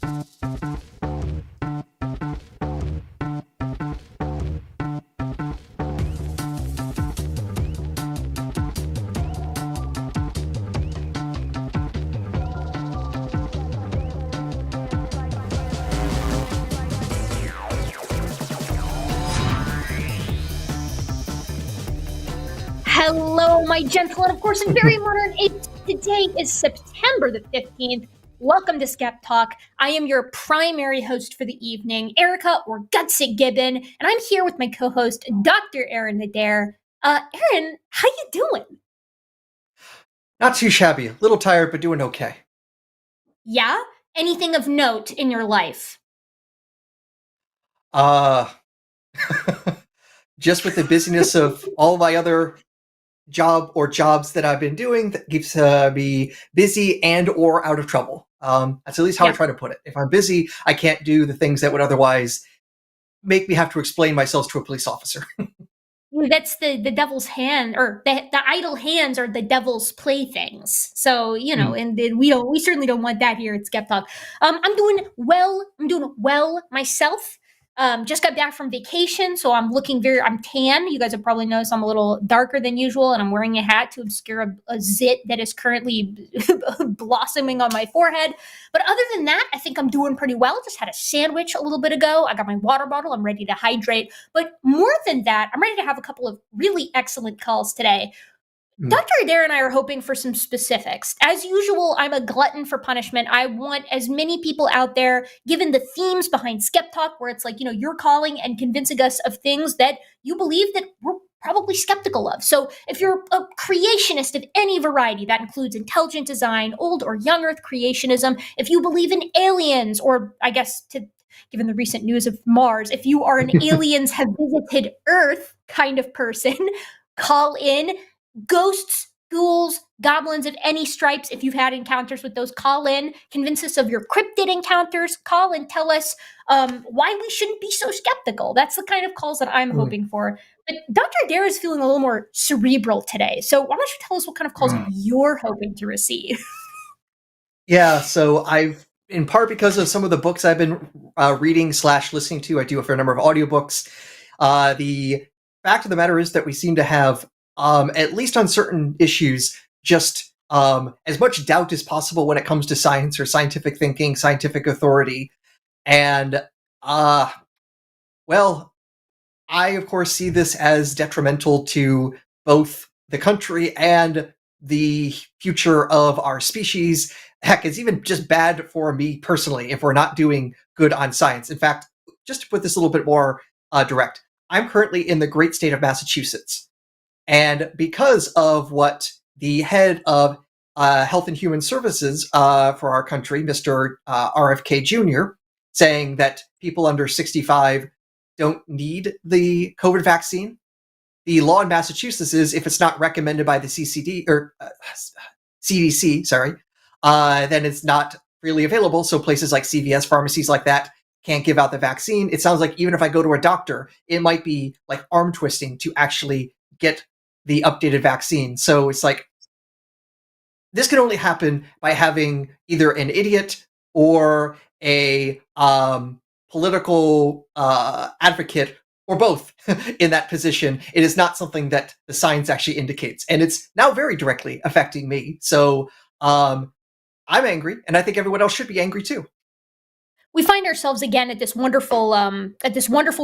Hello, my gentle and of course very modern apes. Today is September the 15th. Welcome to SkepTalk. I am your primary host for the evening, Erika or Gutsy Gibbon, and I'm here with my co-host, Dr. Adair. Aaron, how you doing? Not too shabby. A little tired, but doing okay. Yeah? Anything of note in your life? Just with the busyness of all my other jobs that I've been doing, that keeps me busy and or out of trouble. That's at least how I try to put it. If I'm busy, I can't do the things that would otherwise make me have to explain myself to a police officer. That's the devil's hand, or the idle hands are the devil's playthings. So, and we certainly don't want that here at SkepTalk. I'm doing well myself. Just got back from vacation, so I'm tan. You guys have probably noticed I'm a little darker than usual, and I'm wearing a hat to obscure a zit that is currently blossoming on my forehead. But other than that, I think I'm doing pretty well. Just had a sandwich a little bit ago. I got my water bottle. I'm ready to hydrate. But more than that, I'm ready to have a couple of really excellent calls today. Dr. Adair and I are hoping for some specifics. As usual, I'm a glutton for punishment. I want as many people out there, given the themes behind SkepTalk, where it's like, you're calling and convincing us of things that you believe that we're probably skeptical of. So if you're a creationist of any variety, that includes intelligent design, old or young Earth creationism, if you believe in aliens, or I guess given the recent news of Mars, if you are an aliens have visited Earth kind of person, call in. Ghosts, ghouls, goblins of any stripes, if you've had encounters with those, call in. Convince us of your cryptid encounters. Call and tell us why we shouldn't be so skeptical. That's the kind of calls that I'm hoping for. But Dr. Adair is feeling a little more cerebral today. So why don't you tell us what kind of calls you're hoping to receive? Yeah, so I've, in part because of some of the books I've been reading / listening to, I do a fair number of audiobooks. The fact of the matter is that we seem to have at least on certain issues, just as much doubt as possible when it comes to science or scientific thinking, scientific authority. And, well, I, of course, see this as detrimental to both the country and the future of our species. Heck, it's even just bad for me personally if we're not doing good on science. In fact, just to put this a little bit more direct, I'm currently in the great state of Massachusetts. And because of what the head of Health and Human Services for our country, Mr. RFK Jr., saying that people under 65 don't need the COVID vaccine, the law in Massachusetts is if it's not recommended by the CDC, then it's not freely available. So places like CVS, pharmacies like that can't give out the vaccine. It sounds like even if I go to a doctor, it might be like arm twisting to actually get the updated vaccine. So it's like, this can only happen by having either an idiot or a political advocate, or both, in that position. It is not something that the science actually indicates. And it's now very directly affecting me. So I'm angry, and I think everyone else should be angry too. We find ourselves again at this wonderful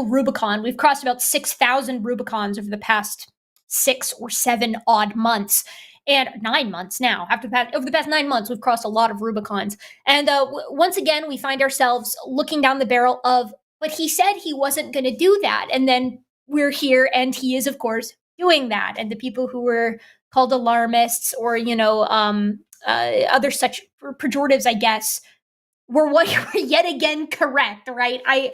Rubicon. We've crossed about 6,000 Rubicons over the past 6 or 7 odd months, and 9 months now. Over the past 9 months, we've crossed a lot of Rubicons. And once again, we find ourselves looking down the barrel of, but he said he wasn't going to do that. And then we're here, and he is, of course, doing that. And the people who were called alarmists or, other such pejoratives, I guess, were yet again correct, right? I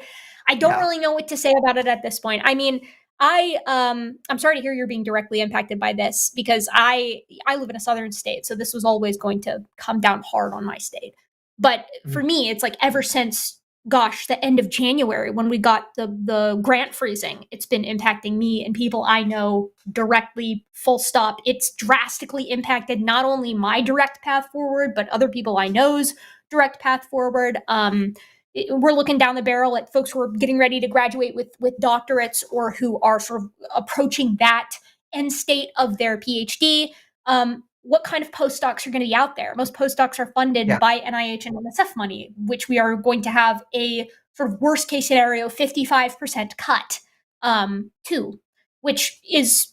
don't really know what to say about it at this point. I mean, I'm sorry to hear you're being directly impacted by this, because I live in a southern state, so this was always going to come down hard on my state. But for me, it's like ever since the end of January when we got the grant freezing. It's been impacting me and people I know directly, full stop. It's drastically impacted not only my direct path forward, but other people I know's direct path forward. We're looking down the barrel at folks who are getting ready to graduate with doctorates or who are sort of approaching that end state of their PhD. What kind of postdocs are going to be out there? Most postdocs are funded by NIH and NSF money, which we are going to have a sort of worst case scenario 55% cut to, which is,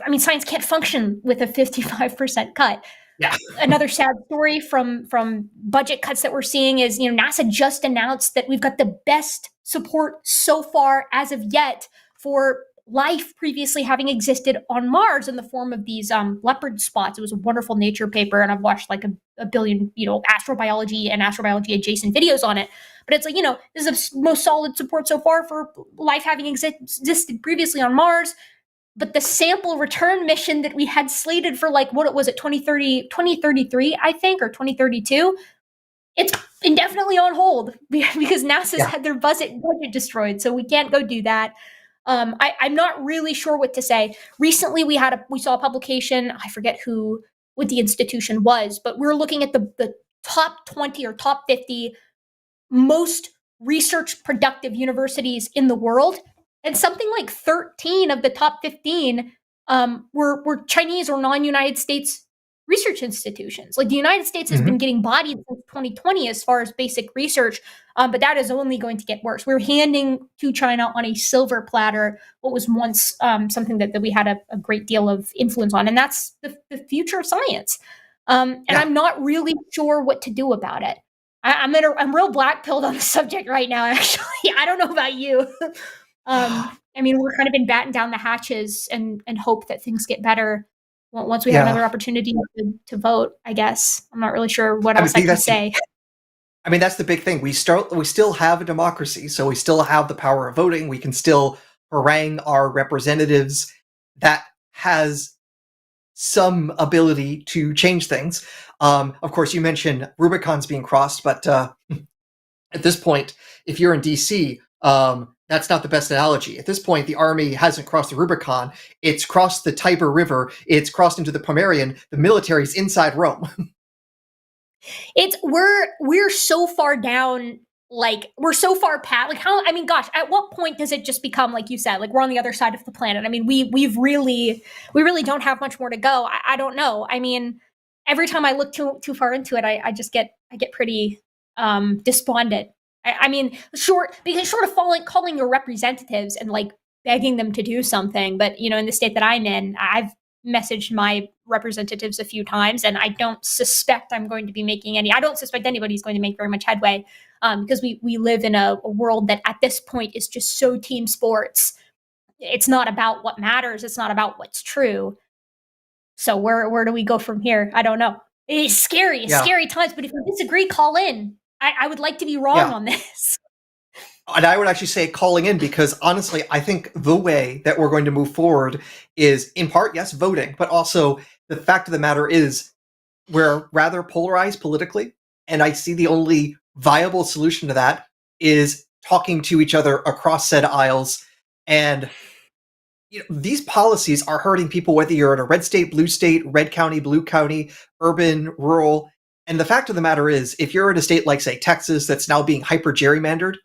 I mean, science can't function with a 55% cut. Yeah. Another sad story from budget cuts that we're seeing is, NASA just announced that we've got the best support so far as of yet for life previously having existed on Mars in the form of these leopard spots. It was a wonderful Nature paper, and I've watched like a billion, astrobiology and astrobiology adjacent videos on it. But it's like, this is the most solid support so far for life having existed previously on Mars. But the sample return mission that we had slated for, like, what was it, 2033, I think, or 2032, it's indefinitely on hold because NASA's had their budget destroyed, so we can't go do that. I'm not really sure what to say. Recently, we saw a publication. I forget what the institution was, but we were looking at the top 20 or top 50 most research productive universities in the world, and something like 13 of the top 15 were Chinese or non-United States research institutions. Like, the United States has been getting bodied since 2020 as far as basic research, but that is only going to get worse. We're handing to China on a silver platter what was once something that we had a great deal of influence on, and that's the future of science. And I'm not really sure what to do about it. I'm real black-pilled on the subject right now, actually. I don't know about you. I mean, we're kind of been batten down the hatches and hope that things get better once we have another opportunity to vote, I guess. I'm not really sure what else I can say. I mean, that's the big thing. We still have a democracy, so we still have the power of voting. We can still harangue our representatives. That has some ability to change things. Of course, you mentioned Rubicon's being crossed, but at this point, if you're in DC, that's not the best analogy. At this point, the army hasn't crossed the Rubicon. It's crossed the Tiber River. It's crossed into the Pomerian. The military's inside Rome. We're so far down, like, we're so far past, like, how, I mean, gosh, at what point does it just become, like you said, like, we're on the other side of the planet? I mean, we really don't have much more to go. I don't know. I mean, every time I look too far into it, I get pretty despondent. I mean, short of calling your representatives and, like, begging them to do something. But, in the state that I'm in, I've messaged my representatives a few times, and I don't suspect I don't suspect anybody's going to make very much headway, because we live in a world that at this point is just so team sports. It's not about what matters. It's not about what's true. So where do we go from here? I don't know. It's scary. It's scary times. But if you disagree, call in. I would like to be wrong on this. And I would actually say calling in, because honestly, I think the way that we're going to move forward is, in part, yes, voting, but also the fact of the matter is we're rather polarized politically. And I see the only viable solution to that is talking to each other across said aisles. And these policies are hurting people, whether you're in a red state, red county, blue county, urban, rural. And the fact of the matter is, if you're in a state like, say, Texas, that's now being hyper gerrymandered,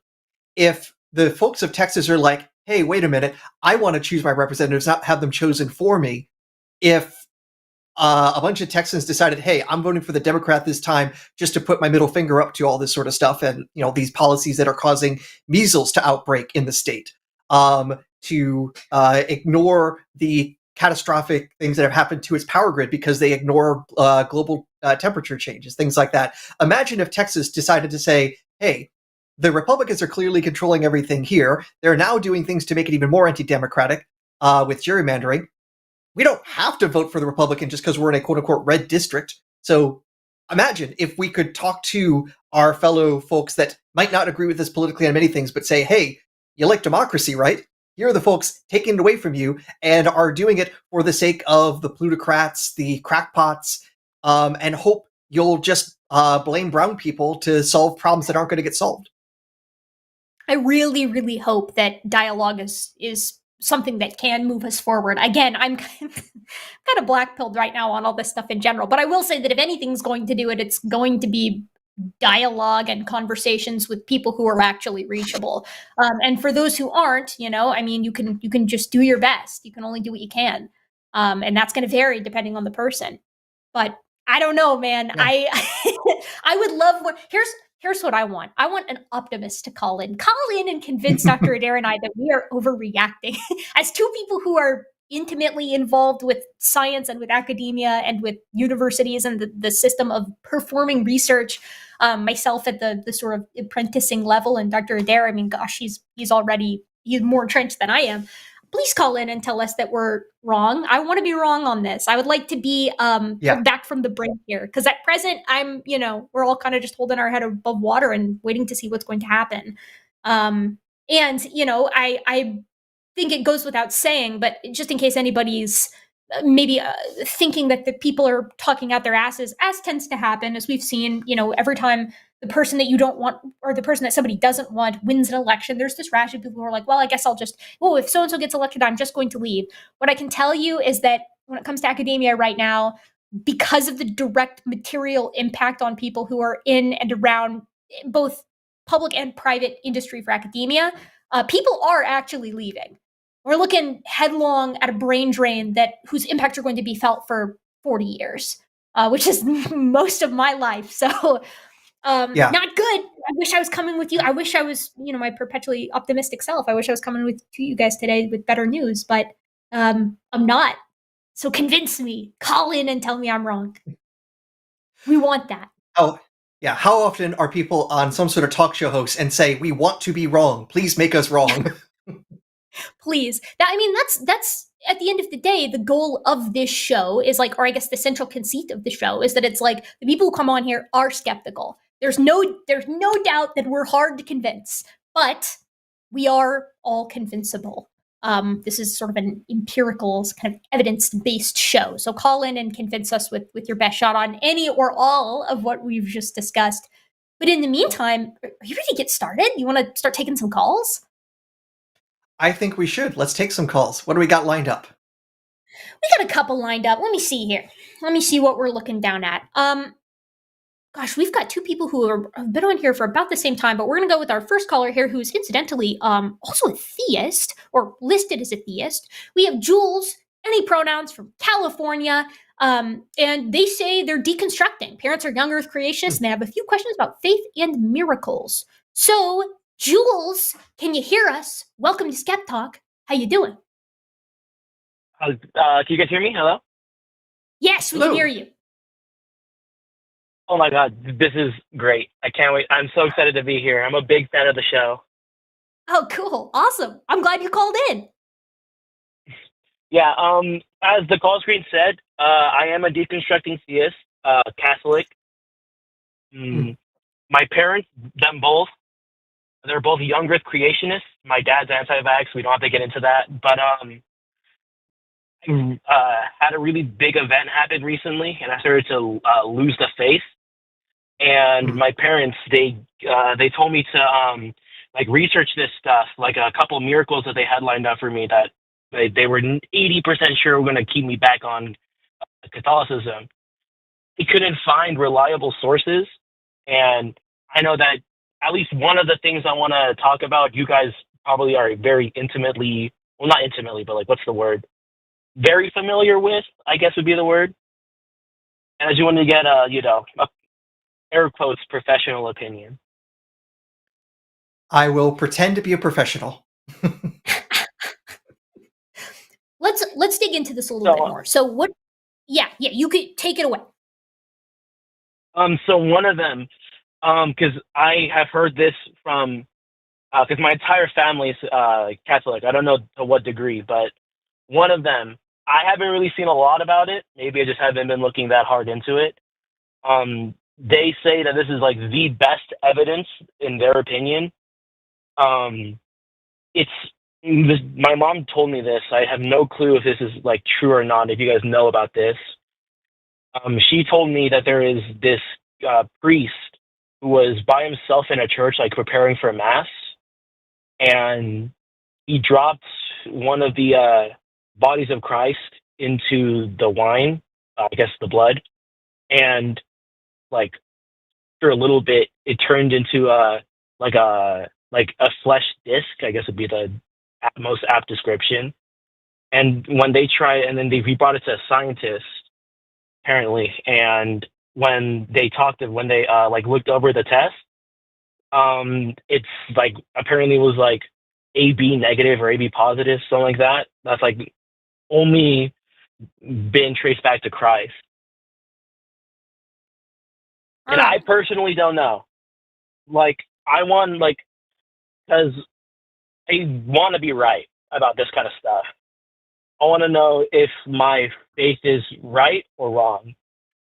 if the folks of Texas are like, hey, wait a minute, I want to choose my representatives, not have them chosen for me. If a bunch of Texans decided, hey, I'm voting for the Democrat this time just to put my middle finger up to all this sort of stuff and, these policies that are causing measles to outbreak in the state, to ignore the catastrophic things that have happened to its power grid because they ignore global temperature changes, things like that. Imagine if Texas decided to say, hey, the Republicans are clearly controlling everything here. They're now doing things to make it even more anti-democratic with gerrymandering. We don't have to vote for the Republican just because we're in a quote-unquote red district. So imagine if we could talk to our fellow folks that might not agree with us politically on many things, but say, hey, you like democracy, right? Here are the folks taking it away from you and are doing it for the sake of the plutocrats, the crackpots, and hope you'll just blame brown people to solve problems that aren't going to get solved. I really, really hope that dialogue is something that can move us forward. Again, I'm kind of black-pilled right now on all this stuff in general, but I will say that if anything's going to do it, it's going to be dialogue and conversations with people who are actually reachable. And for those who aren't, I mean, you can just do your best. You can only do what you can, and that's going to vary depending on the person. But I don't know, man. Yeah. I would love one. Here's what I want. I want an optimist to call in and convince Dr. Adair and I that we are overreacting. As two people who are intimately involved with science and with academia and with universities and the system of performing research, myself at the sort of apprenticing level, and Dr. Adair, I mean, gosh, he's more entrenched than I am. Please call in and tell us that we're wrong. I want to be wrong on this. I would like to be pulled back from the brink here, because at present we're all kind of just holding our head above water and waiting to see what's going to happen. And I think it goes without saying, but just in case anybody's maybe thinking that the people are talking out their asses, as tends to happen, as we've seen, every time the person that you don't want or the person that somebody doesn't want wins an election, there's this rash of people who are like, well, I guess if so-and-so gets elected, I'm just going to leave. What I can tell you is that when it comes to academia right now, because of the direct material impact on people who are in and around both public and private industry for academia, people are actually leaving. We're looking headlong at a brain drain whose impacts are going to be felt for 40 years, which is most of my life. So not good. I wish I was coming with you. I wish I was, my perpetually optimistic self. I wish I was coming to you guys today with better news, but I'm not. So convince me. Call in and tell me I'm wrong. We want that. Oh, yeah. How often are people on some sort of talk show host and say, we want to be wrong. Please make us wrong. Please. That's at the end of the day, the goal of this show is or I guess the central conceit of the show is that it's the people who come on here are skeptical. There's no doubt that we're hard to convince, but we are all convincible. This is sort of an empirical kind of evidence-based show. So call in and convince us with your best shot on any or all of what we've just discussed. But in the meantime, are you ready to get started? You want to start taking some calls? I think we should. Let's take some calls. What do we got lined up? We got a couple lined up. Let me see here. Let me see what we're looking down at. Gosh, we've got two people who have been on here for about the same time, but we're going to go with our first caller here, who's incidentally also a theist, or listed as a theist. We have Jules, any pronouns, from California, and they say they're deconstructing. Parents are young Earth creationists, and they have a few questions about faith and miracles. So, Jules, can you hear us? Welcome to SkepTalk. How you doing? Can you guys hear me? Hello? Yes, we can hear you. Oh my God, this is great. I can't wait. I'm so excited to be here. I'm a big fan of the show. Oh, cool. Awesome. I'm glad you called in. Yeah, as the call screen said, I am a deconstructing theist, Catholic. My parents, they're both young Earth creationists. My dad's anti-vax. We don't have to get into that. But had a really big event happen recently, and I started to lose the faith. And my parents, they told me to research this stuff, like a couple miracles that they had lined up for me that they were 80% sure were going to keep me back on Catholicism. They couldn't find reliable sources, and I know that at least one of the things I want to talk about, you guys probably are very intimately, well, not intimately, but what's the word? Very familiar with, I guess would be the word. And I just wanted to get a air quotes professional opinion. I will pretend to be a professional. Let's dig into this a little bit more. So what? Yeah, you could take it away. So one of them, because I have heard this from, because my entire family is Catholic. I don't know to what degree, but one of them, I haven't really seen a lot about it. Maybe I just haven't been looking that hard into it. They say that this is the best evidence in their opinion. My mom told me this. I have no clue if this is true or not. If you guys know about this, she told me that there is this priest who was by himself in a church, preparing for mass, and he dropped one of the bodies of Christ into the wine, I guess the blood, and like after a little bit, it turned into like a flesh disc, I guess would be the most apt description. And when they tried, and then he brought it to a scientist apparently, and when they looked over the test, it's like apparently it was like AB negative or AB positive, something like that. That's like only been traced back to Christ. And I personally don't know. Like, I want, like, because I want to be right about this kind of stuff. I want to know if my faith is right or wrong.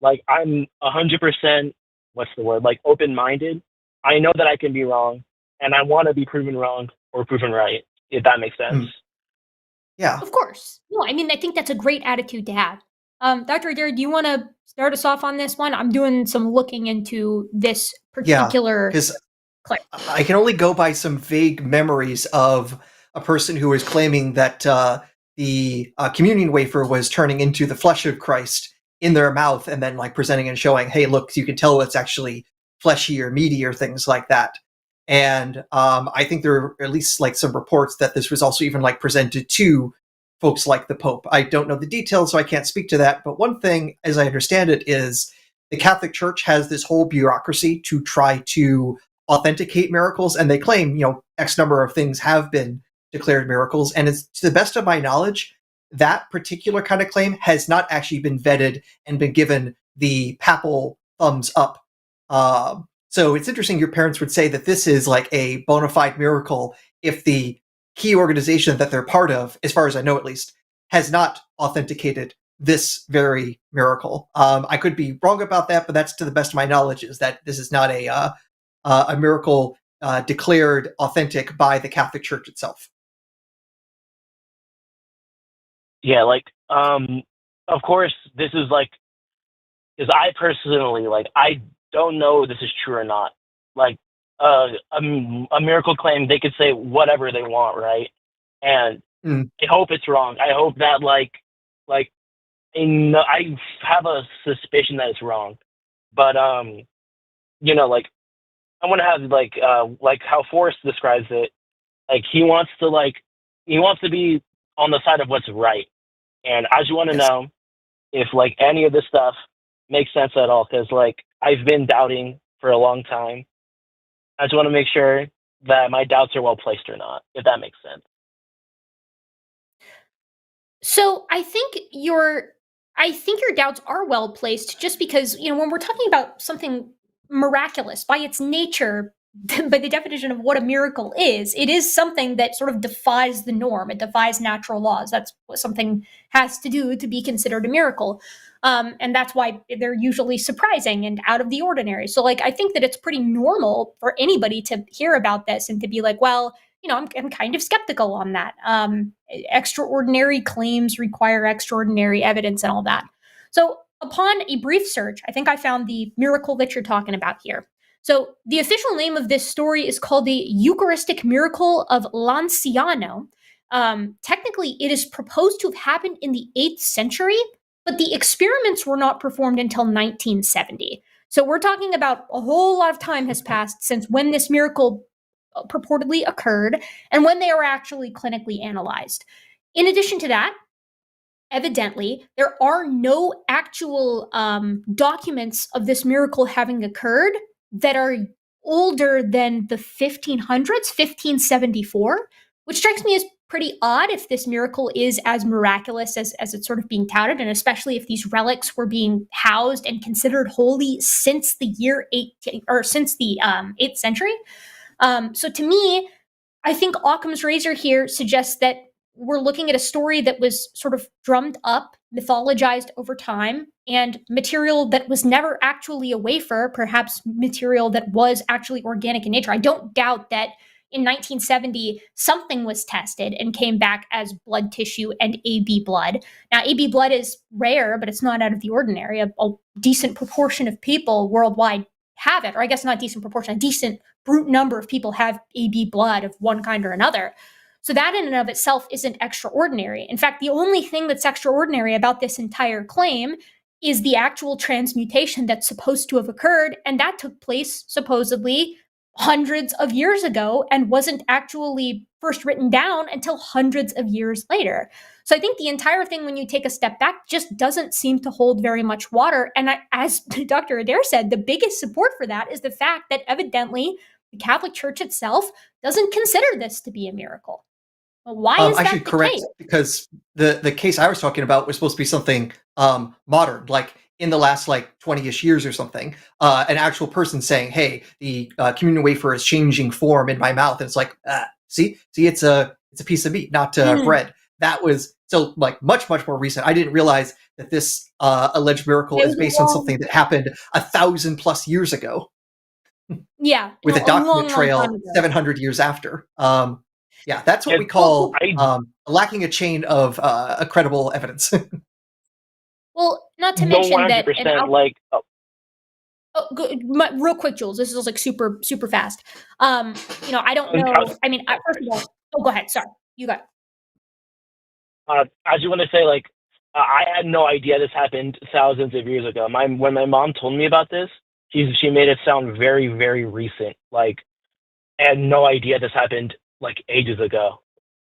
Like, I'm 100%, like, open-minded. I know that I can be wrong, and I want to be proven wrong or proven right, if that makes sense. Yeah. Of course. No, I mean, I think that's a great attitude to have. Dr. Adair, do you want to start us off on this one? I'm doing some looking into this particular... because I can only go by some vague memories of a person who was claiming that the communion wafer was turning into the flesh of Christ in their mouth, and then like presenting and showing, hey, look, you can tell it's actually fleshy or meaty or things like that. And I think there are at least like some reports that this was also even like presented to folks like the Pope. I don't know the details, so I can't speak to that. But one thing, as I understand it, is the Catholic Church has this whole bureaucracy to try to authenticate miracles, and they claim, X number of things have been declared miracles. And it's, to the best of my knowledge, that particular kind of claim has not actually been vetted and been given the papal thumbs up. So it's interesting your parents would say that this is like a bona fide miracle if the key organization that they're part of, as far as I know at least, has not authenticated this very miracle. I could be wrong about that, but that's to the best of my knowledge, is that this is not a miracle declared authentic by the Catholic Church itself. Yeah, like, of course, this is like, because I personally, like, I don't know if this is true or not. Like, a miracle claim, they could say whatever they want, right? And I hope it's wrong. I hope that, like, I have a suspicion that it's wrong. But, like, I want to have, like how Forrest describes it, like, he wants to be on the side of what's right. And I just want to know if, like, any of this stuff makes sense at all, because, like, I've been doubting for a long time. I just want to make sure that my doubts are well placed or not, if that makes sense. So I think your doubts are well placed, just because, when we're talking about something miraculous by its nature, by the definition of what a miracle is, it is something that sort of defies the norm. It defies natural laws. That's what something has to do to be considered a miracle. And that's why they're usually surprising and out of the ordinary. So, like, I think that it's pretty normal for anybody to hear about this and to be like, well, I'm kind of skeptical on that. Extraordinary claims require extraordinary evidence and all that. So upon a brief search, I think I found the miracle that you're talking about here. So the official name of this story is called the Eucharistic Miracle of Lanciano. Technically, it is proposed to have happened in the 8th century, but the experiments were not performed until 1970. So we're talking about a whole lot of time has passed since when this miracle purportedly occurred and when they were actually clinically analyzed. In addition to that, evidently, there are no actual documents of this miracle having occurred that are older than the 1500s, 1574, which strikes me as pretty odd if this miracle is as miraculous as it's sort of being touted, and especially if these relics were being housed and considered holy since the year 8th century. So to me, I think Occam's razor here suggests that we're looking at a story that was sort of drummed up, mythologized over time, and material that was never actually a wafer, perhaps material that was actually organic in nature. I don't doubt that in 1970, something was tested and came back as blood tissue and AB blood. Now, AB blood is rare, but it's not out of the ordinary. A decent proportion of people worldwide have it, or I guess not decent proportion, a decent brute number of people have AB blood of one kind or another. So that in and of itself isn't extraordinary. In fact, the only thing that's extraordinary about this entire claim is the actual transmutation that's supposed to have occurred, and that took place supposedly hundreds of years ago and wasn't actually first written down until hundreds of years later. So I think the entire thing, when you take a step back, just doesn't seem to hold very much water. And as Dr. Adair said, the biggest support for that is the fact that evidently the Catholic Church itself doesn't consider this to be a miracle. Well, why is actually that the correct, case? because the case I was talking about was supposed to be something modern, like in the last like 20-ish years or something. An actual person saying, "Hey, the communion wafer is changing form in my mouth," and it's like, see, it's a piece of meat, not bread. That was so like much more recent. I didn't realize that this alleged miracle is based on something that happened 1,000+ years ago. Yeah, with a document trail long 700 years after. Yeah, that's what we call lacking a chain of a credible evidence. Well, not to No, mention that, 100%. Like, real quick, Jules, this is like super fast. I don't know. I mean, first of all, go ahead. Sorry, you got it. I just want to say, like, I had no idea this happened thousands of years ago. When my mom told me about this, she made it sound very, very recent. Like, I had no idea this happened like ages ago.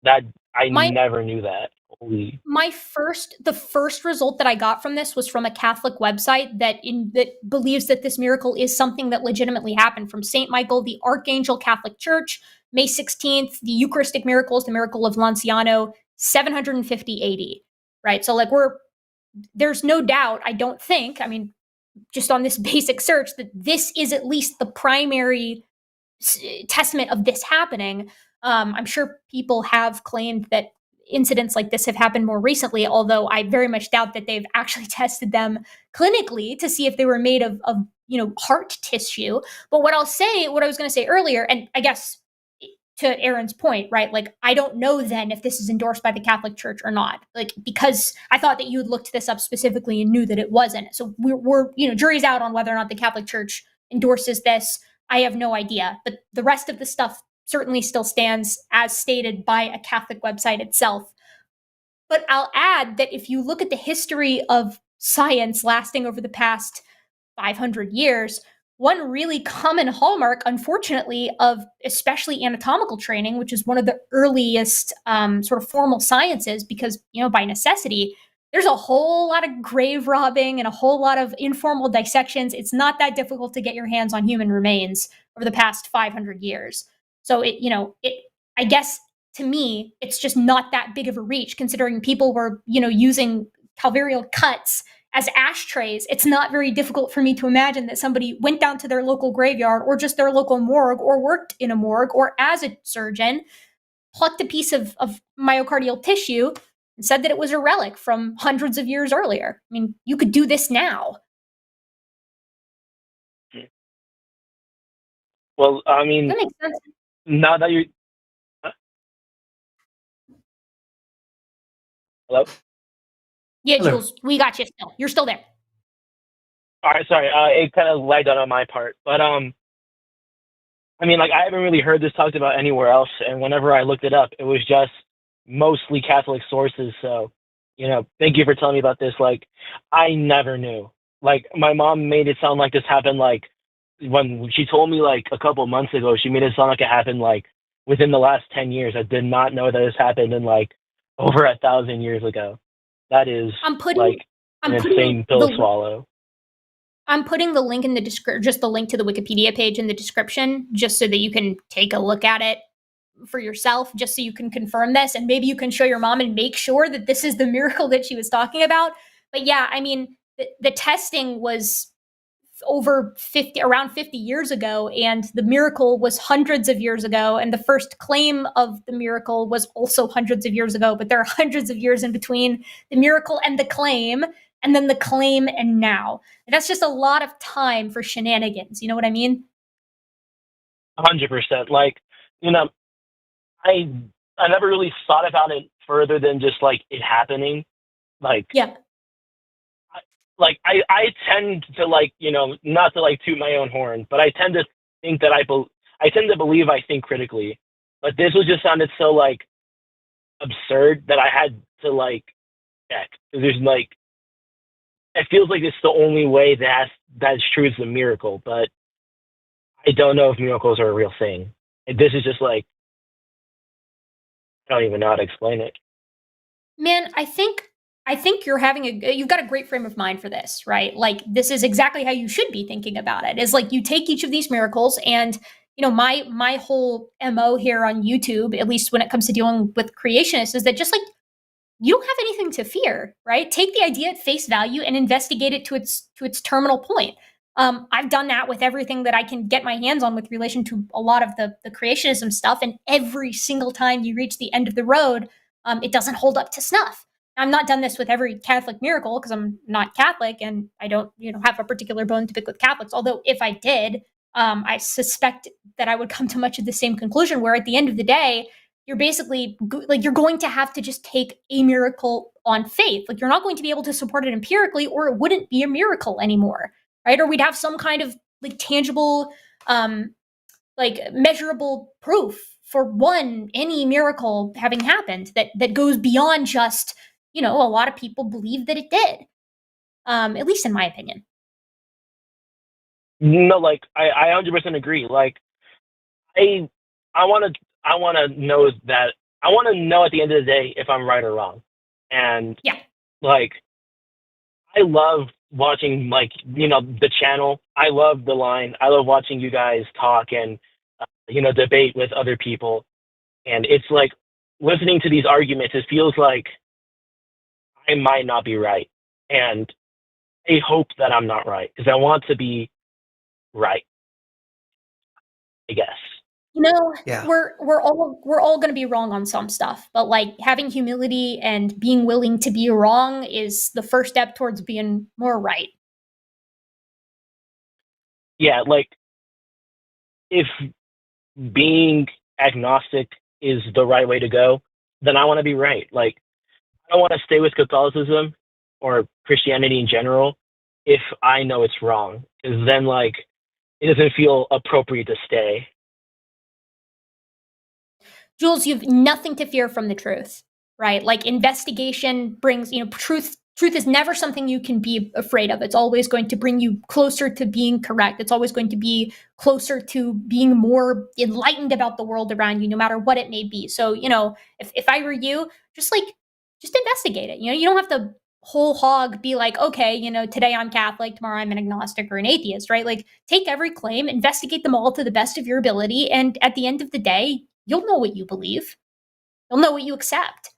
That I never knew that. Holy. The first result that I got from this was from a Catholic website that believes that this miracle is something that legitimately happened, from St. Michael the Archangel Catholic Church, May 16th, the Eucharistic miracles, the miracle of Lanciano, 750 AD. Right? So like there's no doubt, I don't think, I mean, just on this basic search, that this is at least the primary testament of this happening. I'm sure people have claimed that incidents like this have happened more recently, although I very much doubt that they've actually tested them clinically to see if they were made of heart tissue. But what I was going to say earlier, and I guess to Aaron's point, right? Like, I don't know then if this is endorsed by the Catholic Church or not, like, because I thought that you had looked this up specifically and knew that it wasn't. So we're jury's out on whether or not the Catholic Church endorses this. I have no idea, but the rest of the stuff certainly still stands as stated by a Catholic website itself. But I'll add that if you look at the history of science lasting over the past 500 years, one really common hallmark, unfortunately, of especially anatomical training, which is one of the earliest sort of formal sciences, because, by necessity, there's a whole lot of grave robbing and a whole lot of informal dissections. It's not that difficult to get your hands on human remains over the past 500 years. So I guess to me, it's just not that big of a reach, considering people were, using calvarial cuts as ashtrays. It's not very difficult for me to imagine that somebody went down to their local graveyard or just their local morgue or worked in a morgue or as a surgeon, plucked a piece of myocardial tissue and said that it was a relic from hundreds of years earlier. I mean, you could do this now. Well, I mean, That makes sense. now that you... Hello? Yeah, Hello. Jules, we got you still. You're still there. All right, sorry. It kind of lagged out on my part. But, I mean, like, I haven't really heard this talked about anywhere else. And whenever I looked it up, it was just mostly Catholic sources. So, thank you for telling me about this. Like, I never knew. Like, my mom made it sound like this happened, like, when she told me, like, a couple months ago, she made it sound like it happened, like, within the last 10 years. I did not know that this happened in, like, over 1,000 years ago. That is, an insane pill to swallow. I'm putting the link in the description, just the link to the Wikipedia page in the description, just so that you can take a look at it for yourself, just so you can confirm this, and maybe you can show your mom and make sure that this is the miracle that she was talking about. But yeah, I mean, the testing was around 50 years ago, and the miracle was hundreds of years ago, and the first claim of the miracle was also hundreds of years ago, but there are hundreds of years in between the miracle and the claim, and then the claim and now. And that's just a lot of time for shenanigans. You know what I mean? 100%. Like, I never really thought about it further than just, like, it happening. Like, yeah. like I tend to like, you know, not to like toot my own horn, but I tend to think that I tend to believe I think critically. But this was just sounded so like absurd that I had to like check. There's like, it feels like it's the only way that's true is a miracle, but I don't know if miracles are a real thing. And this is just like, I don't even know how to explain it. Man, I think you've got a great frame of mind for this, right? Like this is exactly how you should be thinking about it. Is like you take each of these miracles and you know, my whole MO here on YouTube, at least when it comes to dealing with creationists, is that just like you don't have anything to fear, right? Take the idea at face value and investigate it to its terminal point. I've done that with everything that I can get my hands on with relation to a lot of the creationism stuff, and every single time you reach the end of the road, it doesn't hold up to snuff. I'm not done this with every Catholic miracle because I'm not Catholic and I don't, you know, have a particular bone to pick with Catholics. Although if I did, I suspect that I would come to much of the same conclusion. Where at the end of the day, you're basically like you're going to have to just take a miracle on faith. Like you're not going to be able to support it empirically, or it wouldn't be a miracle anymore, right? Or we'd have some kind of like tangible, like measurable proof for any miracle having happened that goes beyond just, you know, a lot of people believe that it did. At least in my opinion. No, like I 100% agree. Like I want to know that I want to know at the end of the day if I'm right or wrong. And Yeah. like I love watching like, you know, the channel. I love the line. I love watching you guys talk and you know, debate with other people. And it's like listening to these arguments, it feels like I might not be right. And I hope that I'm not right because I want to be right, I guess. You know, Yeah. we're all going to be wrong on some stuff, but like having humility and being willing to be wrong is the first step towards being more right. Yeah, like if being agnostic is the right way to go, then I want to be right. Like I don't want to stay with Catholicism or Christianity in general if I know it's wrong, because then like it doesn't feel appropriate to stay. Jules, you've nothing to fear from the truth, right? Like investigation brings, you know, truth is never something you can be afraid of. It's always going to bring you closer to being correct. It's always going to be closer to being more enlightened about the world around you, no matter what it may be. So, you know, if I were you, just investigate it. You know, you don't have to whole hog be like, okay, you know, today I'm Catholic, tomorrow I'm an agnostic or an atheist, right? Like take every claim, investigate them all to the best of your ability, and at the end of the day, you'll know what you believe. You'll know what you accept.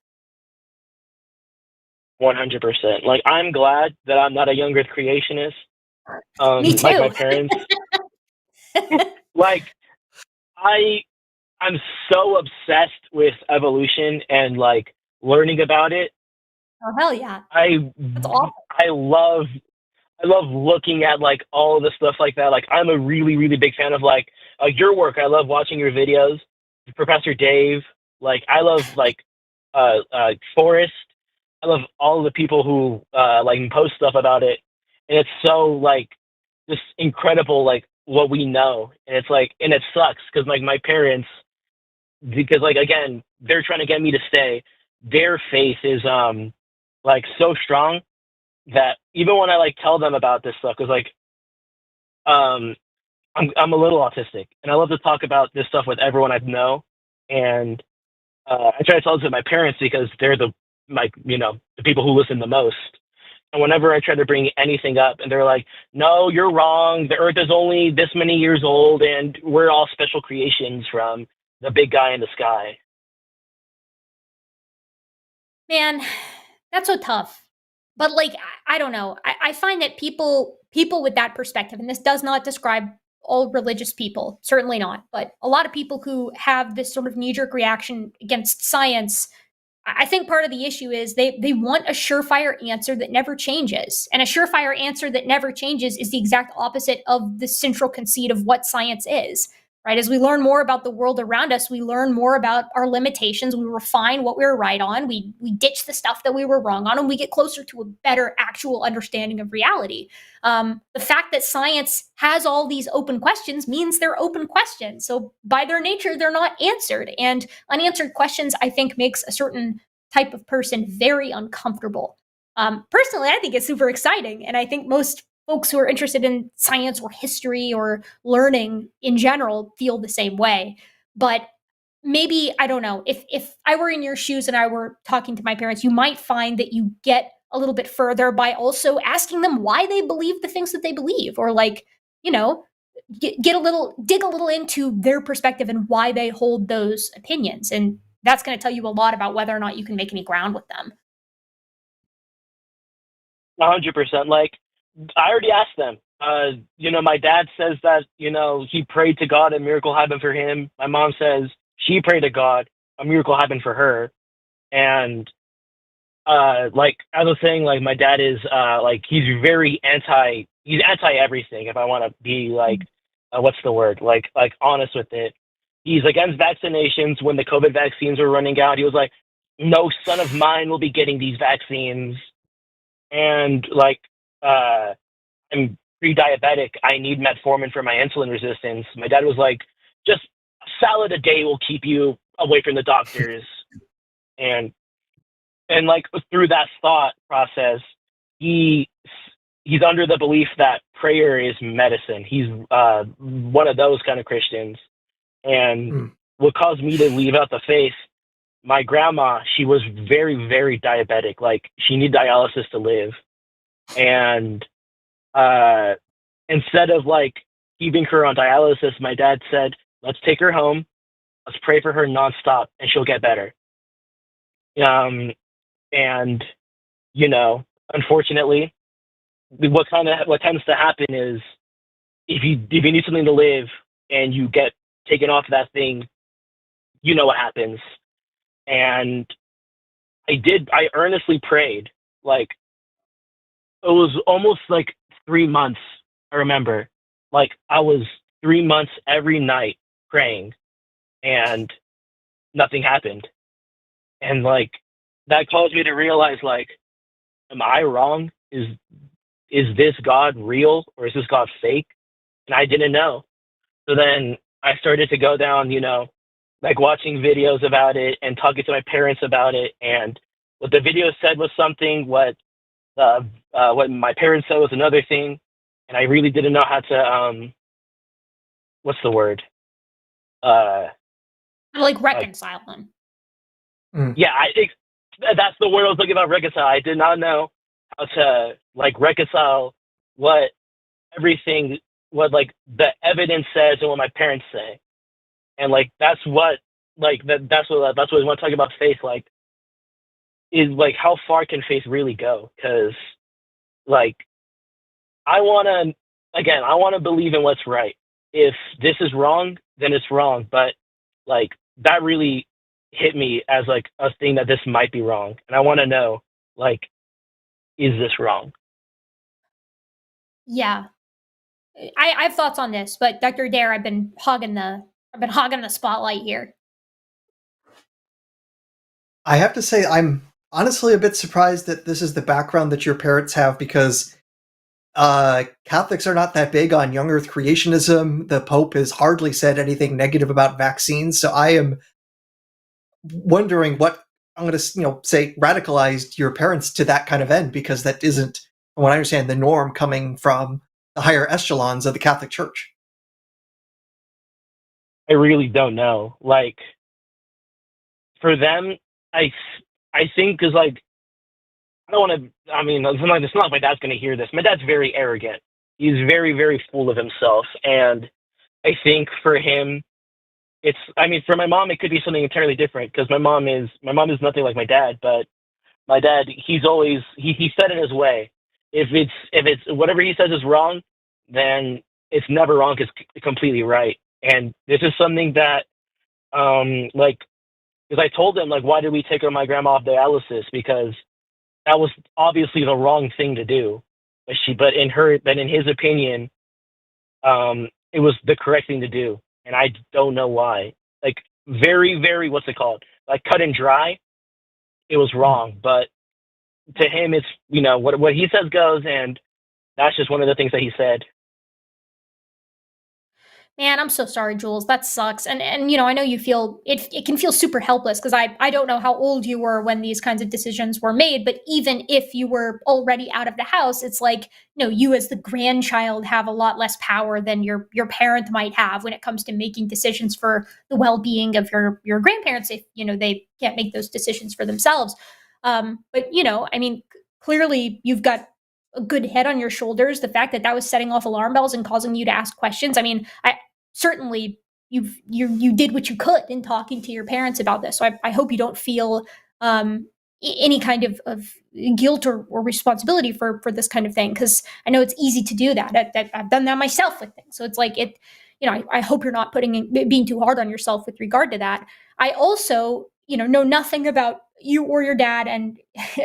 100%. Like I'm glad that I'm not a younger creationist. Me too. Like my parents. Like I'm so obsessed with evolution and like learning about it. Oh hell yeah. That's awesome. I love looking at like all of the stuff like that. Like I'm a really, really big fan of like your work. I love watching your videos, Professor Dave. Like I love like Forrest. I love all the people who like post stuff about it, and it's so like just incredible like what we know, and it's like and it sucks because like my parents, because like again they're trying to get me to stay. Their faith is like so strong that even when I like tell them about this stuff, because like I'm a little autistic and I love to talk about this stuff with everyone I know, and I try to tell it to my parents because they're the like you know the people who listen the most. And whenever I try to bring anything up, and they're like, "No, you're wrong. The Earth is only this many years old, and we're all special creations from the big guy in the sky." Man, that's so tough. But like I don't know. I find that people with that perspective, and this does not describe all religious people, certainly not, but a lot of people who have this sort of knee-jerk reaction against science, I think part of the issue is they want a surefire answer that never changes. And a surefire answer that never changes is the exact opposite of the central conceit of what science is. right? As we learn more about the world around us, we learn more about our limitations. We refine what we were right on. We ditch the stuff that we were wrong on, and we get closer to a better actual understanding of reality. The fact that science has all these open questions means they're open questions. So by their nature, they're not answered. And unanswered questions, I think, makes a certain type of person very uncomfortable. Personally, I think it's super exciting. And I think most folks who are interested in science or history or learning in general feel the same way. But maybe, I don't know, if I were in your shoes and I were talking to my parents, you might find that you get a little bit further by also asking them why they believe the things that they believe, or like, you know, dig a little into their perspective and why they hold those opinions. And that's going to tell you a lot about whether or not you can make any ground with them. 100%. Like, I already asked them. My dad says that, he prayed to God, a miracle happened for him. My mom says she prayed to God, a miracle happened for her. And, like, as I was saying, like, my dad is, he's anti everything, if I want to be, like, what's the word? Like, honest with it. He's against vaccinations. When the COVID vaccines were running out, he was like, no son of mine will be getting these vaccines. And, like, I'm pre-diabetic. I need metformin for my insulin resistance. My dad was like, just a salad a day will keep you away from the doctors. and like, through that thought process, he's under the belief that prayer is medicine. He's one of those kind of Christians. And what caused me to leave out the faith, my grandma, she was very, very diabetic. Like, she needed dialysis to live. And instead of, like, keeping her on dialysis, my dad said, let's take her home, let's pray for her nonstop, and she'll get better. And unfortunately, what tends to happen is, if you need something to live and you get taken off that thing, you know what happens. And I earnestly prayed. Like, it was almost like 3 months. I remember, like, I was 3 months every night praying, and nothing happened. And, like, that caused me to realize, like, am I wrong? Is this God real, or is this God fake? And I didn't know. So then I started to go down, like, watching videos about it and talking to my parents about it. And what the video said was something, what my parents said was another thing. And I really didn't know how to, what's the word? Like, reconcile them. Yeah, I think that's the word I was looking about, reconcile. I did not know how to, like, reconcile what like, the evidence says and what my parents say. And, like, that's what I want to talk about faith, like, is, like, how far can faith really go? Because, like, I want to believe in what's right. If this is wrong, then it's wrong. But, like, that really hit me as, like, a thing that this might be wrong. And I want to know, like, is this wrong? Yeah. I have thoughts on this, but Dr. Adair, I've been hogging the spotlight here. I have to say, I'm honestly a bit surprised that this is the background that your parents have, because Catholics are not that big on young Earth creationism. The Pope has hardly said anything negative about vaccines. So I am wondering what, I'm going to say, radicalized your parents to that kind of end, because that isn't, from what I understand, the norm coming from the higher echelons of the Catholic Church. I really don't know. Like, for them, I think, because, like, I don't want to, I mean, it's not like my dad's going to hear this. My dad's very arrogant. He's very, very full of himself. And I think for him, for my mom, it could be something entirely different, because my mom is nothing like my dad, but my dad, he's always, he said it his way. If it's whatever he says is wrong, then it's never wrong. It's completely right. And this is something that, like, because I told him, like, why did we take my grandma off dialysis? Because that was obviously the wrong thing to do. But in his opinion, it was the correct thing to do. and I don't know why. Like, very, very, what's it called? Like, cut and dry. It was wrong, but to him, it's, what he says goes, and that's just one of the things that he said. Man, I'm so sorry, Jules. That sucks. And I know you feel it can feel super helpless because I don't know how old you were when these kinds of decisions were made, but even if you were already out of the house, it's like, you as the grandchild have a lot less power than your parent might have when it comes to making decisions for the well-being of your grandparents if, they can't make those decisions for themselves. But I mean, clearly you've got a good head on your shoulders. The fact that was setting off alarm bells and causing you to ask questions. I mean, I certainly you did what you could in talking to your parents about this. So I hope you don't feel any kind of guilt or responsibility for this kind of thing, because I know it's easy to do that. I've done that myself with things. So it's like I hope you're not being too hard on yourself with regard to that. I also know nothing about you or your dad, and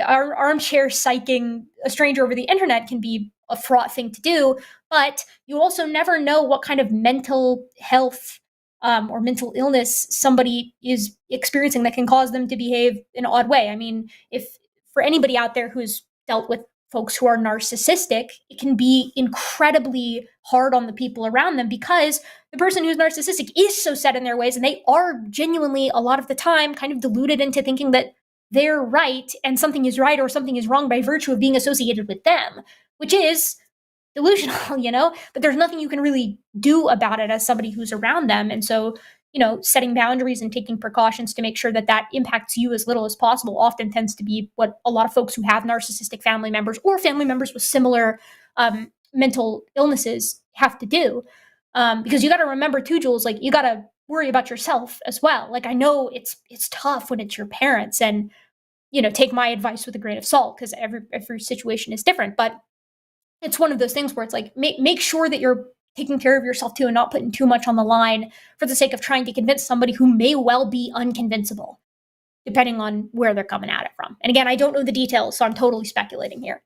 armchair psyching a stranger over the internet can be a fraught thing to do, but you also never know what kind of mental health or mental illness somebody is experiencing that can cause them to behave in an odd way. I mean, if for anybody out there who's dealt with folks who are narcissistic, it can be incredibly hard on the people around them because the person who's narcissistic is so set in their ways, and they are genuinely, a lot of the time, kind of deluded into thinking that they're right and something is right or something is wrong by virtue of being associated with them, which is delusional, but there's nothing you can really do about it as somebody who's around them. And so, setting boundaries and taking precautions to make sure that impacts you as little as possible often tends to be what a lot of folks who have narcissistic family members or family members with similar mental illnesses have to do. Because you got to remember too, Jules, like you got to worry about yourself as well. Like I know it's tough when it's your parents, and take my advice with a grain of salt because every situation is different. But it's one of those things where it's like make sure that you're taking care of yourself too and not putting too much on the line for the sake of trying to convince somebody who may well be unconvincible, depending on where they're coming at it from. And again, I don't know the details, so I'm totally speculating here.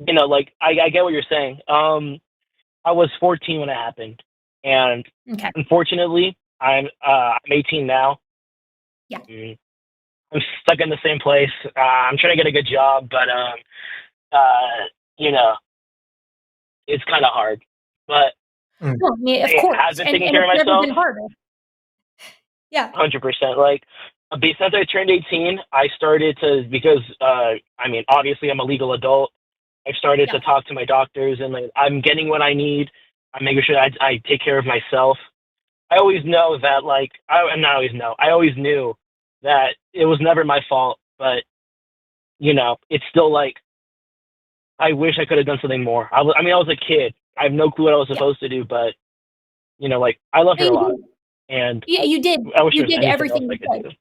Like I get what you're saying. I was 14 when it happened, and unfortunately, I'm 18 now. Yeah. I'm stuck in the same place. I'm trying to get a good job, but it's kind of hard. But well, yeah, of course, I've been taking care of myself. Been harder. Yeah, 100%. Like, since I turned 18, I started to, because obviously I'm a legal adult. I've started to talk to my doctors, and like I'm getting what I need. I'm making sure I take care of myself. I always know that, like, I always knew that it was never my fault, but it's still like I wish I could have done something more. I was a kid. I have no clue what I was supposed to do, but like I love her a lot, and you did. I wish you there was did anything everything else I you could could. do.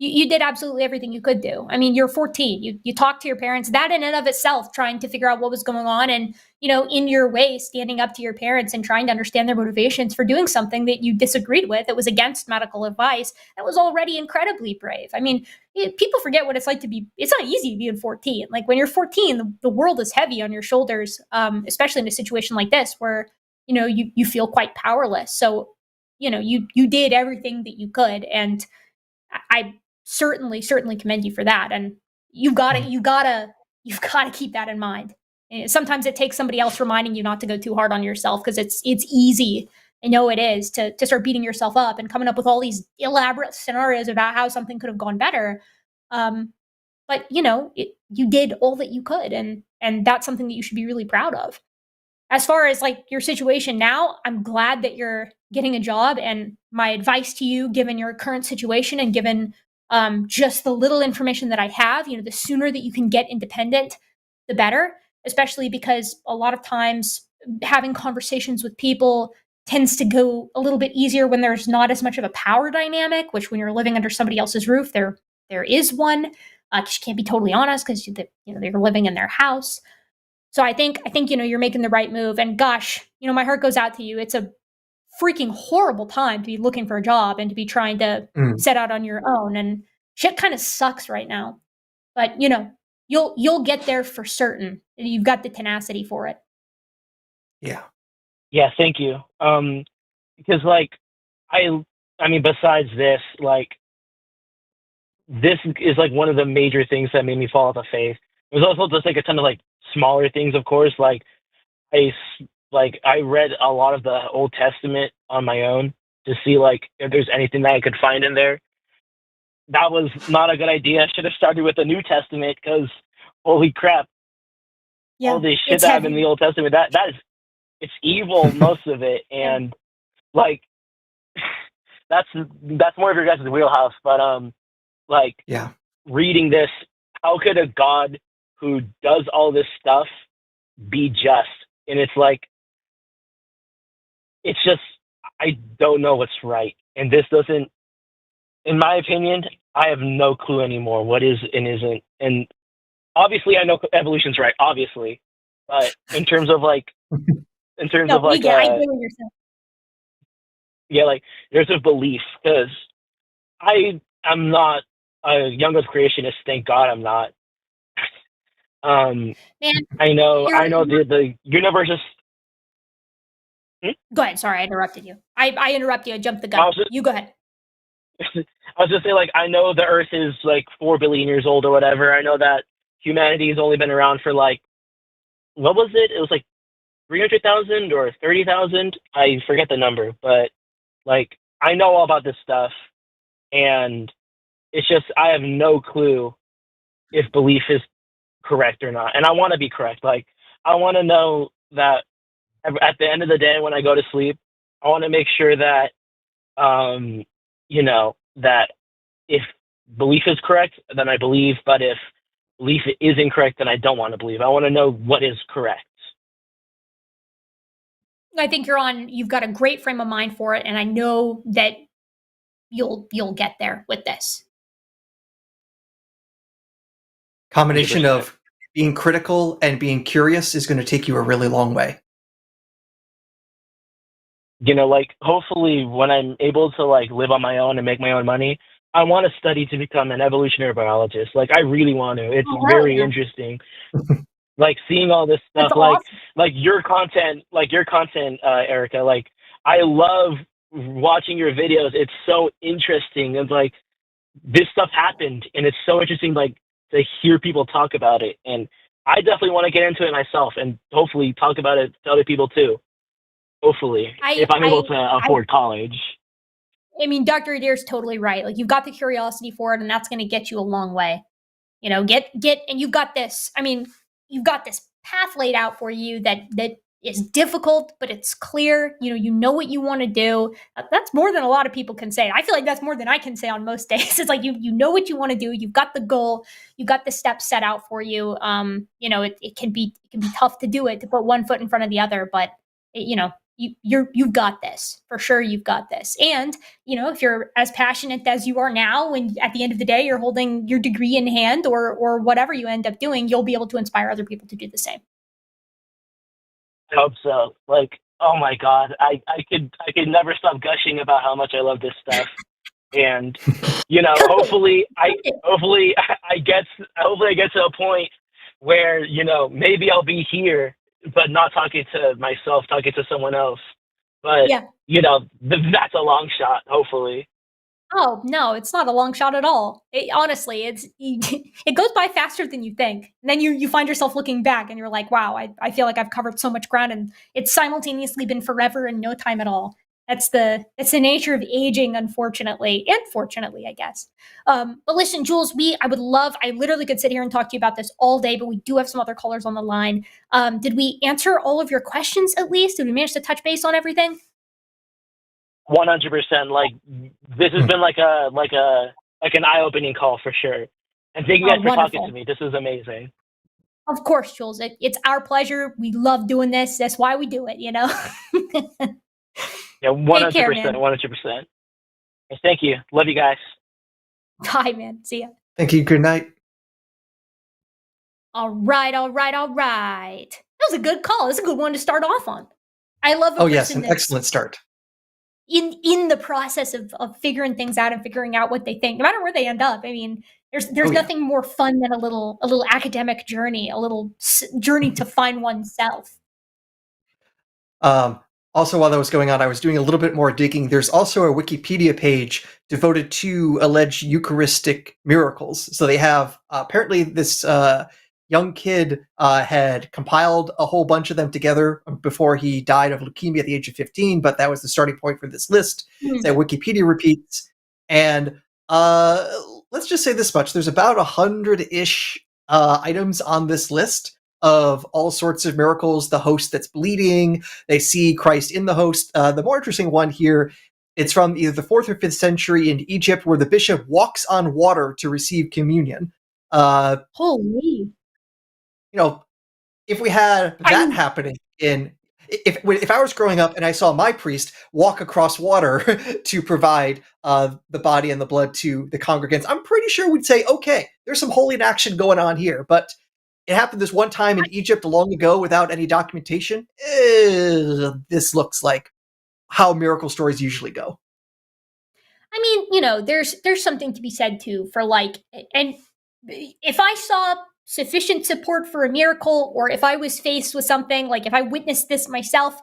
You did absolutely everything you could do. I mean, you're 14. You talked to your parents. That in and of itself, trying to figure out what was going on, and in your way, standing up to your parents and trying to understand their motivations for doing something that you disagreed with, that was against medical advice, that was already incredibly brave. I mean, people forget what it's like to be. It's not easy being 14. Like when you're 14, the world is heavy on your shoulders, especially in a situation like this where you feel quite powerless. So you did everything that you could, and I certainly commend you for that. And you've got to keep that in mind. And sometimes it takes somebody else reminding you not to go too hard on yourself, because it's easy. I know it is to start beating yourself up and coming up with all these elaborate scenarios about how something could have gone better. But you did all that you could, and that's something that you should be really proud of. As far as like your situation now, I'm glad that you're getting a job, and my advice to you, given your current situation and given just the little information that I have, the sooner that you can get independent, the better, especially because a lot of times having conversations with people tends to go a little bit easier when there's not as much of a power dynamic, which when you're living under somebody else's roof, there is one. You can't be totally honest because you're living in their house. So I think you're making the right move. And gosh, my heart goes out to you. It's a freaking horrible time to be looking for a job and to be trying to set out on your own. And shit kind of sucks right now. But you'll get there for certain. You've got the tenacity for it. Yeah. Yeah, thank you. Because like I mean, besides this, like this is like one of the major things that made me fall off the faith. There's also just like a ton of like smaller things, of course. Like I read a lot of the Old Testament on my own to see like if there's anything that I could find in there. That was not a good idea. I should have started with the New Testament because holy crap, all this shit it's that happened in heavy. the Old Testament that is it's evil most of it, and like that's more of your guys' wheelhouse. But like Yeah. reading this, how could a God who does all this stuff be just? And it's like it's just I don't know what's right, and this doesn't, in my opinion, I have no clue anymore what is and isn't. And obviously, I know evolution's right, obviously, but in terms of like, in terms No, of like, I get what you're saying. yeah, like there's a belief because I'm not a young Earth creationist. Thank God I'm not. Man, I know the universe is. go ahead. Sorry, I interrupted you. I interrupted you. I jumped the I gun. was just, You go ahead. I was just saying, like, I know the Earth is like 4 billion years old or whatever. I know that humanity has only been around for like, what was it? It was like 300,000 or 30,000. I forget the number, but like, I know all about this stuff, and it's just I have no clue if belief is correct or not, and I want to be correct. Like, I want to know that at the end of the day, when I go to sleep, I want to make sure that, that if belief is correct, then I believe. But if belief is incorrect, then I don't want to believe. I want to know what is correct. I think you've got a great frame of mind for it, and I know that you'll get there with this. Combination 100%. of being critical and being curious is going to take you a really long way. Like hopefully when I'm able to like live on my own and make my own money, I want to study to become an evolutionary biologist. Like I really want to. It's very interesting. Like seeing all this stuff, That's awesome. like your content, Erika. Like I love watching your videos. It's so interesting. It's like this stuff happened, and it's so interesting, like to hear people talk about it. And I definitely want to get into it myself, and hopefully talk about it to other people too. Hopefully, if I'm able to afford college. I mean, Dr. Adair's totally right. Like you've got the curiosity for it, and that's going to get you a long way. And you've got this. I mean, you've got this path laid out for you that is difficult, but it's clear. You know what you want to do. That's more than a lot of people can say. I feel like that's more than I can say on most days. It's like you know what you want to do. You've got the goal. You've got the steps set out for you. It can be tough to do it, to put one foot in front of the other, but you've got this for sure. You've got this, and if you're as passionate as you are now, and at the end of the day, you're holding your degree in hand, or whatever you end up doing, you'll be able to inspire other people to do the same. I hope so. Like, oh my God, I could never stop gushing about how much I love this stuff. And hopefully I get to a point where maybe I'll be here, but not talking to myself, talking to someone else. But that's a long shot. Hopefully. Oh no, it's not a long shot at all. Honestly, it goes by faster than you think. And then you find yourself looking back, and you're like, wow, I feel like I've covered so much ground, and it's simultaneously been forever and no time at all. It's the nature of aging, unfortunately, and fortunately, I guess. But listen, Jules, I literally could sit here and talk to you about this all day, but we do have some other callers on the line. Did we answer all of your questions at least? Did we manage to touch base on everything? 100%. Like this has been like an eye-opening call for sure. And thank you guys for talking to me. This is amazing. Of course, Jules. It's our pleasure. We love doing this. That's why we do it. Yeah, 100%. 100%. Thank you. Love you guys. Bye, man. See ya. Thank you. Good night. All right. That was a good call. That's a good one to start off on. I love a person yes, an excellent start. In the process of figuring things out and figuring out what they think, no matter where they end up. I mean, there's nothing more fun than a little academic journey, a little journey to find oneself. Also, while that was going on, I was doing a little bit more digging. There's also a Wikipedia page devoted to alleged Eucharistic miracles. So they have apparently this young kid had compiled a whole bunch of them together before he died of leukemia at the age of 15, but that was the starting point for this list that Wikipedia repeats. And let's just say this much. There's about 100-ish items on this list of all sorts of miracles. The host that's bleeding, they see Christ in the host. The more interesting one here, it's from either the 4th or 5th century in Egypt, where the bishop walks on water to receive communion. Holy. If we had that happening if I was growing up and I saw my priest walk across water to provide the body and the blood to the congregants, I'm pretty sure we'd say, okay, there's some holy action going on here. But it happened this one time in Egypt long ago without any documentation. This looks like how miracle stories usually go. I mean, there's something to be said too for and if I saw sufficient support for a miracle, or if I was faced with something, like if I witnessed this myself,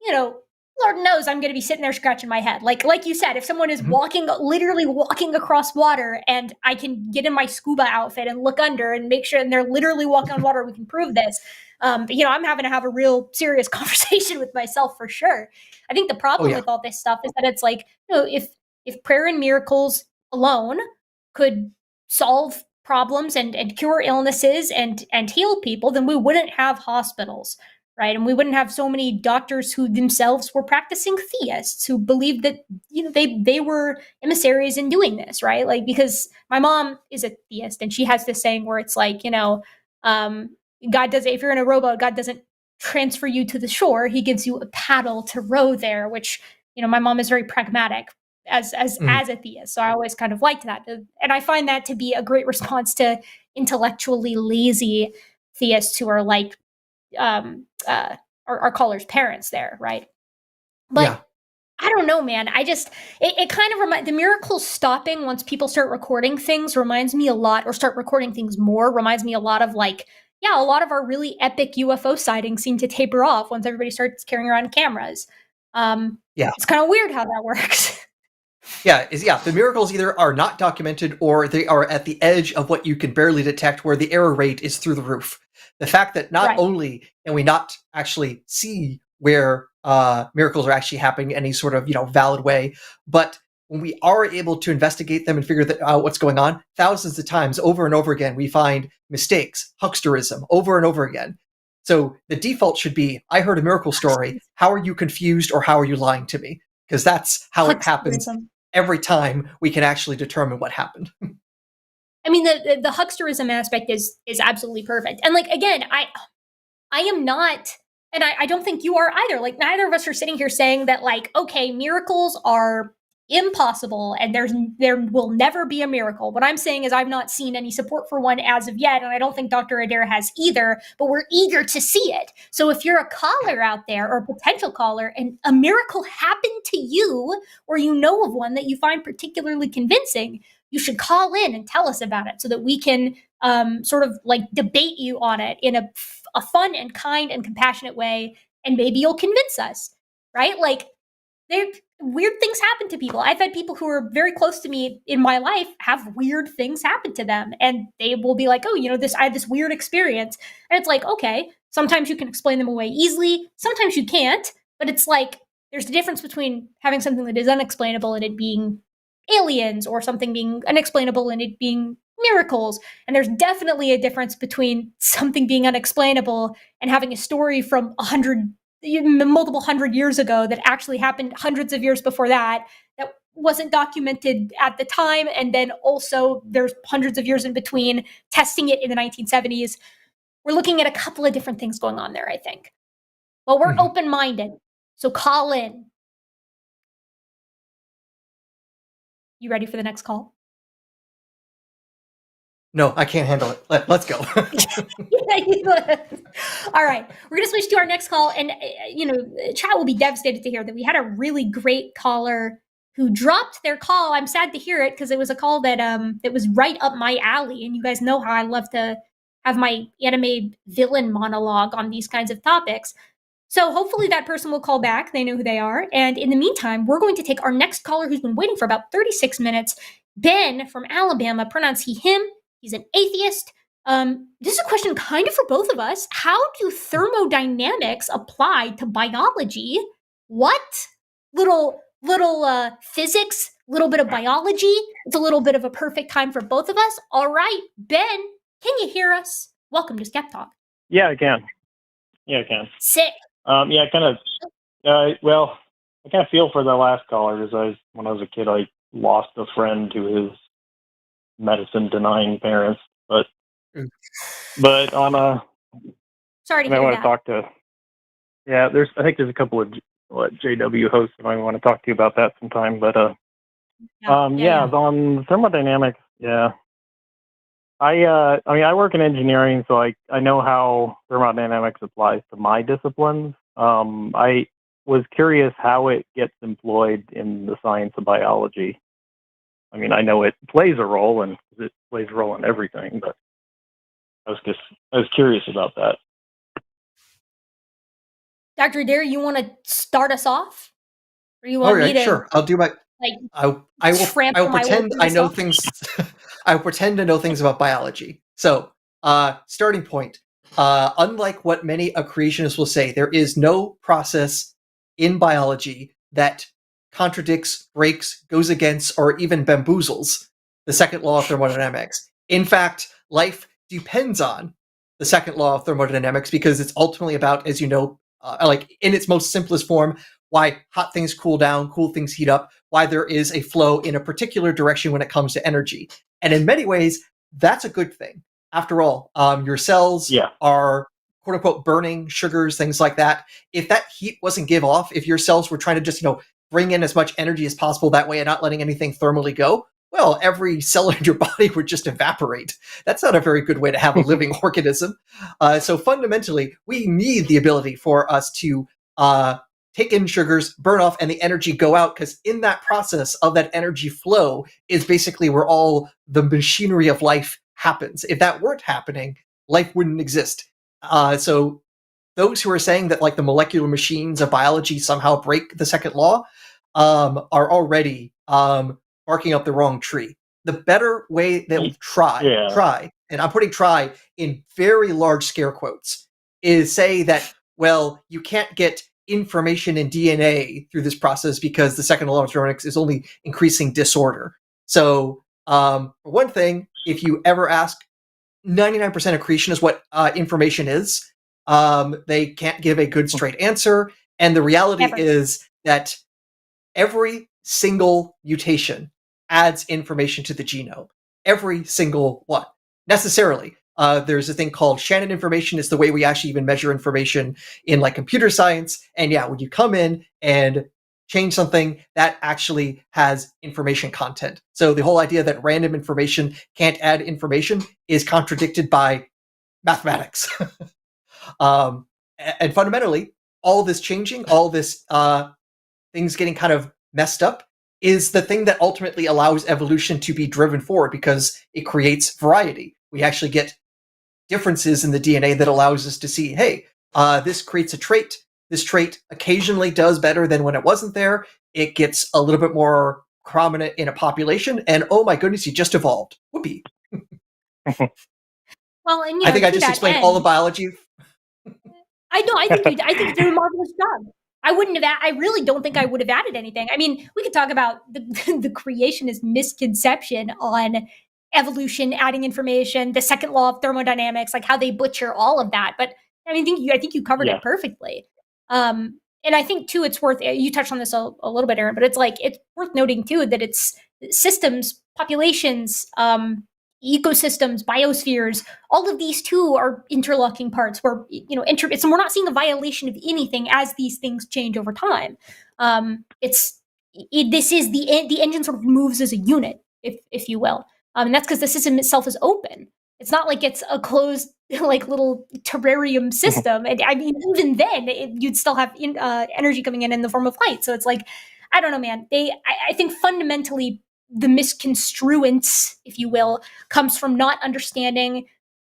Lord knows I'm going to be sitting there scratching my head. Like you said, if someone is literally walking across water, and I can get in my scuba outfit and look under and make sure, and they're literally walking on water, we can prove this. I'm having to have a real serious conversation with myself for sure. I think the problem with all this stuff is that it's like, if prayer and miracles alone could solve problems and cure illnesses and heal people, then we wouldn't have hospitals, right? And we wouldn't have so many doctors who themselves were practicing theists, who believed that they were emissaries in doing this, right? Like, because my mom is a theist, and she has this saying where it's like, God does, if you're in a rowboat, God doesn't transfer you to the shore, he gives you a paddle to row there, which, my mom is very pragmatic as a theist. So I always kind of liked that. And I find that to be a great response to intellectually lazy theists who are like our callers' parents there, right? But I don't know, man. It kind of reminds, the miracles stopping once people start recording things reminds me a lot, or start recording things more, reminds me a lot of a lot of our really epic UFO sightings seem to taper off once everybody starts carrying around cameras. It's kind of weird how that works. The miracles either are not documented, or they are at the edge of what you can barely detect, where the error rate is through the roof. The fact that not only can we not actually see where miracles are actually happening in any sort of valid way, but when we are able to investigate them and figure out what's going on, thousands of times over and over again, we find mistakes, hucksterism, over and over again. So the default should be, I heard a miracle story. How are you confused, or how are you lying to me? Because that's how it happens every time we can actually determine what happened. I mean, the hucksterism aspect is absolutely perfect. And again, I am not, and I don't think you are either. Neither of us are sitting here saying that okay, miracles are impossible and there will never be a miracle. What I'm saying is I've not seen any support for one as of yet, and I don't think Dr. Adair has either, but we're eager to see it. So if you're a caller out there, or a potential caller, and a miracle happened to you, or you know of one that you find particularly convincing, you should call in and tell us about it so that we can sort of debate you on it in a fun and kind and compassionate way, and maybe you'll convince us, right? Weird things happen to people. I've had people who are very close to me in my life have weird things happen to them, and they will be like, oh, I had this weird experience. And it's like, okay, sometimes you can explain them away easily, sometimes you can't, but it's there's a difference between having something that is unexplainable and it being aliens, or something being unexplainable and it being miracles. And there's definitely a difference between something being unexplainable and having a story from multiple hundred years ago that actually happened hundreds of years before that wasn't documented at the time, and then also there's hundreds of years in between testing it in the 1970s. We're looking at a couple of different things going on there, I think. Well, we're open-minded, so call in. You ready for the next call? No, I can't handle it. Let's go. All right. We're going to switch to our next call. And, chat will be devastated to hear that we had a really great caller who dropped their call. I'm sad to hear it, because it was a call that was right up my alley. And you guys know how I love to have my anime villain monologue on these kinds of topics. So hopefully that person will call back. They know who they are. And in the meantime, we're going to take our next caller who's been waiting for about 36 minutes. Ben from Alabama, pronouns he, him. He's an atheist. This is a question kind of for both of us. How do thermodynamics apply to biology? What? Little physics, little bit of biology. It's a little bit of a perfect time for both of us. All right, Ben, can you hear us? Welcome to SkepTalk. Yeah, I can. Sick. Yeah, kind of. Well, I kind of feel for the last caller because when I was a kid, I lost a friend to his medicine-denying parents. But on a, Sorry to I hear want that. to talk to. Yeah, I think there's a couple of JW hosts that I want to talk to you about that sometime. But on thermodynamics, yeah. I mean, I work in engineering, so I know how thermodynamics applies to my disciplines. I was curious how it gets employed in the science of biology. I mean, I know it plays a role, and it plays a role in everything, but I was curious about that. Dr. Adair, you want to start us off? Or you want me to? Sure. I'll do my. I will pretend I know things. I will pretend to know things about biology. So, starting point. Unlike what many creationists will say, there is no process in biology that contradicts, breaks, goes against, or even bamboozles the second law of thermodynamics. In fact, life depends on the second law of thermodynamics because it's ultimately about, as you know, like in its most simplest form, why hot things cool down, cool things heat up, why there is a flow in a particular direction when it comes to energy. And in many ways, that's a good thing. After all, your cells are quote unquote burning sugars, things like that. If that heat wasn't give off, if your cells were trying to just, bring in as much energy as possible that way and not letting anything thermally go, well, every cell in your body would just evaporate. That's not a very good way to have a living organism. So fundamentally, we need the ability for us to take in sugars, burn off, and the energy go out, because in that process of that energy flow is basically where all the machinery of life happens. If that weren't happening, life wouldn't exist. So those who are saying that like the molecular machines of biology somehow break the second law are already barking up the wrong tree. The better way they'll try, and I'm putting try in very large scare quotes, is say that, well, you can't get information in DNA through this process because the second law of thermodynamics is only increasing disorder. So, for one thing, if you ever ask 99% of creationists what information is, they can't give a good straight answer. And the reality is that every single mutation adds information to the genome. Every single one. Necessarily. There's a thing called Shannon information. It's the way we actually even measure information in like computer science. And yeah, when you come in and change something, that actually has information content. So the whole idea that random information can't add information is contradicted by mathematics. And fundamentally, all this changing, all this things getting kind of messed up is the thing that ultimately allows evolution to be driven forward because it creates variety. We actually get differences in the DNA that allows us to see, hey, this creates a trait. This trait occasionally does better than when it wasn't there. It gets a little bit more prominent in a population, and oh my goodness, you just evolved. Whoopee. Well, and I think I just explained all the biology. I think you did a marvelous job. I really don't think I would have added anything. I mean, we could talk about the creationist misconception on evolution, adding information, the second law of thermodynamics, like how they butcher all of that. But I mean, I think you covered it perfectly. And I think too, it's worth, you touched on this a little bit, Aaron, but it's worth noting too, that it's systems, populations, ecosystems, biospheres, all of these too are interlocking parts where, so we're not seeing a violation of anything as these things change over time. This is the engine sort of moves as a unit, if you will. And that's because the system itself is open. It's not like it's a closed, like little terrarium system. And I mean, even then, you'd still have energy coming in the form of light. So it's like, I don't know, man. I think fundamentally the misconstruence, if you will, comes from not understanding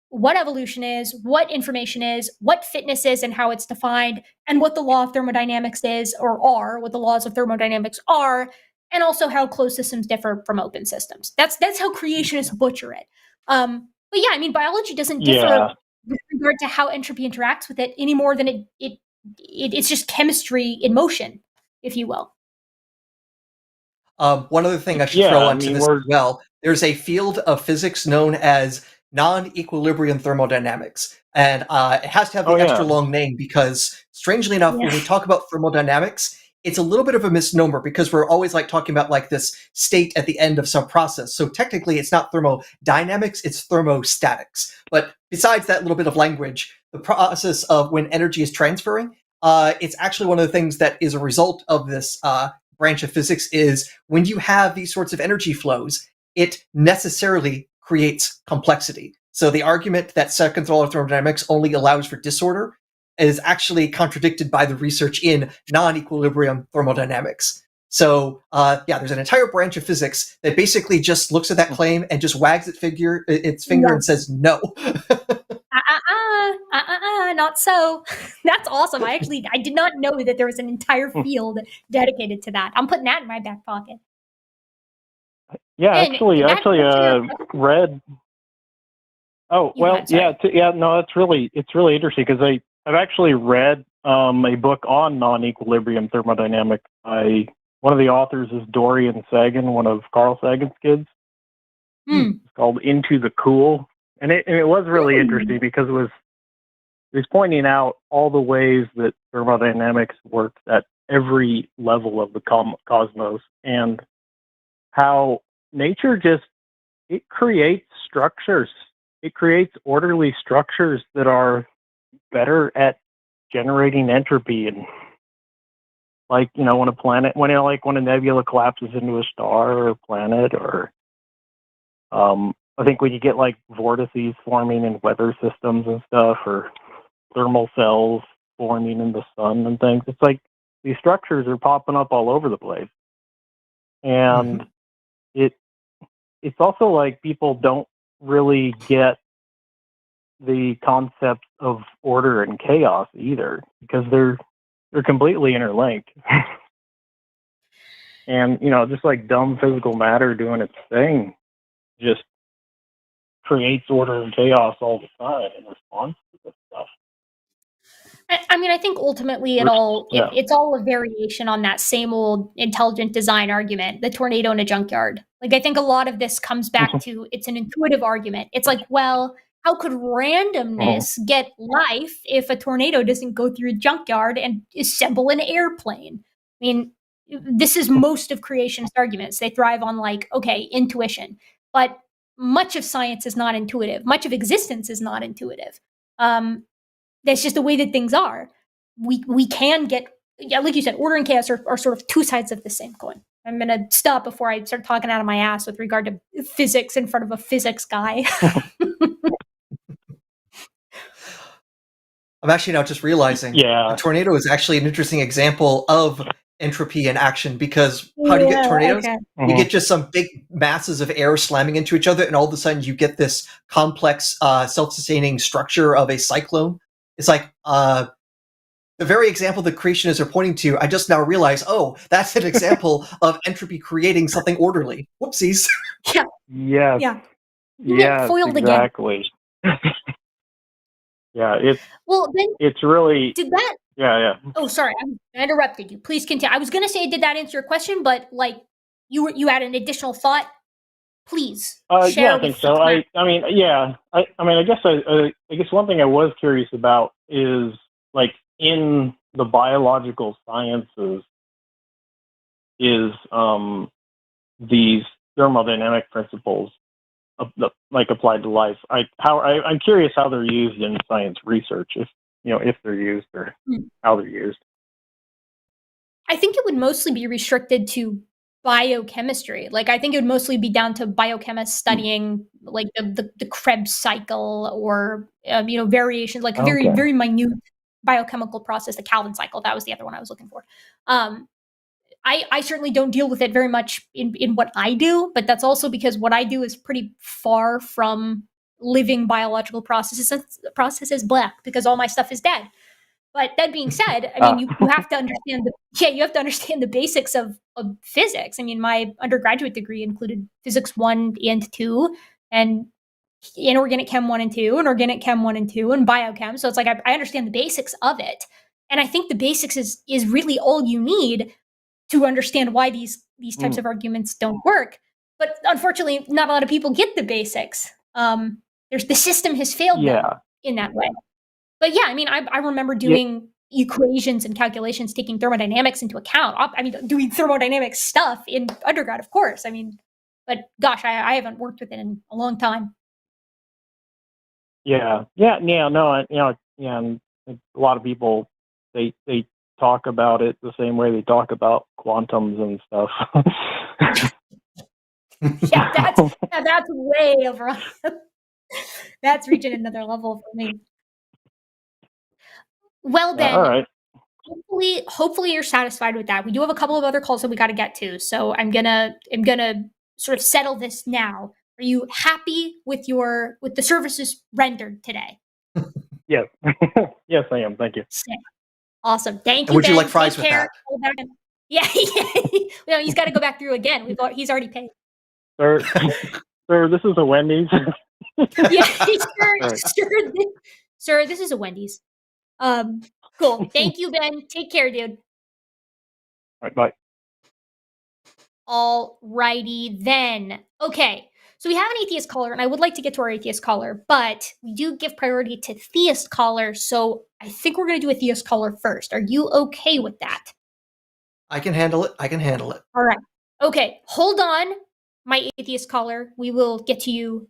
what evolution is, what information is, what fitness is and how it's defined, and what the law of thermodynamics is or are, what the laws of thermodynamics are, and also how closed systems differ from open systems. That's how creationists butcher it. But yeah, I mean, biology doesn't differ with regard to how entropy interacts with it any more than it's just chemistry in motion, if you will. One other thing I should throw onto this as well, there's a field of physics known as non-equilibrium thermodynamics. And it has to have the extra long name because, strangely enough, when we talk about thermodynamics, it's a little bit of a misnomer because we're always like talking about like this state at the end of some process. So technically it's not thermodynamics, it's thermostatics. But besides that little bit of language, the process of when energy is transferring, it's actually one of the things that is a result of this branch of physics is when you have these sorts of energy flows, it necessarily creates complexity. So the argument that second law of thermodynamics only allows for disorder is actually contradicted by the research in non-equilibrium thermodynamics. So there's an entire branch of physics that basically just looks at that claim and just wags its finger and says no. Not so. That's awesome. I did not know that there was an entire field dedicated to that. I'm putting that in my back pocket. Yeah, actually, read. Oh well, no, it's really interesting because I've actually read a book on non-equilibrium thermodynamics by one of the authors is Dorian Sagan, one of Carl Sagan's kids. It's called Into the Cool, and it was really interesting because it was pointing out all the ways that thermodynamics works at every level of the cosmos and how nature it creates structures. It creates orderly structures that are better at generating entropy. And like, when when a nebula collapses into a star or a planet, or I think when you get like vortices forming in weather systems and stuff, or thermal cells forming in the sun and things, it's like these structures are popping up all over the place. And it's also like people don't really get the concept of order and chaos either, because they're completely interlinked. And just like dumb physical matter doing its thing just creates order and chaos all the time in response to this stuff. I mean, I think ultimately it's all a variation on that same old intelligent design argument, the tornado in a junkyard. Like, I think a lot of this comes back to it's an intuitive argument. It's like, well, how could randomness get life if a tornado doesn't go through a junkyard and assemble an airplane? I mean, this is most of creationist arguments. They thrive on like, okay, intuition. But much of science is not intuitive. Much of existence is not intuitive. That's just the way that things are. We can get, like you said, order and chaos are sort of two sides of the same coin. I'm going to stop before I start talking out of my ass with regard to physics in front of a physics guy. I'm actually now just realizing a tornado is actually an interesting example of entropy in action, because how do you get tornadoes? Okay. You get just some big masses of air slamming into each other, and all of a sudden you get this complex self-sustaining structure of a cyclone. It's like the very example that creationists are pointing to, I just now realize, that's an example of entropy creating something orderly. Whoopsies. Yeah. Yes. Yeah. Yes, exactly. It's really... Did that... Yeah. Oh, sorry, I interrupted you. Please continue. I was going to say, did that answer your question? But like, you had an additional thought. Please share. Yeah, I think so. I guess one thing I was curious about is like in the biological sciences is these thermodynamic principles like applied to life. I'm curious how they're used in science research, if they're used or how they're used. I think it would mostly be restricted to biochemistry. Like, I think it would mostly be down to biochemists studying like the Krebs cycle or variations, like very, very minute biochemical process, the Calvin cycle. That was the other one I was looking for. I certainly don't deal with it very much in what I do, but that's also because what I do is pretty far from living biological processes black because all my stuff is dead. But that being said, I mean, you have to understand you have to understand the basics of physics. I mean, my undergraduate degree included physics 1 and 2, and inorganic chem 1 and 2, and organic chem 1 and 2, and biochem. So it's like I understand the basics of it, and I think the basics is really all you need to understand why these types of arguments don't work. But unfortunately, not a lot of people get the basics. The system has failed them in that way. But yeah, I mean, I remember doing equations and calculations, taking thermodynamics into account. I mean, doing thermodynamics stuff in undergrad, of course. I mean, but gosh, I haven't worked with it in a long time. And a lot of people they talk about it the same way they talk about quantums and stuff. That's way over. That's reaching another level for me. Well then, all right. Hopefully you're satisfied with that. We do have a couple of other calls that we got to get to, so I'm gonna sort of settle this now. Are you happy with the services rendered today? Yes. Yes, I am. Thank you. Awesome. Thank you. And would you Ben. like fries Take with care. that? Yeah. No, he's got to go back through again. He's already paid. Sir, this is a Wendy's. Yeah, Right. sir, this is a Wendy's. Cool. Thank you, Ben. Take care, dude. All right, bye. All righty then. Okay. So we have an atheist caller, and I would like to get to our atheist caller, but we do give priority to theist callers, so I think we're going to do a theist caller first. Are you okay with that? I can handle it. All right. Okay. Hold on, my atheist caller. We will get to you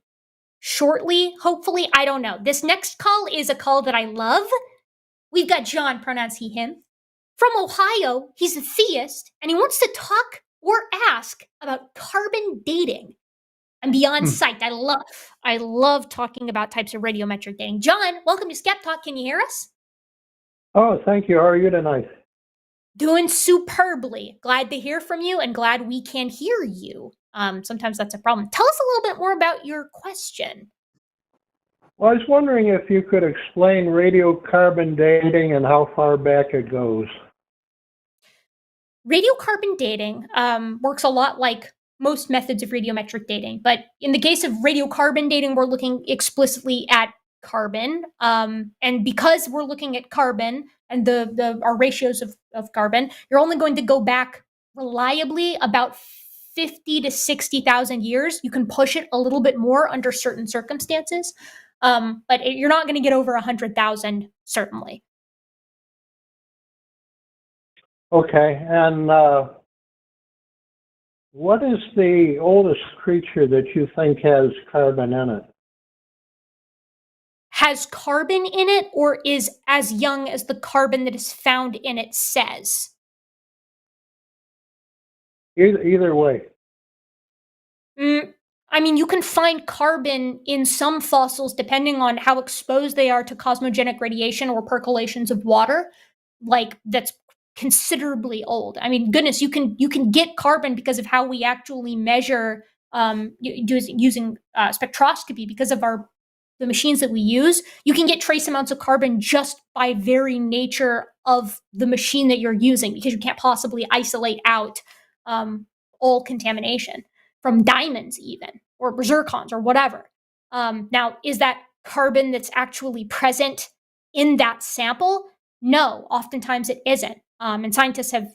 shortly, hopefully. I don't know. This next call is a call that I love. We've got John, pronouns he, him, from Ohio. He's a theist, and he wants to talk or ask about carbon dating. I'm beyond psyched. I love talking about types of radiometric dating. John, welcome to SkepTalk. Can you hear us? Oh, thank you. How are you tonight? Doing superbly. Glad to hear from you and glad we can hear you. Sometimes that's a problem. Tell us a little bit more about your question. Well, I was wondering if you could explain radiocarbon dating and how far back it goes. Radiocarbon dating works a lot like most methods of radiometric dating, but in the case of radiocarbon dating, we're looking explicitly at carbon, and because we're looking at carbon and our ratios of carbon, you're only going to go back reliably about 50 to 60,000 years. You can push it a little bit more under certain circumstances, but you're not going to get over 100,000 certainly. Okay, and what is the oldest creature that you think has carbon in it? Has carbon in it, or is as young as the carbon that is found in it says? Either way. I mean, you can find carbon in some fossils depending on how exposed they are to cosmogenic radiation or percolations of water. Like, that's considerably old. I mean, goodness, you can get carbon because of how we actually measure using spectroscopy. Because of the machines that we use, you can get trace amounts of carbon just by very nature of the machine that you're using, because you can't possibly isolate out all contamination from diamonds even, or zircons or whatever. Now, is that carbon that's actually present in that sample? No, oftentimes it isn't. And scientists have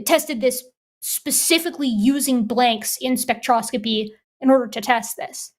tested this specifically using blanks in spectroscopy in order to test this.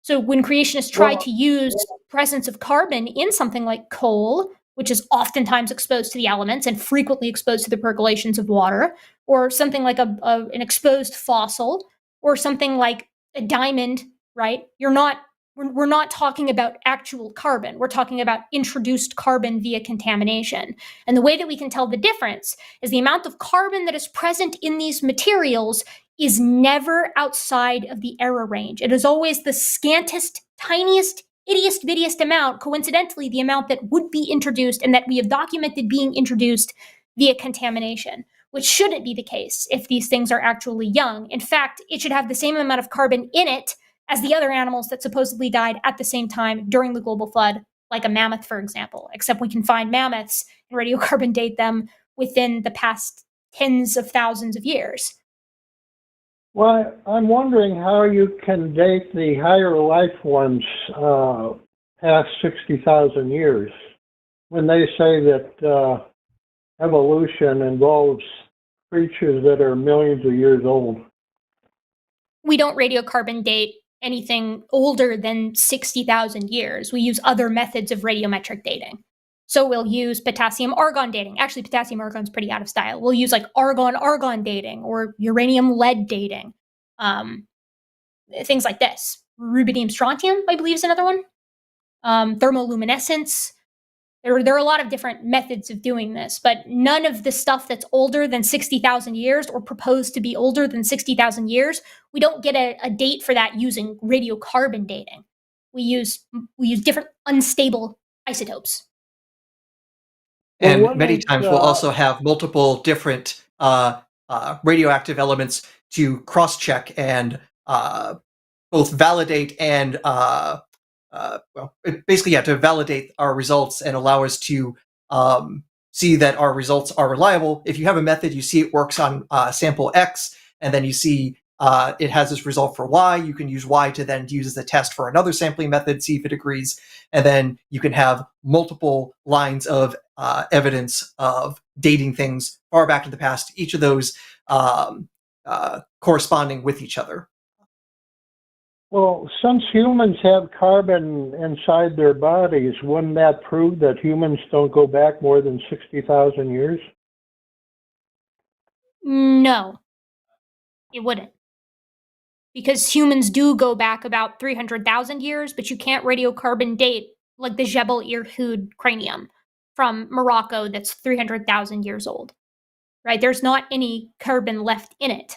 So when creationists try to use presence of carbon in something like coal, which is oftentimes exposed to the elements and frequently exposed to the percolations of water, or something like an exposed fossil, or something like a diamond, right? We're not talking about actual carbon. We're talking about introduced carbon via contamination. And the way that we can tell the difference is the amount of carbon that is present in these materials is never outside of the error range. It is always the scantest, tiniest, ittiest bittiest amount, coincidentally the amount that would be introduced and that we have documented being introduced via contamination, which shouldn't be the case if these things are actually young. In fact, it should have the same amount of carbon in it as the other animals that supposedly died at the same time during the global flood, like a mammoth, for example, except we can find mammoths and radiocarbon date them within the past tens of thousands of years. Well, I'm wondering how you can date the higher life forms past 60,000 years when they say that evolution involves creatures that are millions of years old. We don't radiocarbon date anything older than 60,000 years. We use other methods of radiometric dating. So we'll use potassium-argon dating. Actually, potassium-argon is pretty out of style. We'll use like argon-argon dating or uranium-lead dating. Things like this. Rubidium-strontium, I believe, is another one. Thermoluminescence. There are a lot of different methods of doing this, but none of the stuff that's older than 60,000 years or proposed to be older than 60,000 years, we don't get a date for that using radiocarbon dating. We use different unstable isotopes. And Well, many times we'll also have multiple different radioactive elements to cross-check and both validate and to validate our results and allow us to see that our results are reliable. If you have a method, you see it works on sample X, and then you see it has this result for Y, you can use Y to then use as a test for another sampling method, see if it agrees, and then you can have multiple lines of evidence of dating things far back in the past, each of those corresponding with each other. Well, since humans have carbon inside their bodies, wouldn't that prove that humans don't go back more than 60,000 years? No, it wouldn't. Because humans do go back about 300,000 years, but you can't radiocarbon date like the Jebel Irhoud cranium from Morocco that's 300,000 years old, right? There's not any carbon left in it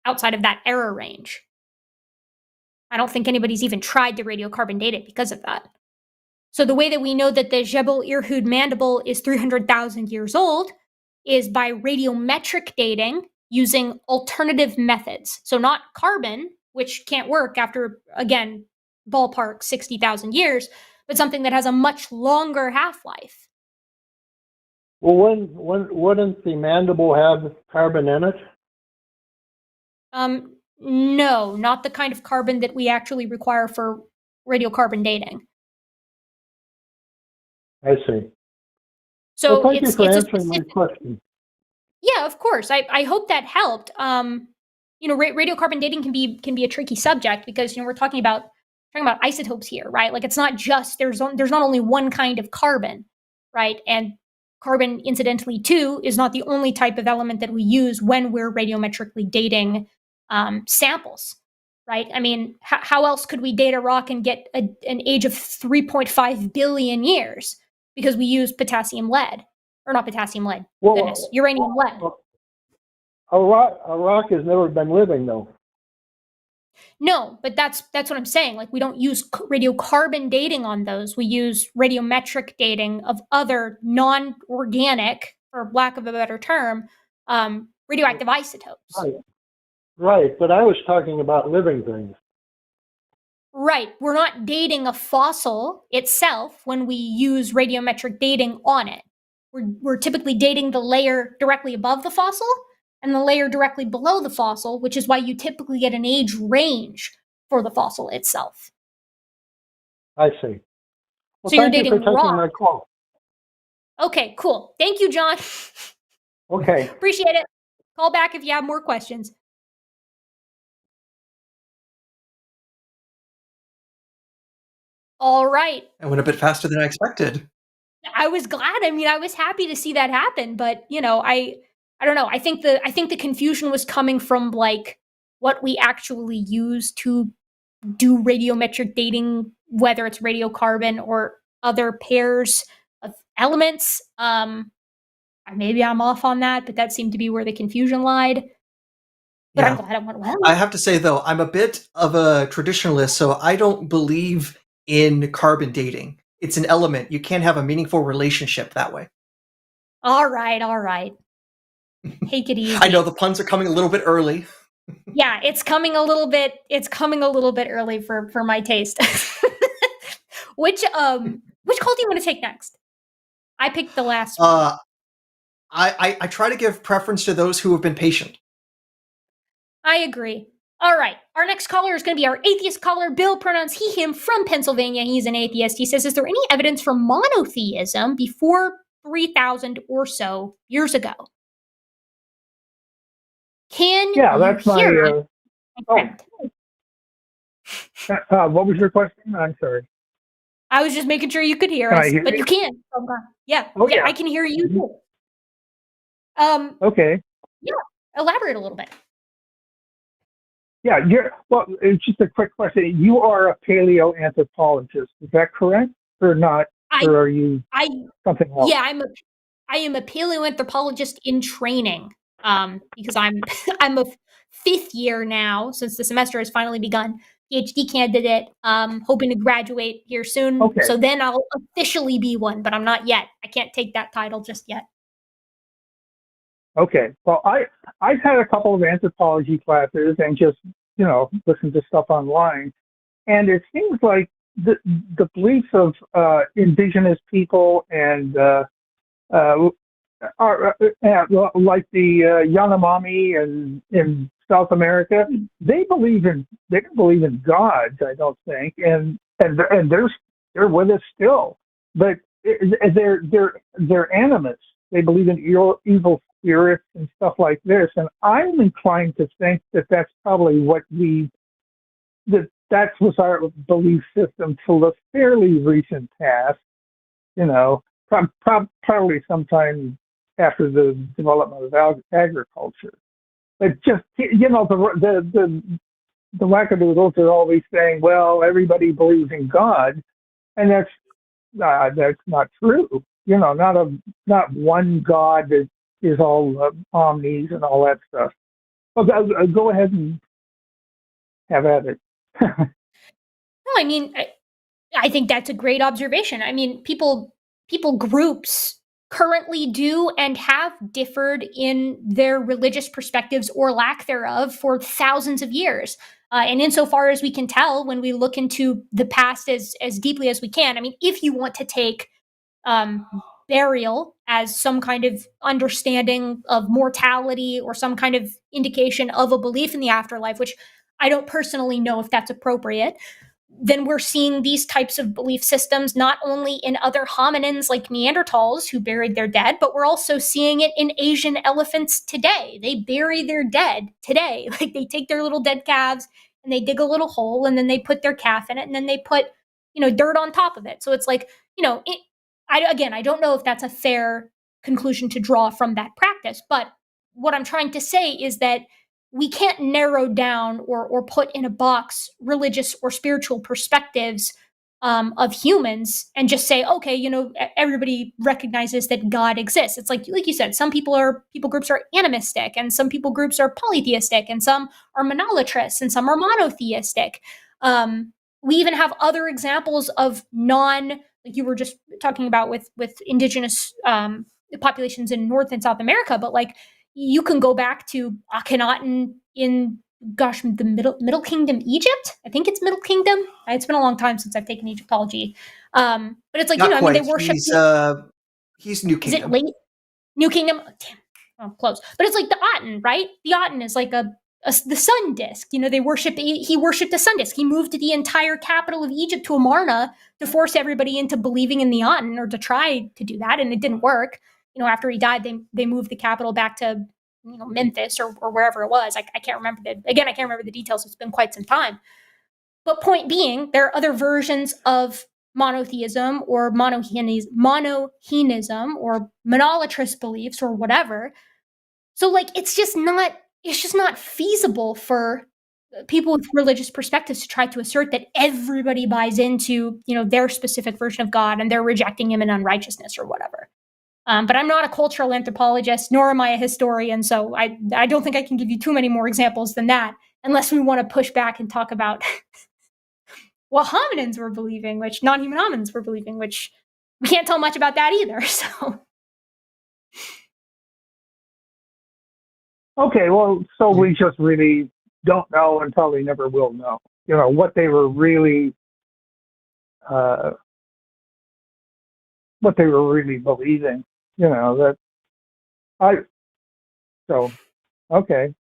outside of that error range. I don't think anybody's even tried to radiocarbon date it because of that. So the way that we know that the Jebel Irhoud mandible is 300,000 years old is by radiometric dating using alternative methods. So not carbon, which can't work after, again, ballpark 60,000 years, but something that has a much longer half-life. Well, wouldn't the mandible have carbon in it? No, not the kind of carbon that we actually require for radiocarbon dating. I see. So well, thank you for it's answering my question. Yeah, of course. I hope that helped. Radiocarbon dating can be a tricky subject because we're talking about isotopes here, right? Like it's not just there's not only one kind of carbon, right? And carbon, incidentally, too, is not the only type of element that we use when we're radiometrically dating samples, right? I mean, how else could we date a rock and get an age of 3.5 billion years? Because we use potassium lead. Or not potassium lead, uranium lead. A rock has never been living, though. No, but that's what I'm saying. Like, we don't use radiocarbon dating on those. We use radiometric dating of other non-organic, for lack of a better term, radioactive isotopes. Right, but I was talking about living things. Right. We're not dating a fossil itself when we use radiometric dating on it. We're typically dating the layer directly above the fossil and the layer directly below the fossil, which is why you typically get an age range for the fossil itself. I see. Well, so you're thank you dating for taking rock. my call. Okay, cool. Thank you, John. Okay. Appreciate it. Call back if you have more questions. All right. I went a bit faster than I expected. I was glad. I mean, I was happy to see that happen, but I don't know. I think the confusion was coming from like what we actually use to do radiometric dating, whether it's radiocarbon or other pairs of elements. Maybe I'm off on that, but that seemed to be where the confusion lied. But Yeah. I'm glad it went well. I have to say, though, I'm a bit of a traditionalist, so I don't believe in carbon dating. It's an element. You can't have a meaningful relationship that way. All right. Take it easy. I know the puns are coming a little bit early. Yeah, it's coming a little bit early for my taste. Which call do you want to take next? I picked the last one. I try to give preference to those who have been patient. I agree. All right, our next caller is going to be our atheist caller, Bill, pronouns he, him, from Pennsylvania. He's an atheist. He says, is there any evidence for monotheism before 3,000 or so years ago? Can Yeah, you that's hear it, my friend? What was your question? I'm sorry. I was just making sure you could hear Can I us, hear but you? you can. Yeah, Oh, yeah, yeah. I can hear you Mhm. too. Okay. Elaborate a little bit. Yeah, it's just a quick question. You are a paleoanthropologist, is that correct? Or not? Or are you something else? Yeah, I am a paleoanthropologist in training. Because I'm a fifth year now, since the semester has finally begun. PhD candidate, hoping to graduate here soon. Okay. So then I'll officially be one, but I'm not yet. I can't take that title just yet. Okay. Well, I've had a couple of anthropology classes and just, listen to stuff online. And it seems like the beliefs of indigenous people and are like the Yanomami in South America. They don't believe in gods, I don't think, and they're with us still. But they're animists. They believe in evil spirits and stuff like this. And I'm inclined to think that that's probably that was our belief system till the fairly recent past. Probably sometime after the development of agriculture. But just, the wackadoodles are always saying, well, everybody believes in God, and that's not true. Not one God is all omnis and all that stuff. Well, go ahead and have at it. No, I mean, I think that's a great observation. I mean, people groups currently do and have differed in their religious perspectives or lack thereof for thousands of years. And insofar as we can tell, when we look into the past as deeply as we can, I mean, if you want to take burial as some kind of understanding of mortality or some kind of indication of a belief in the afterlife, which I don't personally know if that's appropriate, then we're seeing these types of belief systems not only in other hominins like Neanderthals who buried their dead, but we're also seeing it in Asian elephants today. They bury their dead today. Like they take their little dead calves and they dig a little hole and then they put their calf in it and then they put, dirt on top of it. So it's like, I don't know if that's a fair conclusion to draw from that practice, but what I'm trying to say is that we can't narrow down or put in a box religious or spiritual perspectives of humans and just say, okay, everybody recognizes that God exists. It's like you said, some people groups are animistic, and some people groups are polytheistic, and some are monolatrous, and some are monotheistic. We even have other examples of like you were just talking about with indigenous populations in North and South America, but like you can go back to Akhenaten in the Middle Kingdom, Egypt. I think it's Middle Kingdom. It's been a long time since I've taken Egyptology. But it's like, Not quite. they worship. He's New Kingdom. Is it late? New Kingdom? Oh, damn. Oh, close. But it's like the Aten, right? The Aten is like the sun disk. They worship. He worshipped the sun disk. He moved the entire capital of Egypt to Amarna to force everybody into believing in the Aten, or to try to do that, and it didn't work. After he died, they moved the capital back to Memphis or wherever it was. I can't remember I can't remember the details. It's been quite some time. But point being, there are other versions of monotheism or monotheism or monolatrous beliefs or whatever. So like it's just not feasible for people with religious perspectives to try to assert that everybody buys into their specific version of God and they're rejecting him in unrighteousness or whatever. But I'm not a cultural anthropologist, nor am I a historian, so I don't think I can give you too many more examples than that, unless we want to push back and talk about what hominins were believing, which non-human hominins were believing, which we can't tell much about that either. So, Okay, well, so we just really don't know and probably never will know. You know, what they were really believing. You know, okay.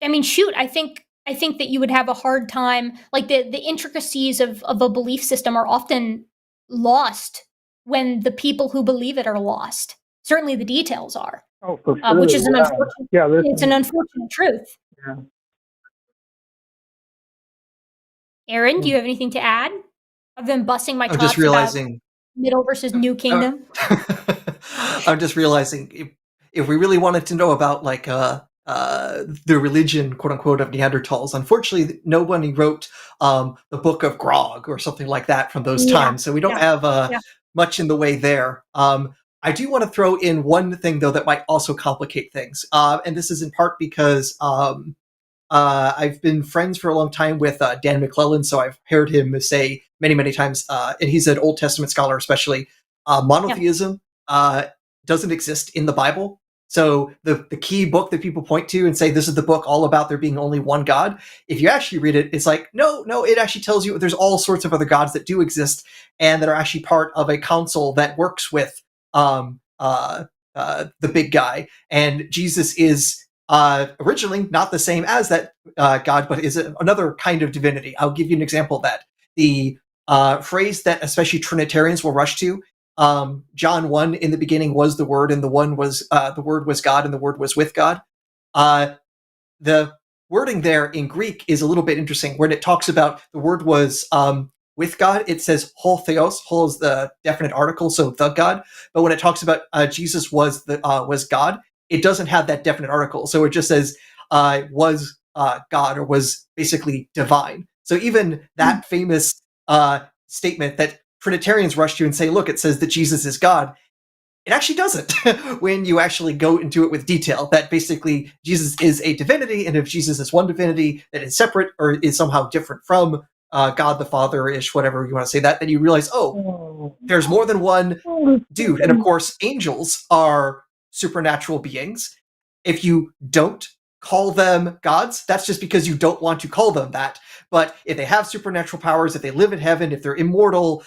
I mean, shoot, I think that you would have a hard time, like the intricacies of a belief system are often lost when the people who believe it are lost. Certainly the details are. Oh, for sure. Which is an unfortunate, it's an is, unfortunate truth. yeah. Aaron, do you have anything to add? I've been busting my I'm chops just realizing about Middle versus New Kingdom. I'm just realizing if we really wanted to know about like the religion, quote unquote, of Neanderthals, unfortunately, nobody wrote the Book of Grog or something like that from those times, so we don't have much in the way there. I do want to throw in one thing though that might also complicate things, and this is in part because I've been friends for a long time with Dan McClellan, so I've heard him say many times, and he's an Old Testament scholar especially, monotheism doesn't exist in the Bible. So the key book that people point to and say this is the book all about there being only one God, if you actually read it, it's like, no, it actually tells you there's all sorts of other gods that do exist and that are actually part of a council that works with the big guy. And Jesus is originally not the same as that God, but is another kind of divinity. I'll give you an example of that. The phrase that especially Trinitarians will rush to, John 1, in the beginning was the Word, and the Word was God, and the Word was with God. The wording there in Greek is a little bit interesting. When it talks about the Word was with God, it says ho theos. Ho is the definite article, so the God. But when it talks about Jesus was God, it doesn't have that definite article. So it just says was God, or was basically divine. So even that famous statement that Trinitarians rush to and say, look, it says that Jesus is God, it actually doesn't when you actually go into it with detail, that basically Jesus is a divinity, and if Jesus is one divinity that is separate or is somehow different from God the Father-ish, whatever you want to say that, then you realize, there's more than one dude. And of course, angels are supernatural beings. If you don't call them gods, that's just because you don't want to call them that. But if they have supernatural powers, if they live in heaven, if they're immortal,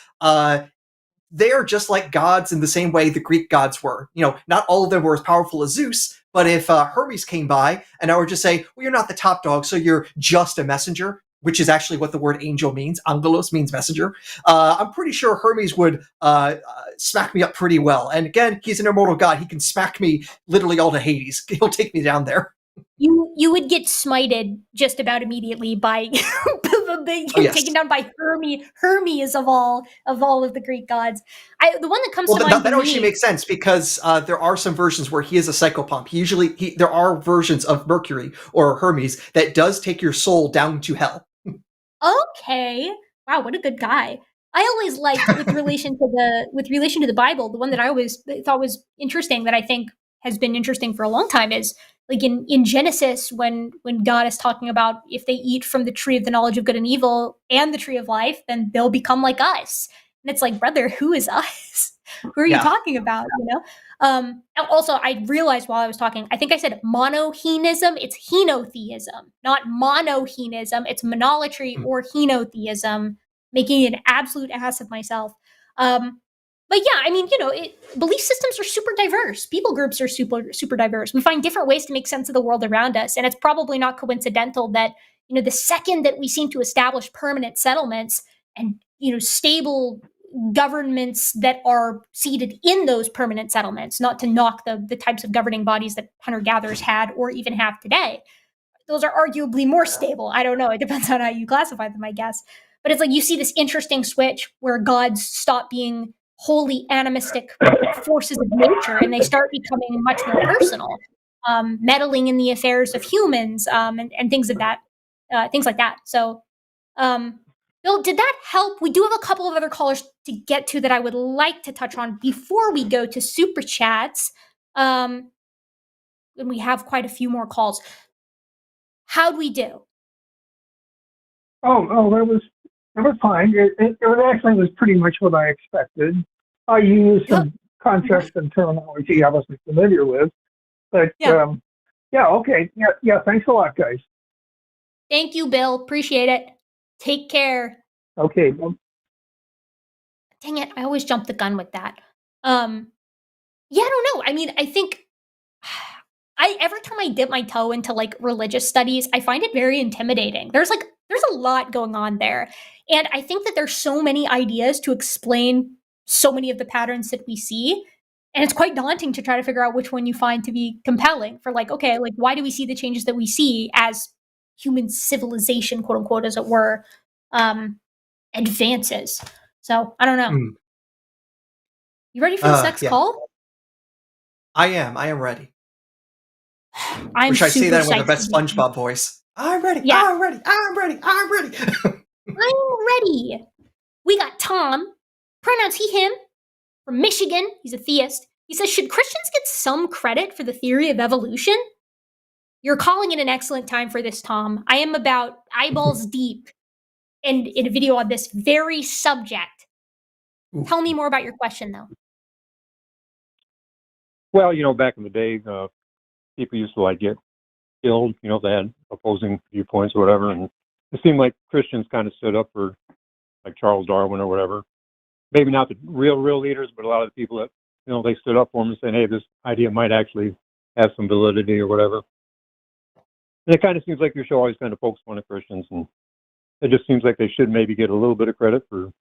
they're just like gods in the same way the Greek gods were. You know, not all of them were as powerful as Zeus, but if Hermes came by and I would just say, well, you're not the top dog, so you're just a messenger, which is actually what the word angel means. Angelos means messenger. I'm pretty sure Hermes would smack me up pretty well. And again, he's an immortal god. He can smack me literally all to Hades. He'll take me down there. You would get smited just about immediately by taken down by Hermes of all of the Greek gods. The one that comes to mind that actually makes sense because there are some versions where he is a psychopomp. There are versions of Mercury or Hermes that does take your soul down to hell. Okay, wow, what a good guy. I always liked with relation to the Bible, the one that I always thought was interesting, that I think has been interesting for a long time, is like in Genesis, when God is talking about if they eat from the tree of the knowledge of good and evil and the tree of life, then they'll become like us. And it's like, brother, who is us? Who are you talking about? You know. Also, I realized while I was talking, I think I said monotheism. It's henotheism, not monotheism. It's monolatry or henotheism, making an absolute ass of myself. But yeah, I mean, you know, belief systems are super diverse. People groups are super diverse. We find different ways to make sense of the world around us, and it's probably not coincidental that, you know, the second that we seem to establish permanent settlements and, you know, stable governments that are seated in those permanent settlements, not to knock the types of governing bodies that hunter-gatherers had or even have today, those are arguably more stable. I don't know. It depends on how you classify them, I guess. But it's like you see this interesting switch where gods stop being wholly animistic forces of nature and they start becoming much more personal, meddling in the affairs of humans, and things of that, things like that. So, Bill, did that help? We do have a couple of other callers to get to that I would like to touch on before we go to super chats. And we have quite a few more calls. How'd we do? Oh, that was fine. It was pretty much what I expected. I used some concepts and terminology I wasn't familiar with, but okay. Yeah. Thanks a lot, guys. Thank you, Bill. Appreciate it. Take care. Okay. Well, Dang it, I always jump the gun with that. Yeah, I don't know. I mean, I think every time I dip my toe into like religious studies, I find it very intimidating. There's a lot going on there. And I think that there's so many ideas to explain so many of the patterns that we see. And it's quite daunting to try to figure out which one you find to be compelling for like, okay, like why do we see the changes that we see as human civilization, quote unquote, as it were, advances. So I don't know. You ready for this next call? I am ready. I'm Wish I say that with the psyched best to be- SpongeBob voice. I'm ready. Yeah. I'm ready. I'm ready. I'm ready. I'm ready. We got Tom, pronouns he, him, from Michigan. He's a theist. He says, should Christians get some credit for the theory of evolution? You're calling it an excellent time for this, Tom. I am about eyeballs deep in a video on this very subject. Ooh. Tell me more about your question, though. Well, back in the day, people used to like get killed, if they had opposing viewpoints or whatever. And it seemed like Christians kind of stood up for like Charles Darwin or whatever. Maybe not the real leaders, but a lot of the people that, they stood up for him and saying, hey, this idea might actually have some validity or whatever. And it kind of seems like your show always kind of focused on the Christians. And it just seems like they should maybe get a little bit of credit for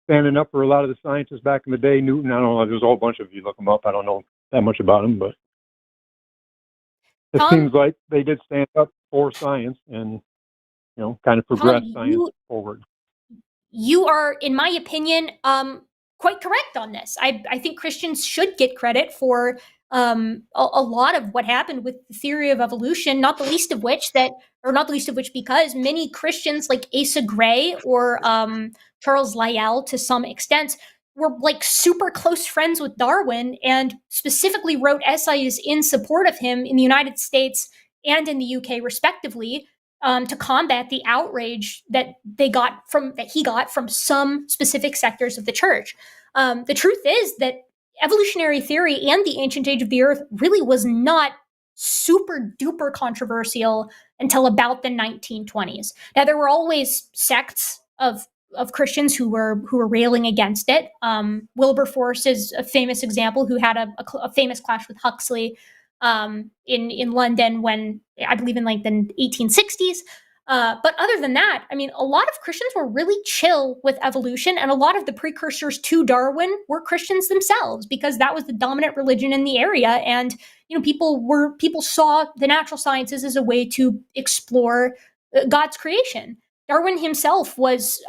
standing up for a lot of the scientists back in the day. Newton, I don't know, there's a whole bunch of you look them up. I don't know that much about them, but it seems like they did stand up for science and, kind of progress science forward. You are, in my opinion, quite correct on this. I think Christians should get credit for a lot of what happened with the theory of evolution, not the least of which because many Christians like Asa Gray or Charles Lyell, to some extent, were like super close friends with Darwin and specifically wrote essays in support of him in the United States and in the UK, respectively, to combat the outrage that he got from some specific sectors of the church. The truth is that evolutionary theory and the ancient age of the earth really was not super duper controversial until about the 1920s. Now, there were always sects of Christians who were railing against it. Wilberforce is a famous example, who had a famous clash with Huxley in London when, I believe, in like the 1860s. But other than that, I mean, a lot of Christians were really chill with evolution, and a lot of the precursors to Darwin were Christians themselves, because that was the dominant religion in the area. And, people saw the natural sciences as a way to explore God's creation. Darwin himself was,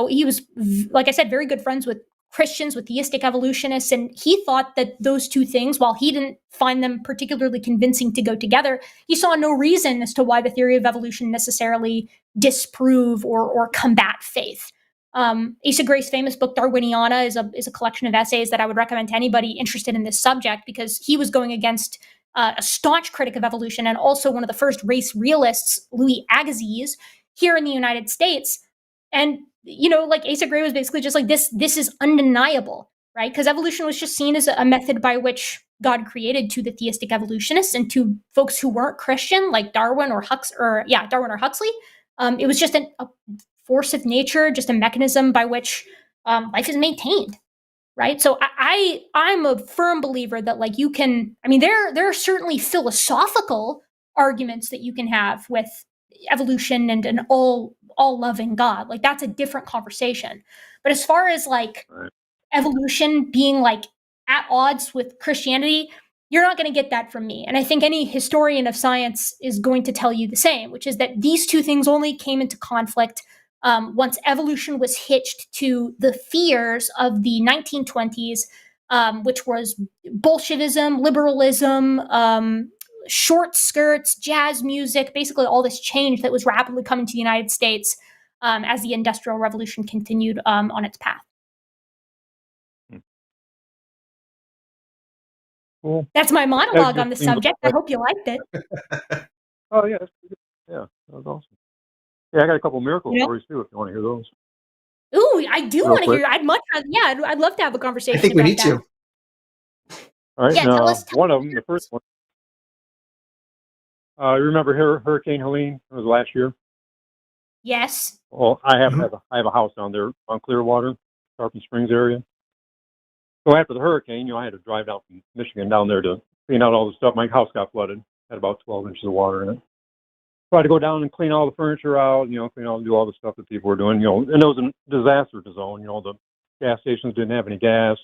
he was, like I said, very good friends with Christians, with theistic evolutionists, and he thought that those two things, while he didn't find them particularly convincing to go together, he saw no reason as to why the theory of evolution necessarily disprove or combat faith. Asa Gray's famous book Darwiniana is a collection of essays that I would recommend to anybody interested in this subject, because he was going against a staunch critic of evolution and also one of the first race realists, Louis Agassiz, here in the United States. And like Asa Gray was basically just like, this is undeniable, right? Because evolution was just seen as a method by which God created to the theistic evolutionists, and to folks who weren't Christian, like Darwin or Huxley. It was just a force of nature, just a mechanism by which life is maintained, right? So I'm a firm believer that like you can, I mean, there are certainly philosophical arguments that you can have with evolution and an all loving God. Like that's a different conversation. But as far as like evolution being like at odds with Christianity, you're not going to get that from me. And I think any historian of science is going to tell you the same, which is that these two things only came into conflict once evolution was hitched to the fears of the 1920s, which was Bolshevism, liberalism, short skirts, jazz music, basically all this change that was rapidly coming to the United States as the Industrial Revolution continued on its path. Cool. That's my monologue on the subject. I hope you liked it. Oh, yeah. Yeah, that was awesome. Yeah, I got a couple miracle stories, too, if you want to hear those. Ooh, I do want to hear. I'd much rather, I'd love to have a conversation. I think we need to. All right, tell us one of them, the first one. You remember Hurricane Helene? It was last year. Yes. Well, I have Mhm. I have a house down there on Clearwater, Tarpon Springs area. So after the hurricane, I had to drive down from Michigan down there to clean out all the stuff. My house got flooded, had about 12 inches of water in it. So I had to go down and clean all the furniture out, do all the stuff that people were doing, and it was a disaster zone. The gas stations didn't have any gas.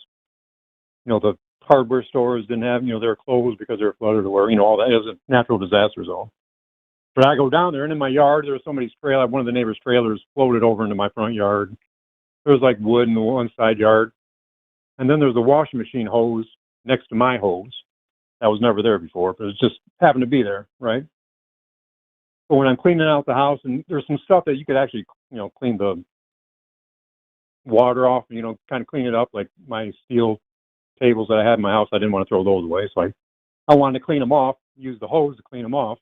The hardware stores didn't have, they were closed because they were flooded or whatever, all that. It was a natural disaster zone. But I go down there, and in my yard, there was somebody's trailer. One of the neighbors' trailers floated over into my front yard. There was like wood in the one side yard. And then there was a washing machine hose next to my hose. That was never there before, but it just happened to be there, right? But when I'm cleaning out the house, and there's some stuff that you could actually, clean the water off, kind of clean it up, like my steel tables that I had in my house. I didn't want to throw those away, so I wanted to clean them off, use the hose to clean them off.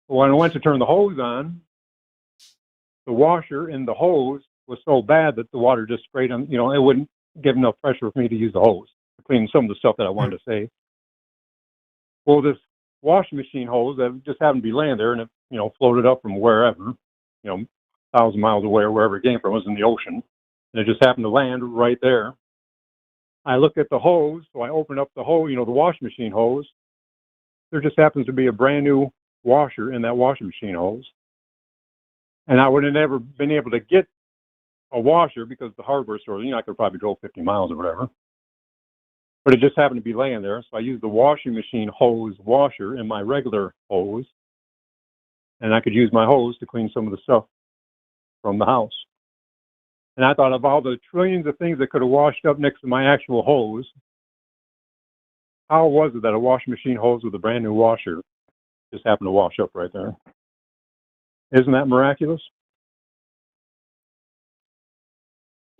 But when I went to turn the hose on, the washer in the hose was so bad that the water just sprayed on, it wouldn't give enough pressure for me to use the hose to clean some of the stuff that I wanted to save. Well, this washing machine hose that just happened to be laying there, and it, floated up from wherever, 1,000 miles away or wherever it came from, it was in the ocean, and it just happened to land right there. I look at the hose, so I open up the hose, the washing machine hose. There just happens to be a brand new washer in that washing machine hose. And I would have never been able to get a washer because the hardware store, I could probably go 50 miles or whatever. But it just happened to be laying there. So I used the washing machine hose washer in my regular hose. And I could use my hose to clean some of the stuff from the house. And I thought of all the trillions of things that could have washed up next to my actual hose. How was it that a washing machine hose with a brand new washer just happened to wash up right there? Isn't that miraculous?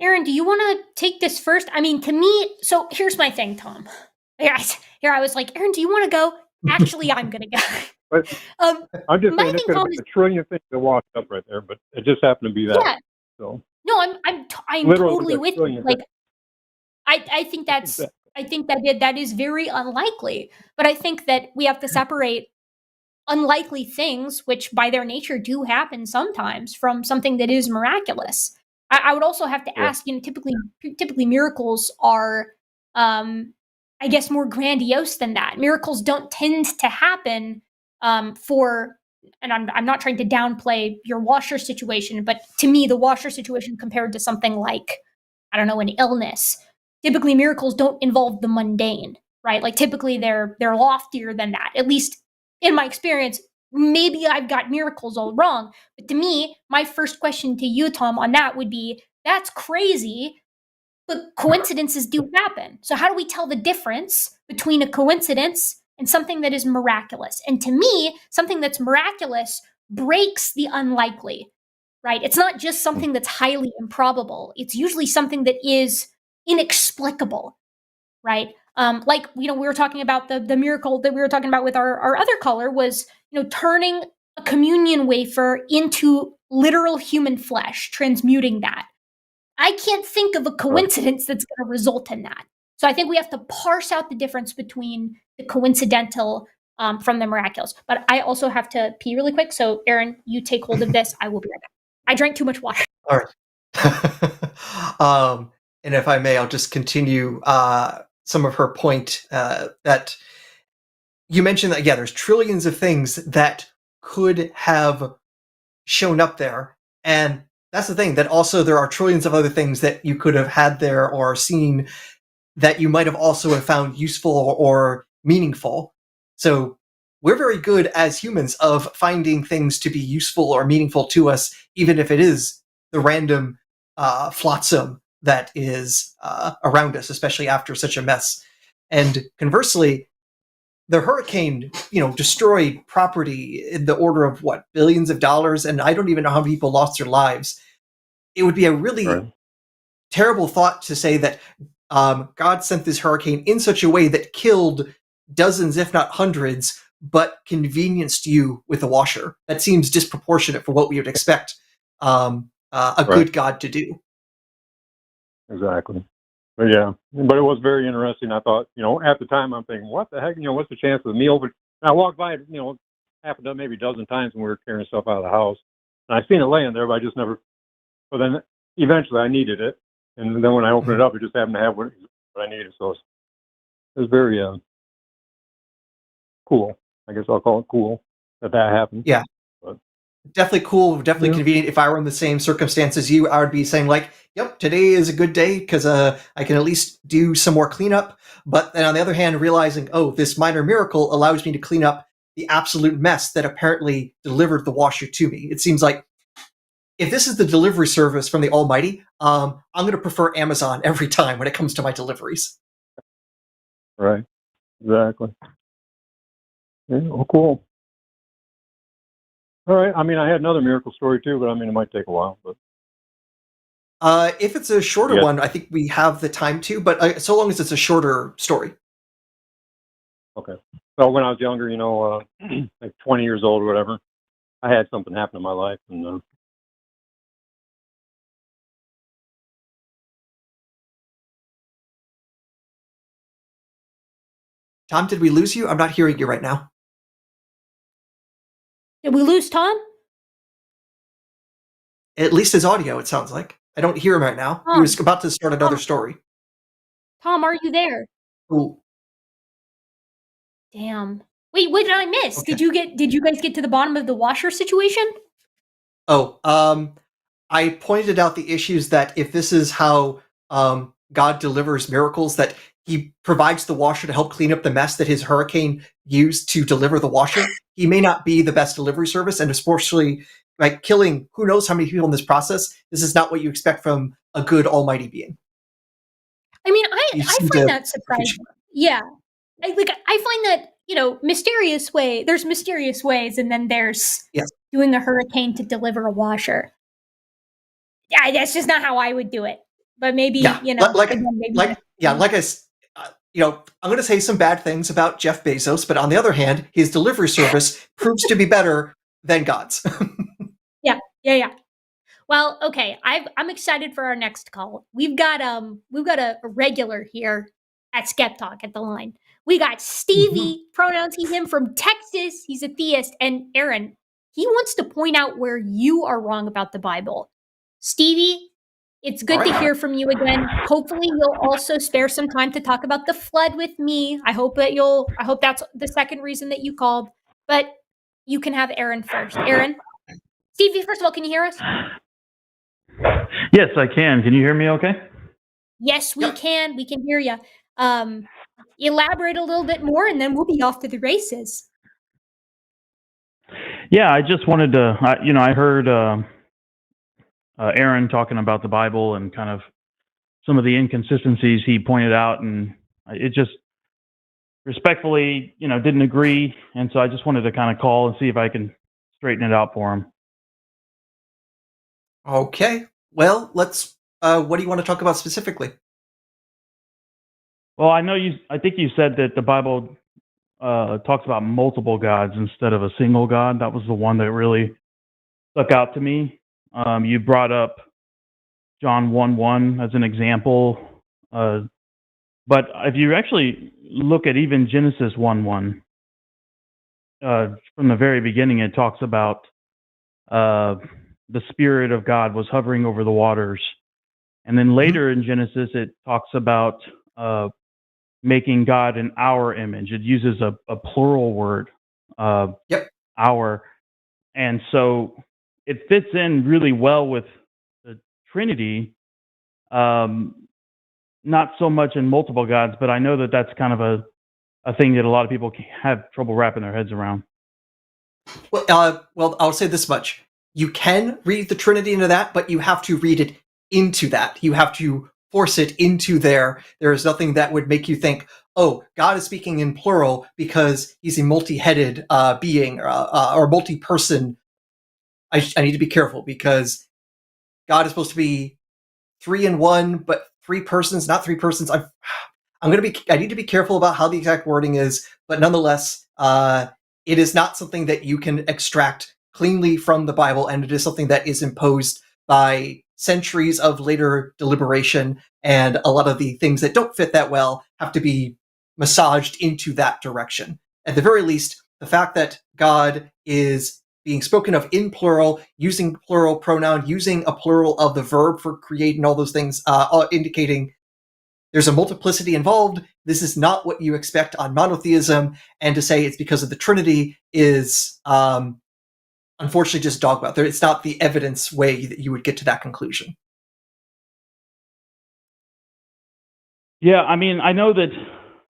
Aaron, do you want to take this first? I mean, to me, so here's my thing, Tom. Here I was like, Aaron, do you want to go? Actually, I'm going to go. But I'm just my saying it thing, could have Tom, been a trillion things that washed up right there, but it just happened to be that. Yeah. So No, I'm literally totally a with you. trillion Like, things. I think that is very unlikely. But I think that we have to separate unlikely things, which by their nature do happen sometimes, from something that is miraculous. I would also have to Yeah. ask, typically miracles are, I guess, more grandiose than that. Miracles don't tend to happen for, and I'm not trying to downplay your washer situation, but to me, the washer situation compared to something like, I don't know, an illness, typically miracles don't involve the mundane, right? Like typically they're loftier than that. At least in my experience, maybe I've got miracles all wrong. But to me, my first question to you, Tom, on that would be, that's crazy, but coincidences do happen. So how do we tell the difference between a coincidence and something that is miraculous? And to me, something that's miraculous breaks the unlikely, right? It's not just something that's highly improbable. It's usually something that is inexplicable, right? Like, we were talking about the miracle that we were talking about with our other caller was, turning a communion wafer into literal human flesh, transmuting that. I can't think of a coincidence that's going to result in that. So I think we have to parse out the difference between the coincidental from the miraculous. But I also have to pee really quick. So Aaron, you take hold of this. I will be right back. I drank too much water. All right. And if I may, I'll just continue some of her point that you mentioned that, there's trillions of things that could have shown up there. And that's the thing, that also there are trillions of other things that you could have had there or seen that you might have also have found useful or meaningful. So we're very good as humans of finding things to be useful or meaningful to us, even if it is the random flotsam that is around us, especially after such a mess. And conversely, the hurricane, destroyed property in the order of billions of dollars, and I don't even know how many people lost their lives. It would be a really terrible thought to say that God sent this hurricane in such a way that killed dozens, if not hundreds, but convenienced you with a washer. That seems disproportionate for what we would expect a good God to do. Exactly. But yeah, but it was very interesting. I thought, at the time I'm thinking, what the heck, what's the chance of me over? And I walked by, happened up maybe a dozen times when we were carrying stuff out of the house. And I seen it laying there, but I just never. But then eventually I needed it, and then when I opened it up, it just happened to have what I needed. So it was very cool. I guess I'll call it cool that happened. Yeah. But, definitely cool, definitely convenient. If I were in the same circumstance as you, I would be saying like, yep, today is a good day because I can at least do some more cleanup. But then on the other hand, realizing, oh, this minor miracle allows me to clean up the absolute mess that apparently delivered the washer to me. It seems like if this is the delivery service from the Almighty, I'm going to prefer Amazon every time when it comes to my deliveries. right. Exactly. Yeah, well, cool. All right. I mean, I had another miracle story too, but I mean, it might take a while. But If it's a shorter one, I think we have the time to, but so long as it's a shorter story. okay. Well, when I was younger, like 20 years old or whatever, I had something happen in my life, and Tom, did we lose you? I'm not hearing you right now. Did we lose Tom? At least his audio, it sounds like. I don't hear him right now. He Tom. was about to start another story. Tom, are you there? Ooh. Damn. Wait, what did I miss? Okay. Did you guys get to the bottom of the washer situation? Oh, I pointed out the issues that if this is how God delivers miracles, that he provides the washer to help clean up the mess that his hurricane used to deliver the washer. He may not be the best delivery service, and especially like killing who knows how many people in this process. This is not what you expect from a good almighty being. I mean, I find that surprising. Yeah. I find that, mysterious way. There's mysterious ways, and then there's doing a hurricane to deliver a washer. Yeah, that's just not how I would do it. But maybe, I'm going to say some bad things about Jeff Bezos, but on the other hand, his delivery service proves to be better than God's. Yeah. Well, okay. I'm excited for our next call. We've got a regular here at SkepTalk at the line. We got Stevie, pronouns he, him, from Texas. He's a theist. And Aaron, he wants to point out where you are wrong about the Bible. Stevie, it's good to hear from you again. Hopefully you'll also spare some time to talk about the flood with me. I hope that's the second reason that you called. But you can have Aaron first. Aaron? Stevie, first of all, can you hear us? Yes, I can. Can you hear me okay? Yes, we can. We can hear you. Elaborate a little bit more, and then we'll be off to the races. Yeah, I just wanted to, I heard Aaron talking about the Bible and kind of some of the inconsistencies he pointed out, and it just respectfully, didn't agree. And so I just wanted to kind of call and see if I can straighten it out for him. Okay. Well, let's, what do you want to talk about specifically? Well, I think you said that the Bible talks about multiple gods instead of a single God. That was the one that really stuck out to me. You brought up John 1:1 as an example. But if you actually look at even Genesis 1:1, from the very beginning, it talks about the Spirit of God was hovering over the waters. And then later in Genesis, it talks about making God in our image. It uses a plural word, our. And so it fits in really well with the Trinity, not so much in multiple gods, but I know that that's kind of a thing that a lot of people have trouble wrapping their heads around. Well, I'll say this much. You can read the Trinity into that, but you have to read it into that. You have to force it into there. There is nothing that would make you think, oh, God is speaking in plural because he's a multi-headed being or multi-person. I need to be careful because God is supposed to be 3 in 1, but 3 persons, not 3 persons. I need to be careful about how the exact wording is, but nonetheless, it is not something that you can extract cleanly from the Bible, and it is something that is imposed by centuries of later deliberation, and a lot of the things that don't fit that well have to be massaged into that direction. At the very least, the fact that God is being spoken of in plural, using plural pronoun, using a plural of the verb for create and all those things, indicating there's a multiplicity involved. This is not what you expect on monotheism, and to say it's because of the Trinity is unfortunately just dogma. It's not the evidence way that you would get to that conclusion. Yeah, I mean, I know that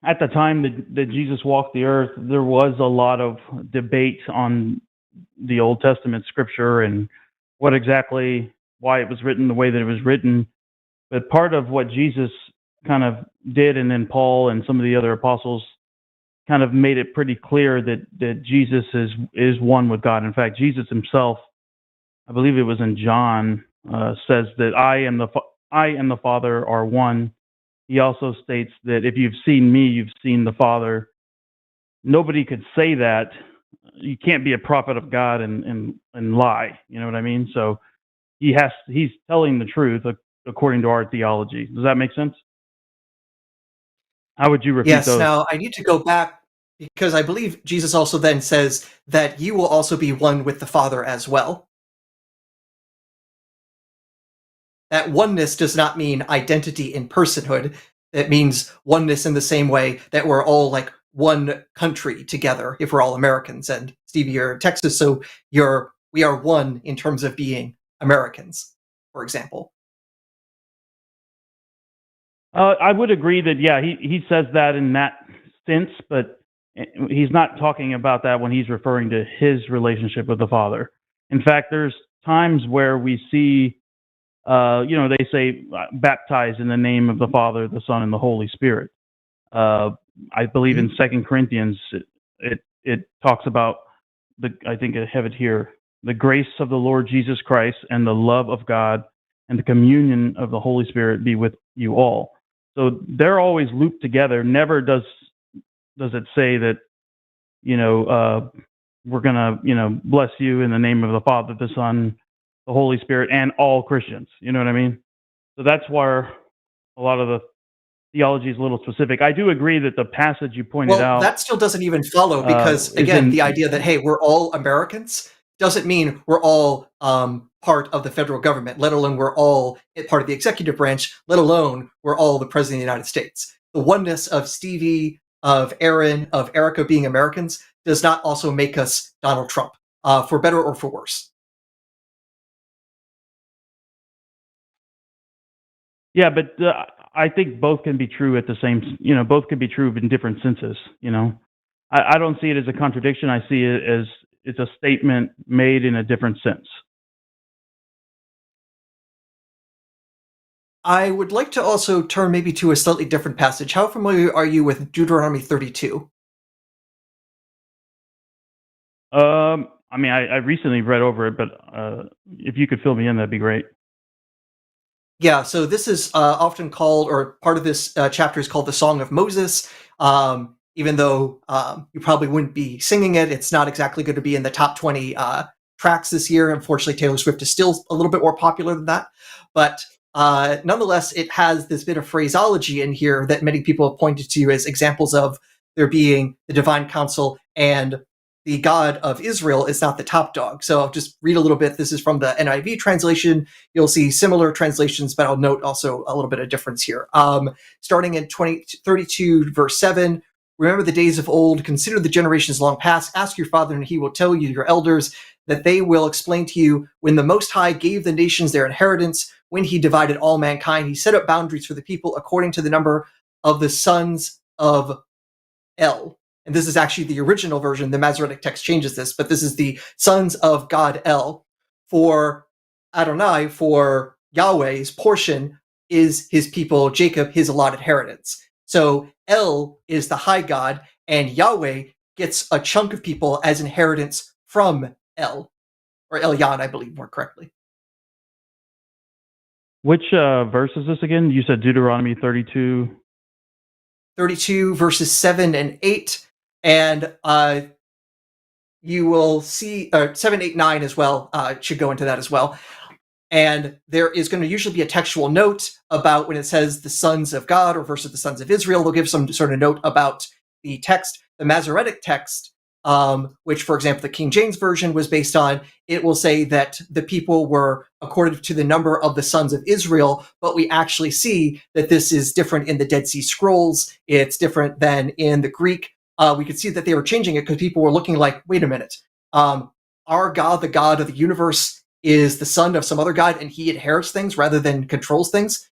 at the time that Jesus walked the earth, there was a lot of debate on the Old Testament scripture and what exactly, why it was written the way that it was written. But part of what Jesus kind of did, and then Paul and some of the other apostles kind of made it pretty clear that Jesus is one with God. In fact, Jesus himself, I believe it was in John, says that I and the Father are one. He also states that if you've seen me, you've seen the Father. Nobody could say that. You can't be a prophet of God and lie. You know what I mean? So he's telling the truth according to our theology. Does that make sense? How would you repeat those? Now I need to go back because I believe Jesus also then says that you will also be one with the Father as well. That oneness does not mean identity in personhood. It means oneness in the same way that we're all like one country together if we're all Americans. And Stevie, you're in Texas, so we are one in terms of being Americans, for example. I would agree that, yeah, he says that in that sense, but he's not talking about that when he's referring to his relationship with the Father. In fact, there's times where we see, they say baptize in the name of the Father, the Son, and the Holy Spirit. I believe in 2 Corinthians, it talks about, I think I have it here, the grace of the Lord Jesus Christ and the love of God and the communion of the Holy Spirit be with you all. So they're always looped together. Never does it say that, we're going to, bless you in the name of the Father, the Son, the Holy Spirit, and all Christians. You know what I mean? So that's where a lot of the theology is a little specific. I do agree that the passage you pointed out... that still doesn't even follow because, again, the idea that, hey, we're all Americans doesn't mean we're all part of the federal government, let alone we're all part of the executive branch, let alone we're all the President of the United States. The oneness of Stevie, of Aaron, of Erika being Americans does not also make us Donald Trump, for better or for worse. Yeah, but I think both can be true at the same, both can be true in different senses, I don't see it as a contradiction. I see it as it's a statement made in a different sense. I would like to also turn maybe to a slightly different passage. How familiar are you with Deuteronomy 32? I mean, I recently read over it, but if you could fill me in, that'd be great. Yeah, so this is often called, or part of this chapter is called the Song of Moses. Even though you probably wouldn't be singing it, it's not exactly going to be in the top 20 tracks this year. Unfortunately, Taylor Swift is still a little bit more popular than that. But nonetheless, it has this bit of phraseology in here that many people have pointed to as examples of there being the divine council and the God of Israel is not the top dog. So I'll just read a little bit. This is from the NIV translation. You'll see similar translations, but I'll note also a little bit of difference here. Starting in 32, verse 7, remember the days of old, consider the generations long past, ask your father and he will tell you, your elders, that they will explain to you when the Most High gave the nations their inheritance, when he divided all mankind, he set up boundaries for the people according to the number of the sons of El. And this is actually the original version. The Masoretic text changes this, but this is the sons of God El. For Adonai, for Yahweh's portion is his people, Jacob, his allotted inheritance. So El is the high God, and Yahweh gets a chunk of people as inheritance from El, or Elyon, I believe more correctly. Which verse is this again? You said Deuteronomy 32. 32 verses 7 and 8. And you will see 7, 8, 9 as well. Should go into that as well. And there is going to usually be a textual note about when it says the sons of God or versus the sons of Israel. They'll give some sort of note about the text. The Masoretic text which, for example, the King James Version was based on, it will say that the people were according to the number of the sons of Israel, but we actually see that this is different in the Dead Sea Scrolls. It's different than in the Greek. We could see that they were changing it because people were looking like, wait a minute, our God, the God of the universe, is the son of some other God, and he inherits things rather than controls things.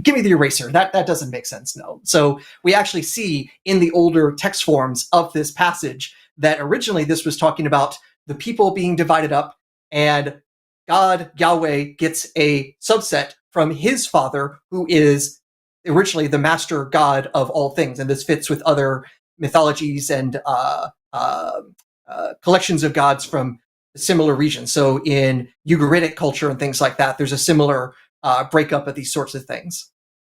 Give me the eraser. That doesn't make sense, no. So we actually see in the older text forms of this passage that originally this was talking about the people being divided up, and God, Yahweh, gets a subset from his father, who is originally the master God of all things. And this fits with other mythologies and collections of gods from similar regions. So in Ugaritic culture and things like that, there's a similar breakup of these sorts of things.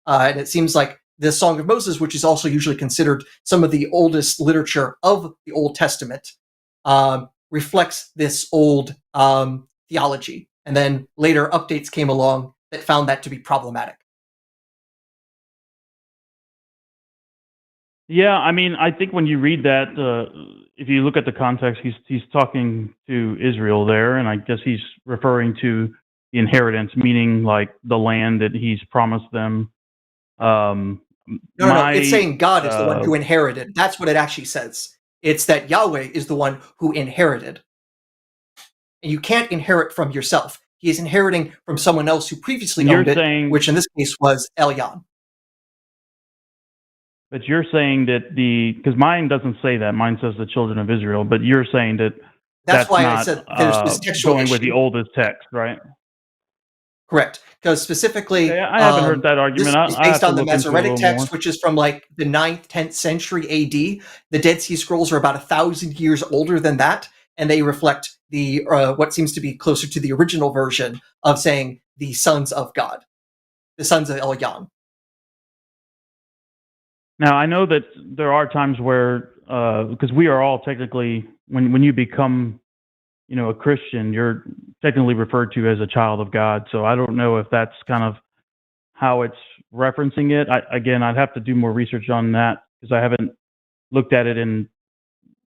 And it seems like the Song of Moses, which is also usually considered some of the oldest literature of the Old Testament, reflects this old theology. And then later updates came along that found that to be problematic. Yeah, I mean, I think when you read that, if you look at the context, he's talking to Israel there, and I guess he's referring to the inheritance, meaning like the land that he's promised them. No, it's saying God is the one who inherited. That's what it actually says. It's that Yahweh is the one who inherited. And you can't inherit from yourself. He is inheriting from someone else who previously owned it, which in this case was Elyon. But you're saying that because mine doesn't say that. Mine says the children of Israel. But you're saying that that's why not, I said there's this textual going issue. with the oldest text, right? Correct. Because specifically, okay, I haven't heard that argument. This is based on the Masoretic text, which is from like the 9th, 10th century AD. The Dead Sea Scrolls are about 1,000 years older than that, and they reflect the what seems to be closer to the original version of saying the sons of God, the sons of Elyon. Now, I know that there are times where, because we are all technically, when you become, a Christian, you're technically referred to as a child of God. So I don't know if that's kind of how it's referencing it. I'd have to do more research on that because I haven't looked at it in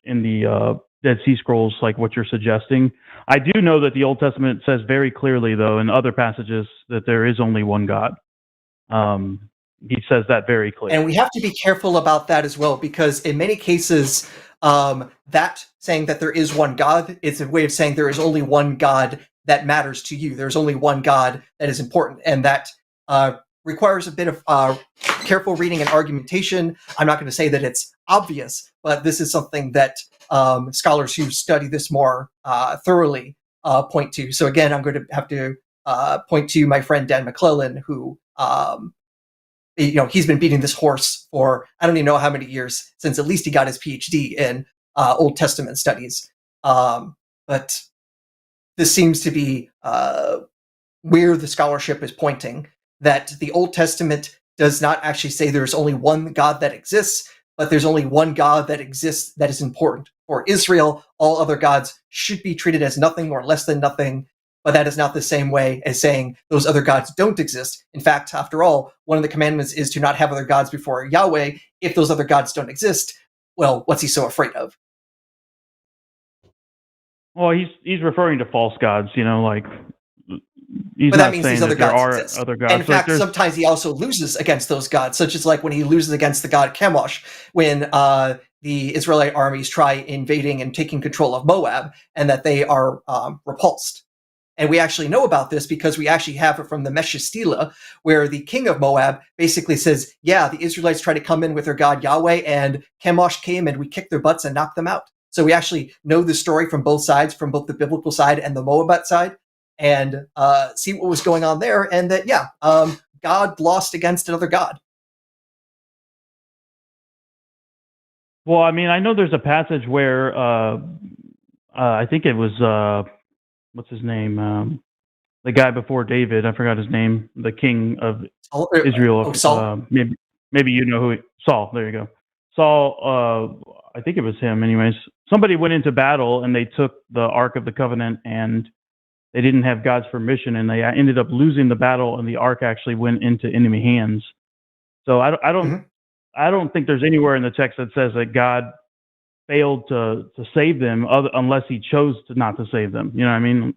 the Dead Sea Scrolls like what you're suggesting. I do know that the Old Testament says very clearly, though, in other passages that there is only one God. He says that very clearly. And we have to be careful about that as well, because in many cases, that saying that there is one God is a way of saying there is only one God that matters to you. There's only one God that is important, and that requires a bit of careful reading and argumentation. I'm not going to say that it's obvious, but this is something that scholars who study this more thoroughly point to. So again, I'm going to have to point to my friend Dan McClellan, who he's been beating this horse for I don't even know how many years, since at least he got his PhD in Old Testament studies. But this seems to be where the scholarship is pointing, that the Old Testament does not actually say there's only one God that exists, but there's only one God that exists that is important. For Israel, all other gods should be treated as nothing or less than nothing, but that is not the same way as saying those other gods don't exist. In fact, after all, one of the commandments is to not have other gods before Yahweh. If those other gods don't exist, well, what's he so afraid of? Well, he's referring to false gods, like he's but not that means saying these other that there gods are exist. other gods. And in fact, sometimes he also loses against those gods, such as like when he loses against the god Chemosh, when the Israelite armies try invading and taking control of Moab, and that they are repulsed. And we actually know about this because we actually have it from the Meshistila, where the king of Moab basically says, yeah, the Israelites tried to come in with their god Yahweh, and Chemosh came and we kicked their butts and knocked them out. So we actually know the story from both sides, from both the biblical side and the Moabite side, and see what was going on there. And that, God lost against another god. Well, I mean, I know there's a passage where I think it was... what's his name? The guy before David, I forgot his name. The king of Israel. Saul. Maybe you know who. Saul. There you go. Saul. I think it was him. Anyways, somebody went into battle and they took the Ark of the Covenant, and they didn't have God's permission, and they ended up losing the battle, and the Ark actually went into enemy hands. So I don't think there's anywhere in the text that says that God failed to save them, unless he chose to not to save them. You know what I mean?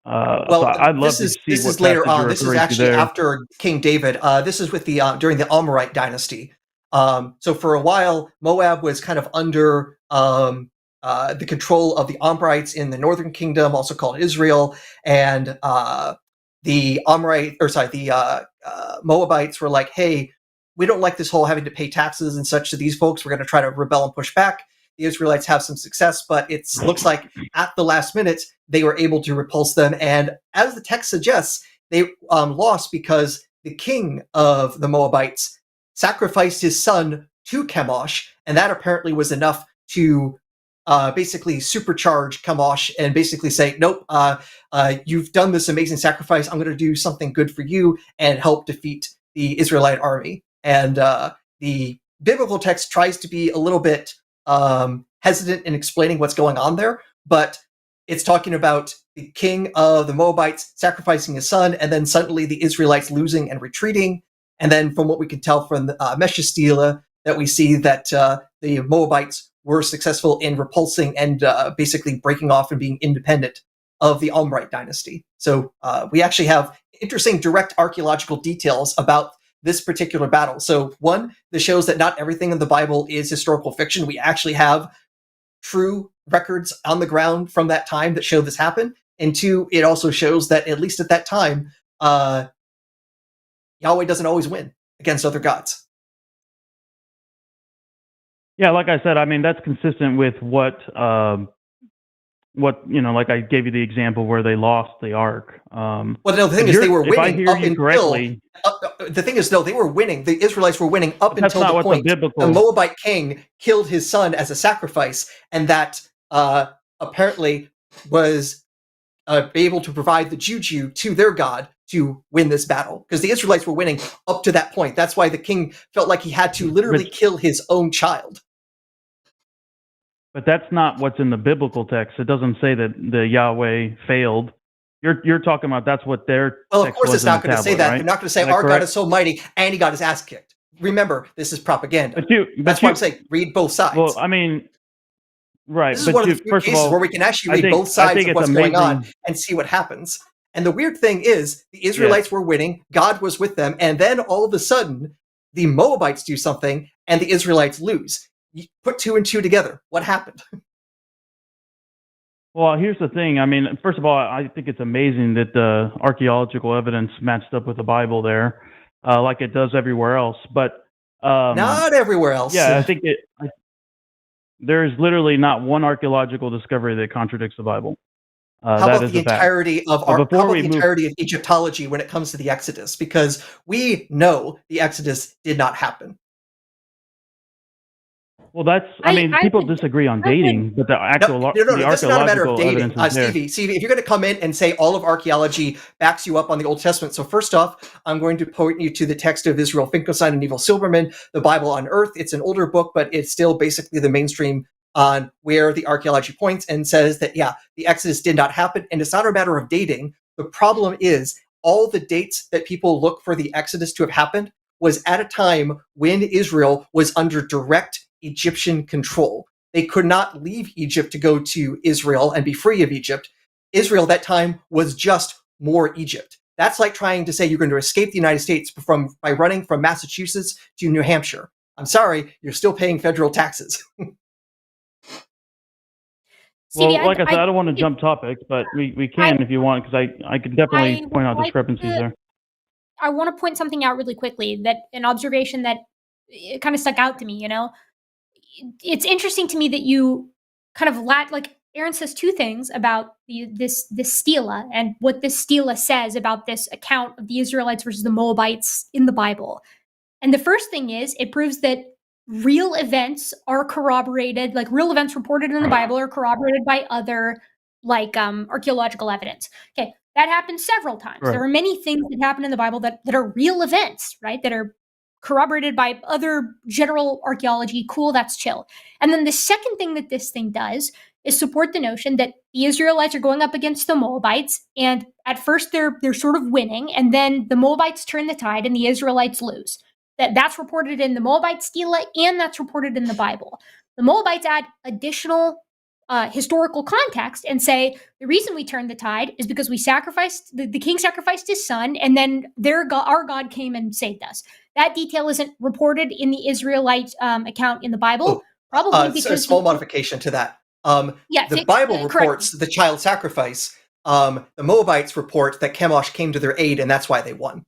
Well, so I'd love this to is see this what is later passage on. you're This is referring to actually there. after King David. This is with the during the Amorite dynasty. So for a while, Moab was kind of under the control of the Amorites in the northern kingdom, also called Israel, and the Moabites were like, "Hey, we don't like this whole having to pay taxes and such to these folks. We're going to try to rebel and push back." The Israelites have some success, but it looks like at the last minute they were able to repulse them. And as the text suggests, they lost because the king of the Moabites sacrificed his son to Chemosh, and that apparently was enough to basically supercharge Chemosh and basically say, nope, you've done this amazing sacrifice. I'm going to do something good for you and help defeat the Israelite army. And the biblical text tries to be a little bit hesitant in explaining what's going on there, but it's talking about the king of the Moabites sacrificing his son, and then suddenly the Israelites losing and retreating. And then from what we can tell from the Meshastila, that we see that the Moabites were successful in repulsing and basically breaking off and being independent of the Amorite dynasty. So we actually have interesting direct archaeological details about this particular battle. So one, this shows that not everything in the Bible is historical fiction. We actually have true records on the ground from that time that show this happen. And two, it also shows that at least at that time, Yahweh doesn't always win against other gods. Yeah, like I said, I mean, that's consistent with what like I gave you the example where they lost the ark. Well, no, the thing is, they were winning. If I hear you correctly, the thing is, no, they were winning. The Israelites were winning up until the point the Moabite king killed his son as a sacrifice, and that apparently was able to provide the juju to their god to win this battle, because the Israelites were winning up to that point. That's why the king felt like he had to literally kill his own child. But that's not what's in the biblical text. It doesn't say that the Yahweh failed. You're talking about that's what their well, of text course, was it's not going to say that. Right? They're not going to say our God is so mighty and he got his ass kicked. Remember, this is propaganda. That's why I'm saying read both sides. Well, I mean, right. This is one of the few cases where we can actually read both sides of what's going on and see what happens. And the weird thing is, the Israelites were winning, God was with them, and then all of a sudden, the Moabites do something, and the Israelites lose. You put two and two together. What happened? Well, here's the thing. I mean, first of all, I think it's amazing that the archaeological evidence matched up with the Bible there, like it does everywhere else. But not everywhere else. Yeah, I think there is literally not one archaeological discovery that contradicts the Bible. How about the entirety of Egyptology when it comes to the Exodus? Because we know the Exodus did not happen. Well, people disagree on dating, but the actual no, that's not a matter of dating. Stevie, if you're going to come in and say all of archaeology backs you up on the Old Testament, so first off, I'm going to point you to the text of Israel Finkelstein and Neville Silberman, The Bible on Earth. It's an older book, but it's still basically the mainstream on where the archaeology points and says that, yeah, the Exodus did not happen, and it's not a matter of dating. The problem is all the dates that people look for the Exodus to have happened was at a time when Israel was under direct Egyptian control. They could not leave Egypt to go to Israel and be free of Egypt. Israel at that time was just more Egypt. That's like trying to say you're going to escape the United States by running from Massachusetts to New Hampshire. I'm sorry, you're still paying federal taxes. Well, like I said, I don't want to jump topics, but we can if you want, because I could definitely point out discrepancies there. I want to point something out really quickly, that an observation that it kind of stuck out to me, It's interesting to me that you kind of like Aaron says two things about this stela and what this stela says about this account of the Israelites versus the Moabites in the Bible. And the first thing is it proves that real events are corroborated, like real events reported in the Bible are corroborated by other archaeological evidence. Okay, that happens several times. Right. There are many things that happen in the Bible that are real events, right? That are corroborated by other general archaeology. Cool, that's chill. And then the second thing that this thing does is support the notion that the Israelites are going up against the Moabites, and at first they're sort of winning, and then the Moabites turn the tide and the Israelites lose. That's reported in the Moabite stela, and that's reported in the Bible. The Moabites add additional historical context and say the reason we turned the tide is because we sacrificed the king sacrificed his son, and then our God came and saved us. That detail isn't reported in the Israelite account in the Bible, probably because a small modification to that. The Bible reports the child sacrifice. The Moabites report that Chemosh came to their aid, and that's why they won.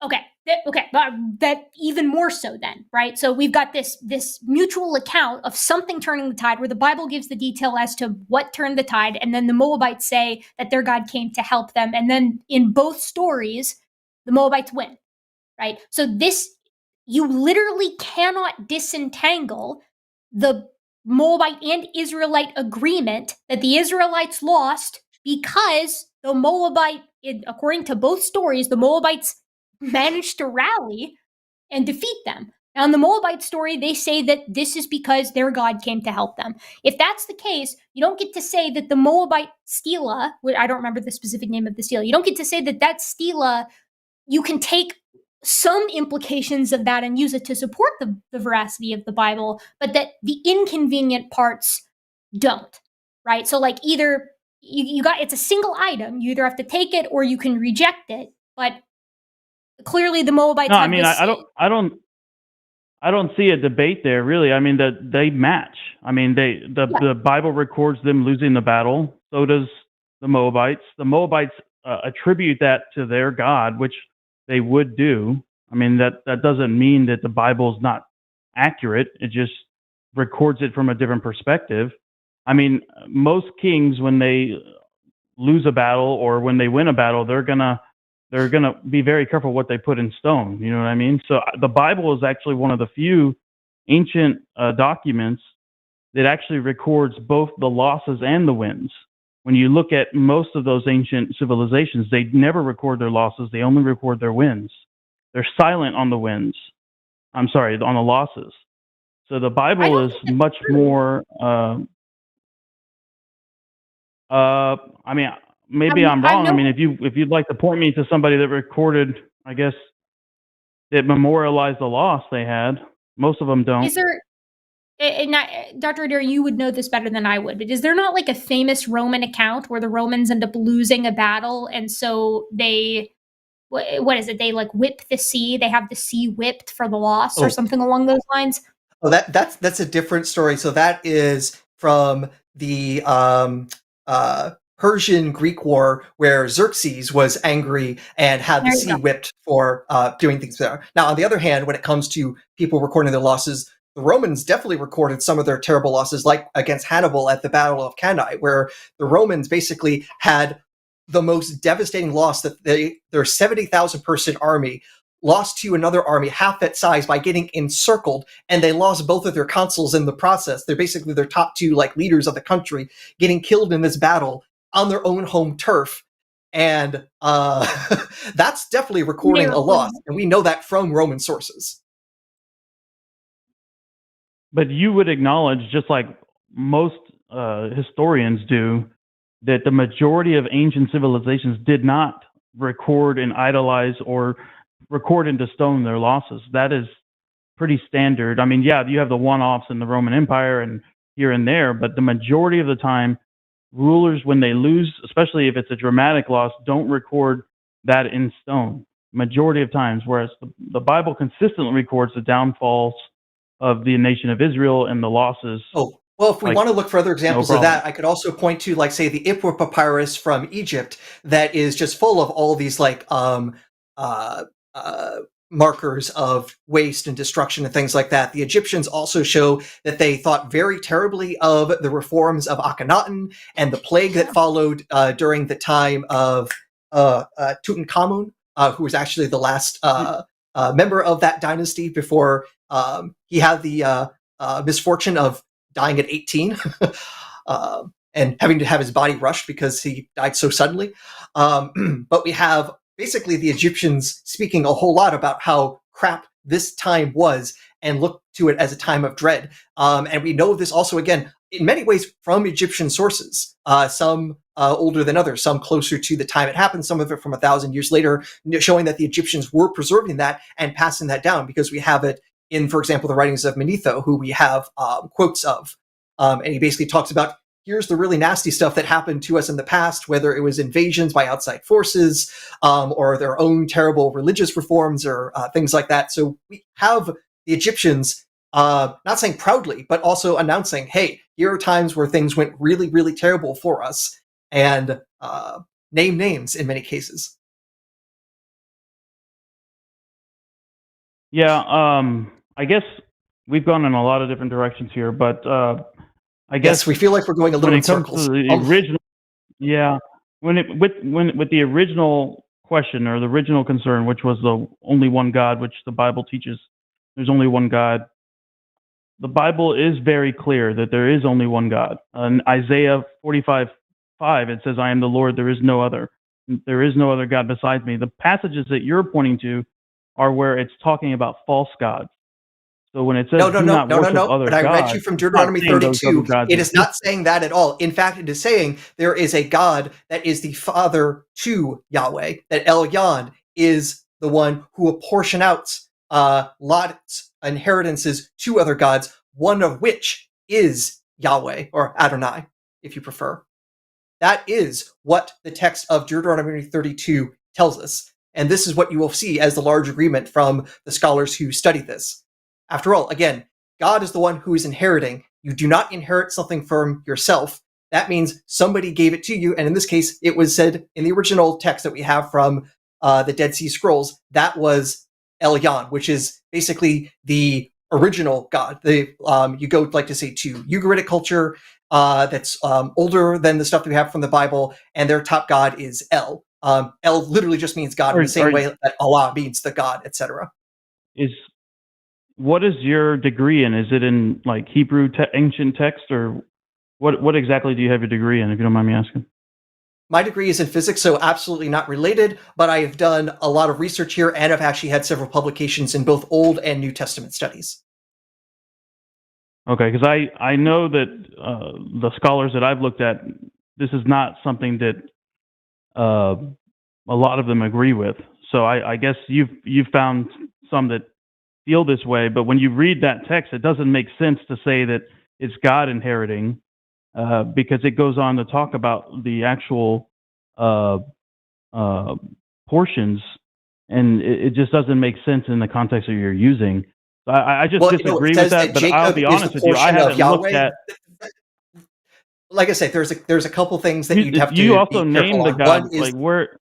Okay, that even more so then, right? So we've got this mutual account of something turning the tide, where the Bible gives the detail as to what turned the tide, and then the Moabites say that their God came to help them, and then in both stories, the Moabites win, right? So you literally cannot disentangle the Moabite and Israelite agreement that the Israelites lost because the Moabite, according to both stories, the Moabites managed to rally and defeat them. Now, in the Moabite story, they say that this is because their God came to help them. If that's the case, you don't get to say that the Moabite stela, I don't remember the specific name of the stela, you don't get to say that stela, you can take some implications of that and use it to support the veracity of the Bible, but that the inconvenient parts don't, right? So like either it's a single item, you either have to take it or you can reject it, but clearly the Moabites No, I mean, I don't see a debate there, really. I mean, that they match. I mean, the Bible records them losing the battle. So does the Moabites. The Moabites attribute that to their God, which they would do. I mean, that doesn't mean that the Bible's not accurate. It just records it from a different perspective. I mean, most kings, when they lose a battle or when they win a battle, they're gonna be very careful what they put in stone. You know what I mean? So the Bible is actually one of the few ancient documents that actually records both the losses and the wins. When you look at most of those ancient civilizations, they never record their losses. They only record their wins. They're silent on the wins. On the losses. So the Bible is much more. I mean, maybe I'm wrong. I mean, if you'd like to point me to somebody that recorded, I guess, that memorialized the loss they had. Most of them don't. Is there? Dr. Adair, you would know this better than I would, but is there not like a famous Roman account where the Romans end up losing a battle, and so what is it? They like whip the sea. They have the sea whipped for the loss, or something along those lines. Oh, that's a different story. So that is from the Persian-Greek War, where Xerxes was angry and had the sea whipped for doing things there. Now, on the other hand, when it comes to people recording their losses, the Romans definitely recorded some of their terrible losses, like against Hannibal at the Battle of Cannae, where the Romans basically had the most devastating loss, that their 70,000 person army lost to another army half that size by getting encircled, and they lost both of their consuls in the process. They're basically their top two leaders of the country getting killed in this battle on their own home turf. And that's definitely recording a loss, and we know that from Roman sources. But you would acknowledge, just like most historians do, that the majority of ancient civilizations did not record and idolize or record into stone their losses. That is pretty standard. I mean, yeah, you have the one-offs in the Roman Empire and here and there, but the majority of the time, rulers, when they lose, especially if it's a dramatic loss, don't record that in stone. Majority of times, whereas the Bible consistently records the downfalls of the nation of Israel and the losses. Oh, well, if we want to look for other examples of that, I could also point to, say, the Ipwa papyrus from Egypt that is just full of all these markers of waste and destruction and things like that. The Egyptians also show that they thought very terribly of the reforms of Akhenaten and the plague that followed during the time of Tutankhamun, who was actually the last member of that dynasty before he had the misfortune of dying at 18 and having to have his body rushed because he died so suddenly. But we have basically the Egyptians speaking a whole lot about how crap this time was and look to it as a time of dread. And we know this also, again, in many ways from Egyptian sources, some older than others, some closer to the time it happened, some of it from 1,000 years later, showing that the Egyptians were preserving that and passing that down, because we have it in, for example, the writings of Manetho, who we have quotes of. And he basically talks about, here's the really nasty stuff that happened to us in the past, whether it was invasions by outside forces or their own terrible religious reforms or things like that. So we have the Egyptians not saying proudly, but also announcing, hey, here are times where things went really, really terrible for us, and name names in many cases. Yeah, I guess we've gone in a lot of different directions here, but I guess yes, we feel like we're going a little when in it comes circles. to the original, yeah, with the original question or the original concern, which was the only one God, which the Bible teaches, there's only one God. The Bible is very clear that there is only one God. In Isaiah 45:5, it says, "I am the Lord; there is no other. There is no other God besides me." The passages that you're pointing to are where it's talking about false gods. So when it says No. other But I read gods, you from it's not Deuteronomy saying those 32. other gods It is not exist. saying that at all. In fact, it is saying there is a God that is the father to Yahweh, that Elyon is the one who apportion out Lot's inheritances to other gods, one of which is Yahweh, or Adonai, if you prefer. That is what the text of Deuteronomy 32 tells us. And this is what you will see as the large agreement from the scholars who study this. After all, again, God is the one who is inheriting. You do not inherit something from yourself. That means somebody gave it to you. And in this case, it was said in the original text that we have from the Dead Sea Scrolls, that was Elyon, which is basically the original God. You go, like to say, to Ugaritic culture, that's older than the stuff that we have from the Bible, and their top god is El. El literally just means God in the same way that Allah means the God, etc. What is your degree in? Is it in like Hebrew ancient text, or what exactly do you have your degree in, if you don't mind me asking? My degree is in physics, so absolutely not related, but I have done a lot of research here, and I've actually had several publications in both Old and New Testament studies. Okay, because I know that the scholars that I've looked at, this is not something that a lot of them agree with. So I guess you've found some that feel this way, but when you read that text, it doesn't make sense to say that it's God inheriting, because it goes on to talk about the actual portions, and it just doesn't make sense in the context that you're using. I just disagree with that, but I'll be honest with you, I haven't looked at. Like I say, there's a couple things that you'd have to you also be name careful the on. God, One is, like where.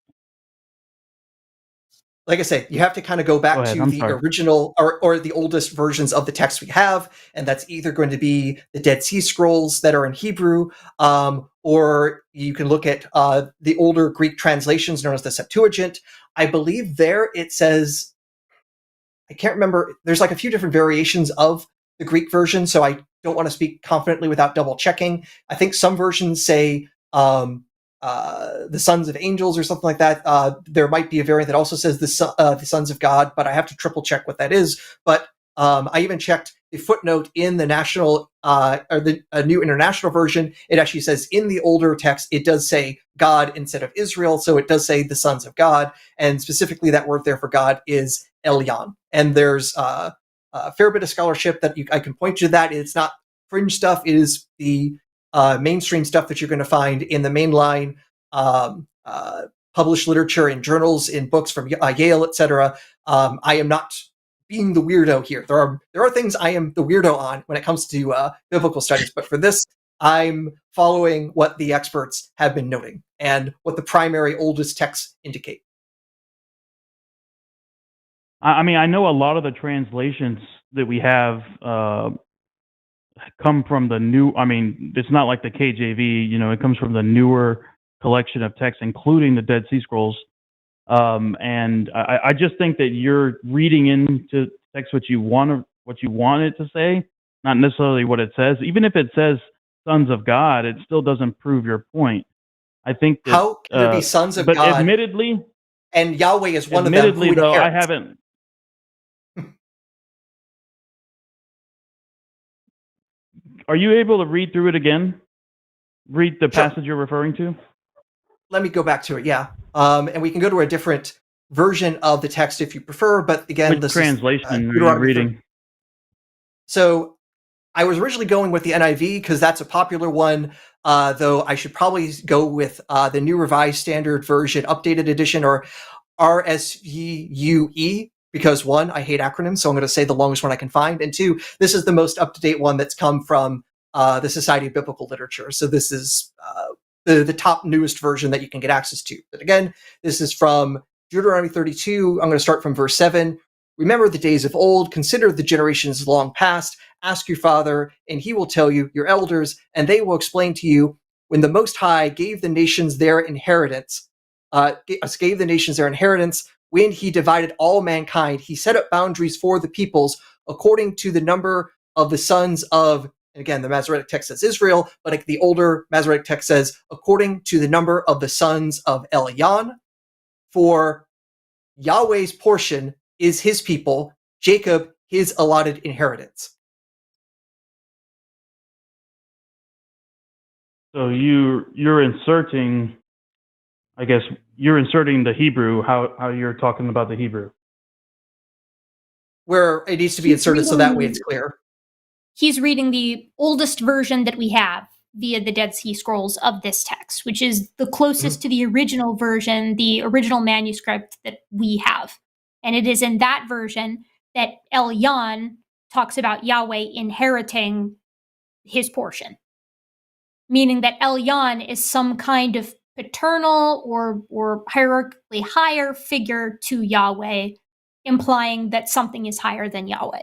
like I say, you have to kind of go back to the original or the oldest versions of the text we have, and that's either going to be the Dead Sea Scrolls that are in Hebrew, or you can look at the older Greek translations known as the Septuagint. I believe there it says, I can't remember, there's like a few different variations of the Greek version, so I don't want to speak confidently without double checking. I think some versions say the sons of angels or something like that. There might be a variant that also says the sons of God, but I have to triple check what that is. But I even checked the footnote in the national or the New International Version. It actually says in the older text, it does say God instead of Israel. So it does say the sons of God. And specifically that word there for God is Elyon. And there's a fair bit of scholarship that I can point to that. It's not fringe stuff. It is the mainstream stuff that you're going to find in the mainline published literature in journals, in books from Yale, etc. I am not being the weirdo here. There are things I am the weirdo on when it comes to biblical studies, but for this, I'm following what the experts have been noting and what the primary oldest texts indicate. I mean, I know a lot of the translations that we have come from the new. I mean, it's not like the KJV. You know, it comes from the newer collection of texts, including the Dead Sea Scrolls. And I just think that you're reading into text what you want it to say, not necessarily what it says. Even if it says "sons of God," it still doesn't prove your point. I think that, how can there be sons of but God? Admittedly, and Yahweh is one of them. Who though, I inherits. haven't. Are you able to read through it again? Read the passage you're referring to? Let me go back to it, yeah. And we can go to a different version of the text if you prefer, but again, Which this translation is are you reading? So I was originally going with the NIV because that's a popular one, though I should probably go with the New Revised Standard Version Updated Edition, or RSVUE, because one, I hate acronyms, so I'm going to say the longest one I can find, and two, this is the most up-to-date one that's come from the Society of Biblical Literature. So this is the top newest version that you can get access to. But again, this is from Deuteronomy 32. I'm going to start from verse 7. Remember the days of old, consider the generations long past, ask your father, and he will tell you, your elders, and they will explain to you, when the Most High gave the nations their inheritance, when he divided all mankind, he set up boundaries for the peoples according to the number of the sons of, and again, the Masoretic text says Israel, but like the older Masoretic text says, according to the number of the sons of Elion, for Yahweh's portion is his people, Jacob his allotted inheritance. So you're inserting, I guess, you're inserting the Hebrew, how you're talking about the Hebrew. Where it needs to be inserted so that way it's clear. He's reading the oldest version that we have via the Dead Sea Scrolls of this text, which is the closest to the original version, the original manuscript that we have. And it is in that version that Elyon talks about Yahweh inheriting his portion, meaning that Elyon is some kind of paternal or hierarchically higher figure to Yahweh, implying that something is higher than Yahweh.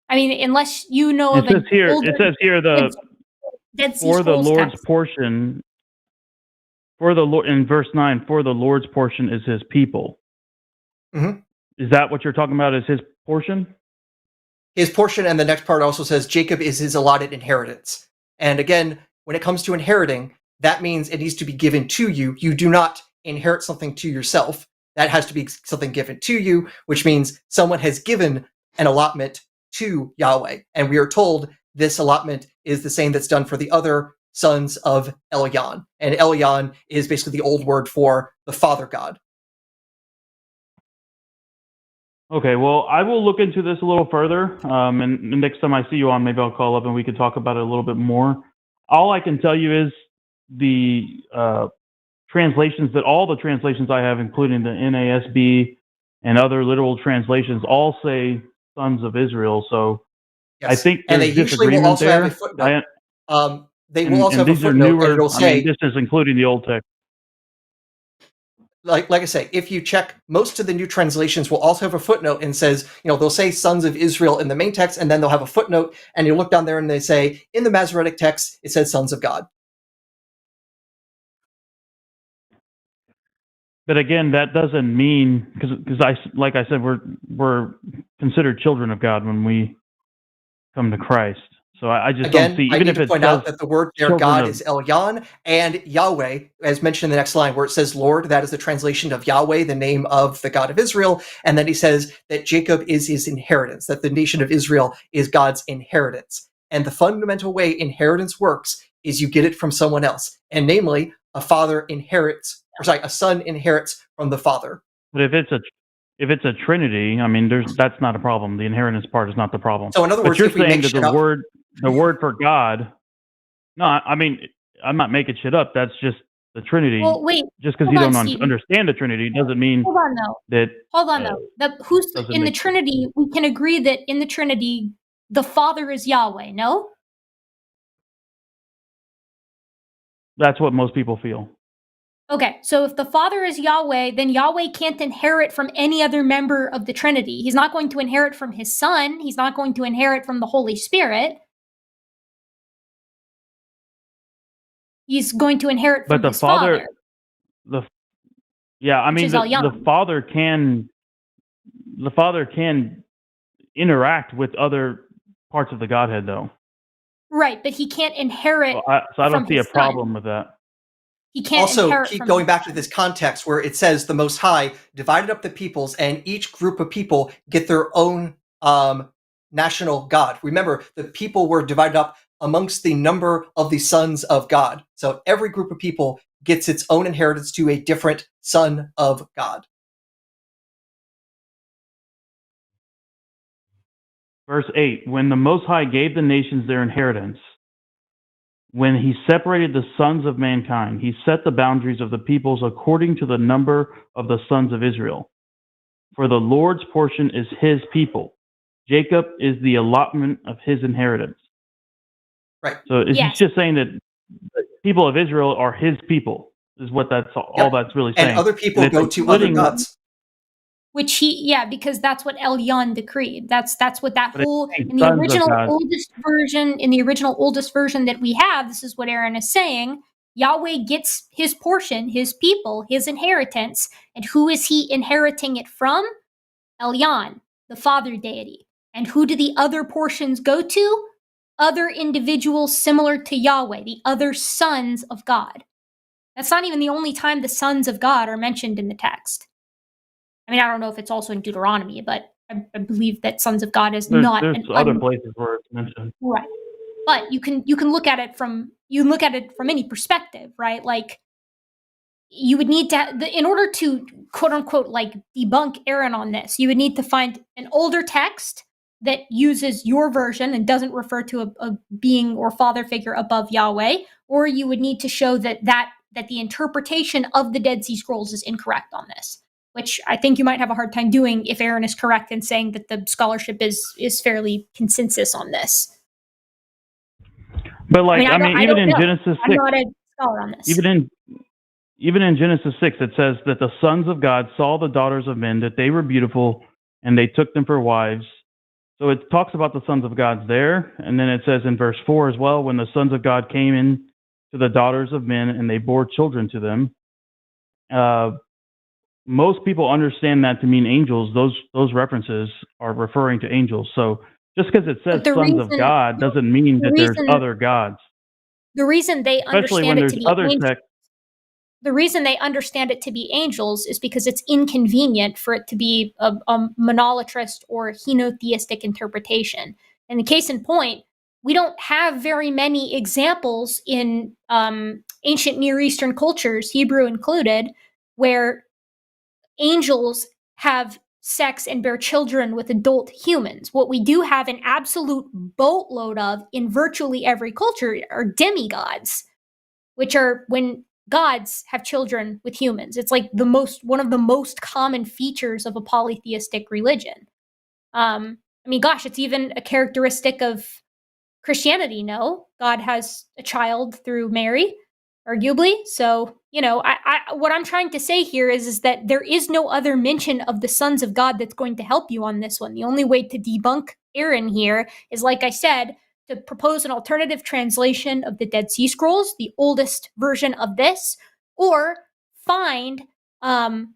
I mean, unless you know of an older... It says here the Dead Sea for the Scrolls Lord's text. portion, for the Lord in verse 9, for the Lord's portion is his people. Mm-hmm. Is that what you're talking about? Is his portion? His portion, and the next part also says Jacob is his allotted inheritance. And again, when it comes to inheriting, that means it needs to be given to you. You do not inherit something to yourself. That has to be something given to you, which means someone has given an allotment to Yahweh. And we are told this allotment is the same that's done for the other sons of Elyon. And Elyon is basically the old word for the father god. Okay, well, I will look into this a little further. And the next time I see you on, maybe I'll call up and we could talk about it a little bit more. All I can tell you is the translations, that all the translations I have, including the NASB and other literal translations, all say sons of Israel. So yes. I think and they usually will also have a footnote. They will also have a footnote, and it'll say... this is including the old text. Like I say, if you check, most of the new translations will also have a footnote and says, they'll say sons of Israel in the main text, and then they'll have a footnote, and you look down there and they say, in the Masoretic text, it says sons of God. But again, that doesn't mean, because like I said, we're considered children of God when we come to Christ. So I just don't see. Even if it point out that the word there, God, is Elyon, and Yahweh, as mentioned in the next line, where it says Lord, that is the translation of Yahweh, the name of the God of Israel. And then he says that Jacob is his inheritance, that the nation of Israel is God's inheritance. And the fundamental way inheritance works is you get it from someone else, and namely, a son inherits from the father. But if it's a Trinity, I mean, that's not a problem. The inheritance part is not the problem. So in other words, you're if we saying make that the word for God. No, I mean, I'm not making shit up. That's just the Trinity. Well, wait. Just because you don't understand the Trinity doesn't mean Hold on, though. that. Hold on, though. Who's in the Trinity? Sense. We can agree that in the Trinity, the Father is Yahweh. No. That's what most people feel. Okay, so if the Father is Yahweh, then Yahweh can't inherit from any other member of the Trinity. He's not going to inherit from his Son. He's not going to inherit from the Holy Spirit. He's going to inherit from his Father. The Father can interact with other parts of the Godhead, though. Right, but he can't inherit. So I don't see a problem with that. He can't also keep going back to this context where it says the Most High divided up the peoples, and each group of people get their own national God. Remember, the people were divided up amongst the number of the sons of God. So every group of people gets its own inheritance to a different son of God. Verse 8, when the Most High gave the nations their inheritance, when he separated the sons of mankind, he set the boundaries of the peoples according to the number of the sons of Israel. For the Lord's portion is his people. Jacob is the allotment of his inheritance. Right. So he's just saying that the people of Israel are his people, is what that's all that's really saying. And other people go to other gods. Which because that's what Elyon decreed. That's what that whole in the original oldest version that we have. This is what Aaron is saying. Yahweh gets his portion, his people, his inheritance, and who is he inheriting it from? Elyon, the father deity. And who do the other portions go to? Other individuals similar to Yahweh, the other sons of God. That's not even the only time the sons of God are mentioned in the text. I mean, I don't know if it's also in Deuteronomy, but I believe that sons of God is not. There's other places where it's mentioned, right? But you can look at it from any perspective, right? Like you would need to, in order to quote unquote like debunk Aaron on this, you would need to find an older text that uses your version and doesn't refer to a being or father figure above Yahweh, or you would need to show that the interpretation of the Dead Sea Scrolls is incorrect on this. Which I think you might have a hard time doing if Aaron is correct in saying that the scholarship is fairly consensus on this. But even in Genesis 6, I'm not a scholar on this. Even in Genesis 6, it says that the sons of God saw the daughters of men, that they were beautiful, and they took them for wives. So it talks about the sons of God there, and then it says in verse 4 as well, when the sons of God came in to the daughters of men, and they bore children to them. Most people understand that to mean angels. Those references are referring to angels. So just because it says sons of God doesn't mean that there's other gods. The reason they understand it to be angels, the reason they understand it to be angels is because it's inconvenient for it to be a monolatrist or henotheistic interpretation. And the case in point, we don't have very many examples in ancient Near Eastern cultures, Hebrew included, where angels have sex and bear children with adult humans. What we do have an absolute boatload of in virtually every culture are demigods, which are when gods have children with humans. It's like one of the most common features of a polytheistic religion. It's even a characteristic of Christianity, no? God has a child through Mary, arguably. So, what I'm trying to say here is that there is no other mention of the sons of God that's going to help you on this one. The only way to debunk Aaron here is, like I said, to propose an alternative translation of the Dead Sea Scrolls, the oldest version of this, or find an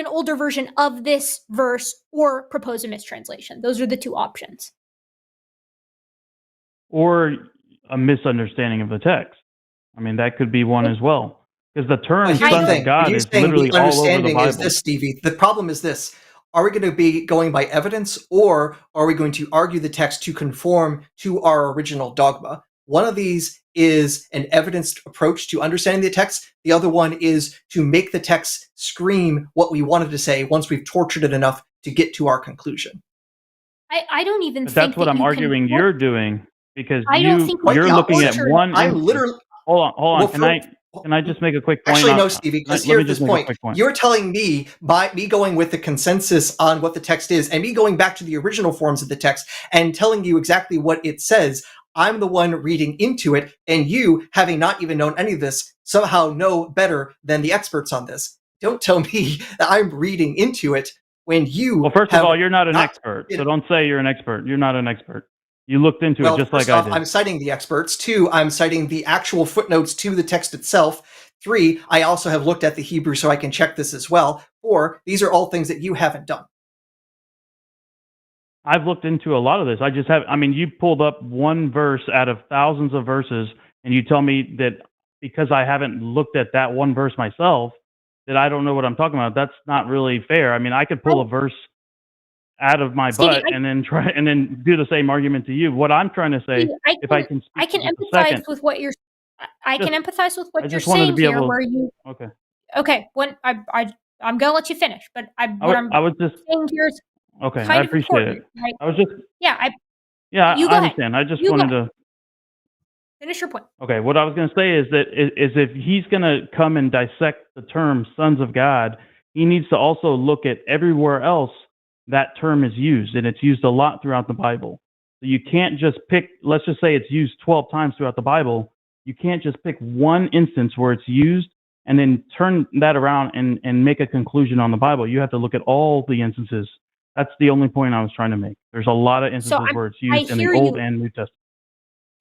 older version of this verse or propose a mistranslation. Those are the two options. Or a misunderstanding of the text. I mean, that could be one as well. Because the term sons of God is literally all over the Bible. Is this, Stevie? The problem is this. Are we going to be going by evidence, or are we going to argue the text to conform to our original dogma? One of these is an evidenced approach to understanding the text. The other one is to make the text scream what we wanted to say once we've tortured it enough to get to our conclusion. I don't even think that's what I'm arguing you're doing, because you're looking at one. I'm literally... Hold on. Can I just make a quick point? Actually, no, Stevie, because here's this point. You're telling me, by me going with the consensus on what the text is, and me going back to the original forms of the text and telling you exactly what it says, I'm the one reading into it, and you, having not even known any of this, somehow know better than the experts on this. Don't tell me that I'm reading into it when you... Well, first of all, you're not an expert, so don't say you're an expert. You're not an expert. You looked into it just like I did. I'm citing the experts. 2, I'm citing the actual footnotes to the text itself. 3, I also have looked at the Hebrew so I can check this as well. 4, these are all things that you haven't done. I've looked into a lot of this. You pulled up one verse out of thousands of verses, and you tell me that because I haven't looked at that one verse myself, that I don't know what I'm talking about. That's not really fair. I mean, I could pull a verse out of my butt and then do the same argument to you. What I'm trying to say, I can empathize with what you're saying here. Okay. When I'm gonna let you finish, but I was just saying here is Okay, I kind of appreciate important, it. right? I was just, Yeah, yeah, you I go ahead. understand. I just You go wanted ahead. to. Finish your point. Okay, what I was going to say is that is if he's going to come and dissect the term sons of God, he needs to also look at everywhere else that term is used, and it's used a lot throughout the Bible. So you can't just pick, let's just say it's used 12 times throughout the Bible. You can't just pick one instance where it's used and then turn that around and make a conclusion on the Bible. You have to look at all the instances. That's the only point I was trying to make. There's a lot of instances where it's used in the Old and New Testament.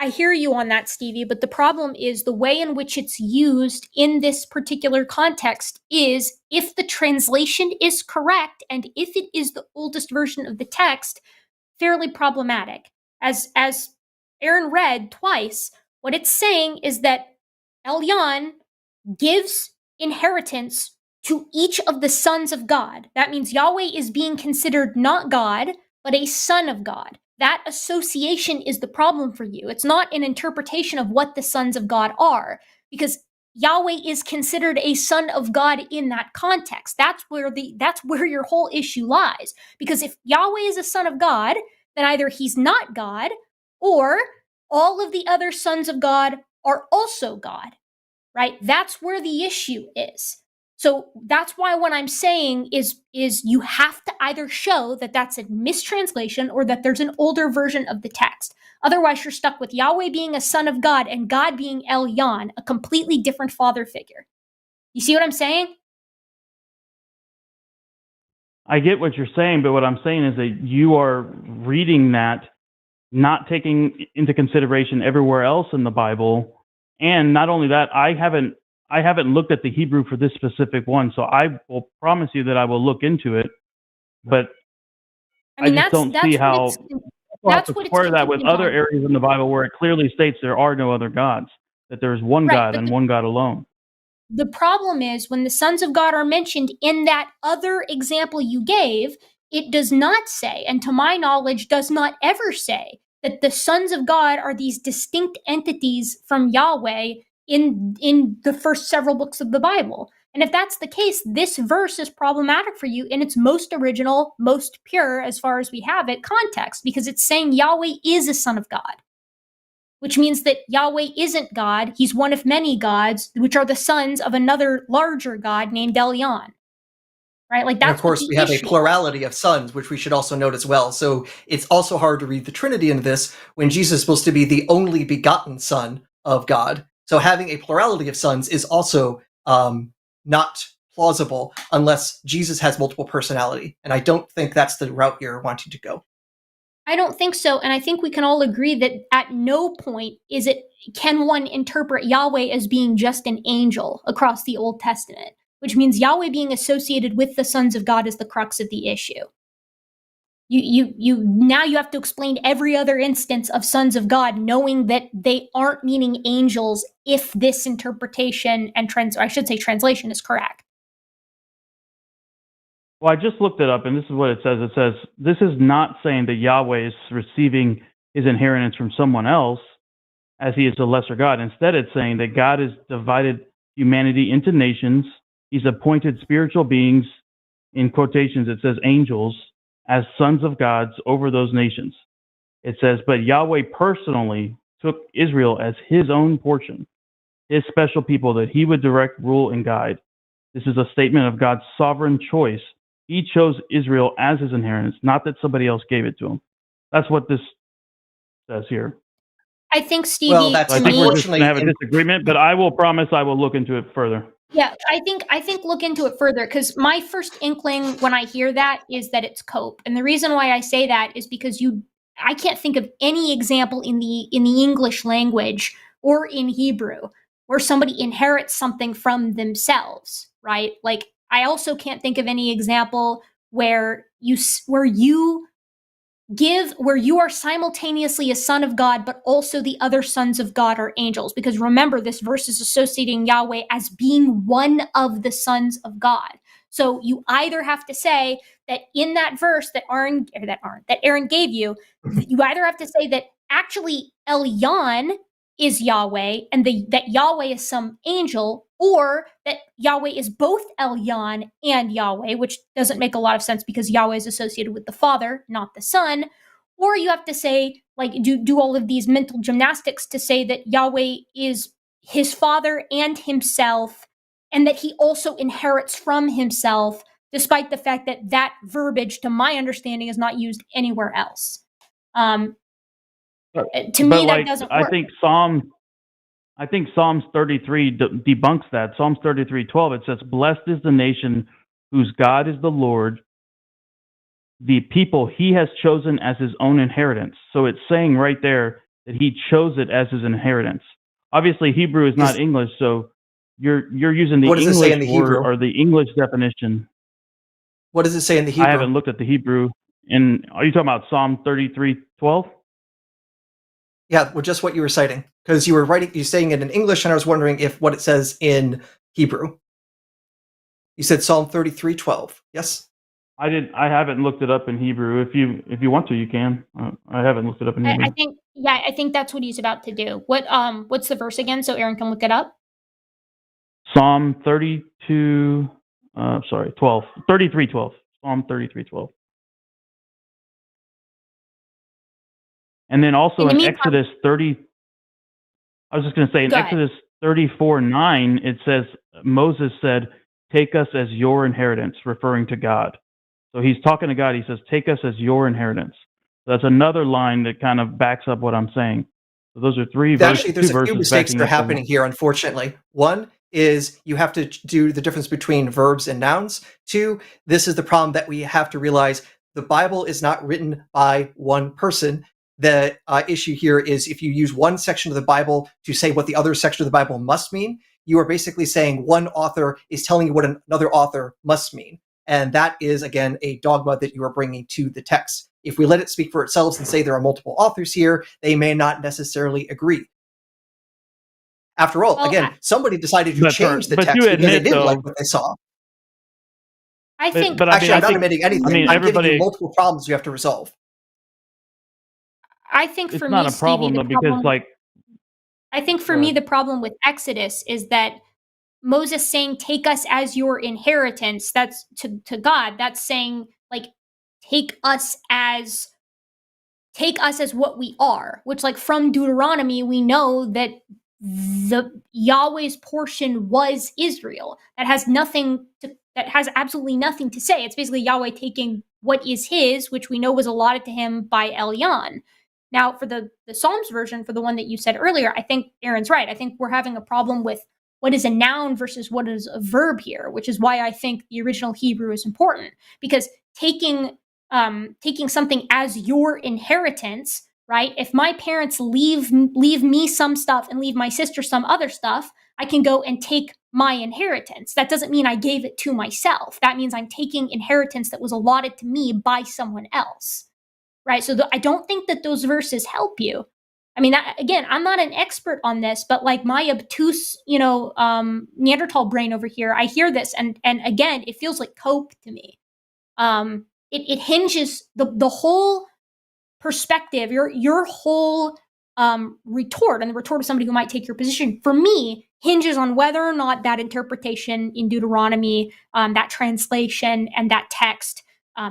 I hear you on that, Stevie, but the problem is the way in which it's used in this particular context is if the translation is correct and if it is the oldest version of the text, fairly problematic. As Aaron read twice, what it's saying is that Elyon gives inheritance to each of the sons of God. That means Yahweh is being considered not God, but a son of God. That association is the problem for you. It's not an interpretation of what the sons of God are, because Yahweh is considered a son of God in that context. That's where your whole issue lies. Because if Yahweh is a son of God, then either he's not God, or all of the other sons of God are also God. Right? That's where the issue is. So that's why what I'm saying is you have to either show that that's a mistranslation or that there's an older version of the text. Otherwise, you're stuck with Yahweh being a son of God and God being Elyon, a completely different father figure. You see what I'm saying? I get what you're saying, but what I'm saying is that you are reading that, not taking into consideration everywhere else in the Bible. And not only that, I haven't looked at the Hebrew for this specific one, so I will promise you that I will look into it. But I just don't see how we'll have to square that with other areas in the Bible where it clearly states there are no other gods, that there is one God and one God alone. The problem is when the sons of God are mentioned in that other example you gave, it does not say, and to my knowledge does not ever say, that the sons of God are these distinct entities from Yahweh in the first several books of the Bible. And if that's the case, this verse is problematic for you in its most original, most pure, as far as we have it, context, because it's saying Yahweh is a son of God, which means that Yahweh isn't God. He's one of many gods, which are the sons of another larger God named Elyon. Right? Like that's, and of course, we have a plurality of sons, which we should also note as well. So it's also hard to read the Trinity into this when Jesus is supposed to be the only begotten Son of God. So having a plurality of sons is also not plausible unless Jesus has multiple personality. And I don't think that's the route you're wanting to go. I don't think so. And I think we can all agree that at no point can one interpret Yahweh as being just an angel across the Old Testament, which means Yahweh being associated with the sons of God is the crux of the issue. Now you have to explain every other instance of sons of God, knowing that they aren't meaning angels if this interpretation and translation is correct. Well, I just looked it up, and this is what it says. It says, this is not saying that Yahweh is receiving his inheritance from someone else, as he is a lesser God. Instead, it's saying that God has divided humanity into nations. He's appointed spiritual beings, in quotations, it says angels, as sons of gods over those nations. It says, but Yahweh personally took Israel as his own portion, his special people that he would direct, rule, and guide. This is a statement of God's sovereign choice. He chose Israel as his inheritance, not that somebody else gave it to him. That's what this says here. I think, Stevie, well, that's I think we're just going to have a disagreement, but I will promise I will look into it further. Yeah, I think look into it further, because my first inkling when I hear that is that it's cope. And the reason why I say that is because I can't think of any example in the English language or in Hebrew where somebody inherits something from themselves, right? Like, I also can't think of any example where you are simultaneously a son of God, but also the other sons of God are angels. Because remember, this verse is associating Yahweh as being one of the sons of God. So you either have to say that in that verse that Aaron gave you, you either have to say that actually Elyon is Yahweh and that Yahweh is some angel, or that Yahweh is both Elyon and Yahweh, which doesn't make a lot of sense because Yahweh is associated with the Father, not the Son. Or you have to say, like, do all of these mental gymnastics to say that Yahweh is his Father and himself, and that he also inherits from himself, despite the fact that that verbiage, to my understanding, is not used anywhere else. To me, that doesn't work. I think Psalms 33 debunks that. Psalms 33:12, it says, "Blessed is the nation whose God is the Lord, the people he has chosen as his own inheritance." So it's saying right there that he chose it as his inheritance. Obviously, Hebrew is not English, so you're using the What does it say in English the Hebrew? word or the English definition. What does it say in the Hebrew? I haven't looked at the Hebrew. And are you talking about Psalm 33:12? Yeah, well, just what you were citing, because you're saying it in English, and I was wondering if what it says in Hebrew. You said Psalm 33:12. Yes. I haven't looked it up in Hebrew. If you want to, you can. I haven't looked it up in Hebrew. I think that's what he's about to do. What's the verse again, so Aaron can look it up? Psalm 32. 12. 33:12. Psalm 33:12. And then also in Exodus 30, I was just going to say in Exodus 34:9, it says, Moses said, "Take us as your inheritance," referring to God. So he's talking to God. He says, "Take us as your inheritance." So that's another line that kind of backs up what I'm saying. So those are three verses. Actually, there's a few mistakes that are happening here, unfortunately. One is you have to do the difference between verbs and nouns. Two, this is the problem that we have to realize. The Bible is not written by one person. The issue here is if you use one section of the Bible to say what the other section of the Bible must mean, you are basically saying one author is telling you what another author must mean. And that is, again, a dogma that you are bringing to the text. If we let it speak for itself and say there are multiple authors here, they may not necessarily agree. After all, again, somebody decided to change the text because they didn't like what they saw. I'm not admitting anything. I'm giving you multiple problems you have to resolve. I think for it's not me, a problem Stevie, though, because I think for me the problem with Exodus is that Moses saying, "Take us as your inheritance," that's to God, that's saying, like, take us as what we are, which, like, from Deuteronomy we know that the Yahweh's portion was Israel. That has absolutely nothing to say. It's basically Yahweh taking what is his, which we know was allotted to him by Elyon. Now, for the Psalms version, for the one that you said earlier, I think Aaron's right. I think we're having a problem with what is a noun versus what is a verb here, which is why I think the original Hebrew is important. Because taking something as your inheritance, right? If my parents leave me some stuff and leave my sister some other stuff, I can go and take my inheritance. That doesn't mean I gave it to myself. That means I'm taking inheritance that was allotted to me by someone else. Right? So I don't think that those verses help you. I mean, again, I'm not an expert on this, but like my obtuse, Neanderthal brain over here, I hear this, and again, it feels like cope to me. It hinges the whole perspective, your whole retort, and the retort of somebody who might take your position, for me, hinges on whether or not that interpretation in Deuteronomy, that translation, and that text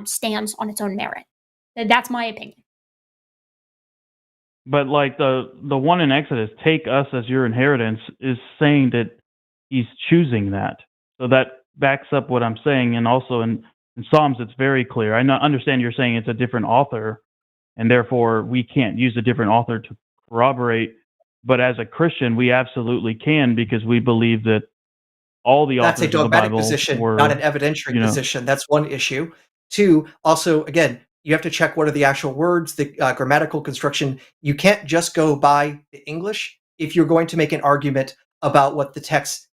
stands on its own merit. That's my opinion. But like the one in Exodus, "Take us as your inheritance," is saying that he's choosing that. So that backs up what I'm saying. And also in Psalms, it's very clear. I understand you're saying it's a different author, and therefore we can't use a different author to corroborate. But as a Christian, we absolutely can, because we believe that all the authors of the Bible That's a dogmatic position, not an evidentiary position. That's one issue. Two, also, again, you have to check what are the actual words, the grammatical construction. You can't just go by the English if you're going to make an argument about what the text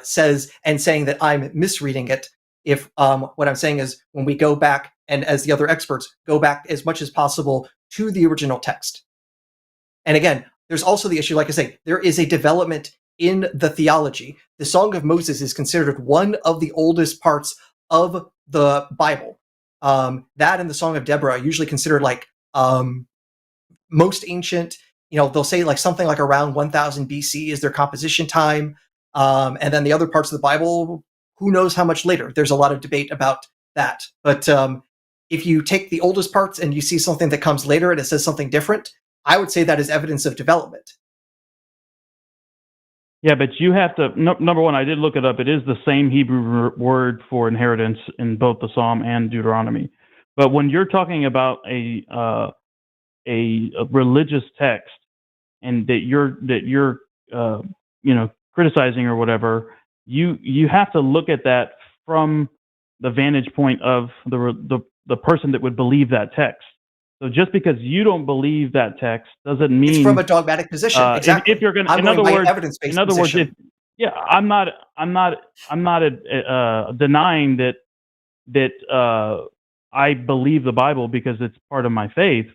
says and saying that I'm misreading it. If what I'm saying is when we go back, and as the other experts, go back as much as possible to the original text. And again, there's also the issue, like I say, there is a development in the theology. The Song of Moses is considered one of the oldest parts of the Bible. That and the Song of Deborah are usually considered like most ancient, they'll say like something like around 1000 BC is their composition time. And then the other parts of the Bible, who knows how much later. There's a lot of debate about that. But if you take the oldest parts and you see something that comes later and it says something different, I would say that is evidence of development. Yeah, but you have to, number one, I did look it up. It is the same Hebrew word for inheritance in both the Psalm and Deuteronomy. But when you're talking about a religious text and that you're criticizing or whatever, you have to look at that from the vantage point of the person that would believe that text. So just because you don't believe that text doesn't mean it's from a dogmatic position. Exactly. If you're going to, in other words, I'm not denying that I believe the Bible because it's part of my faith.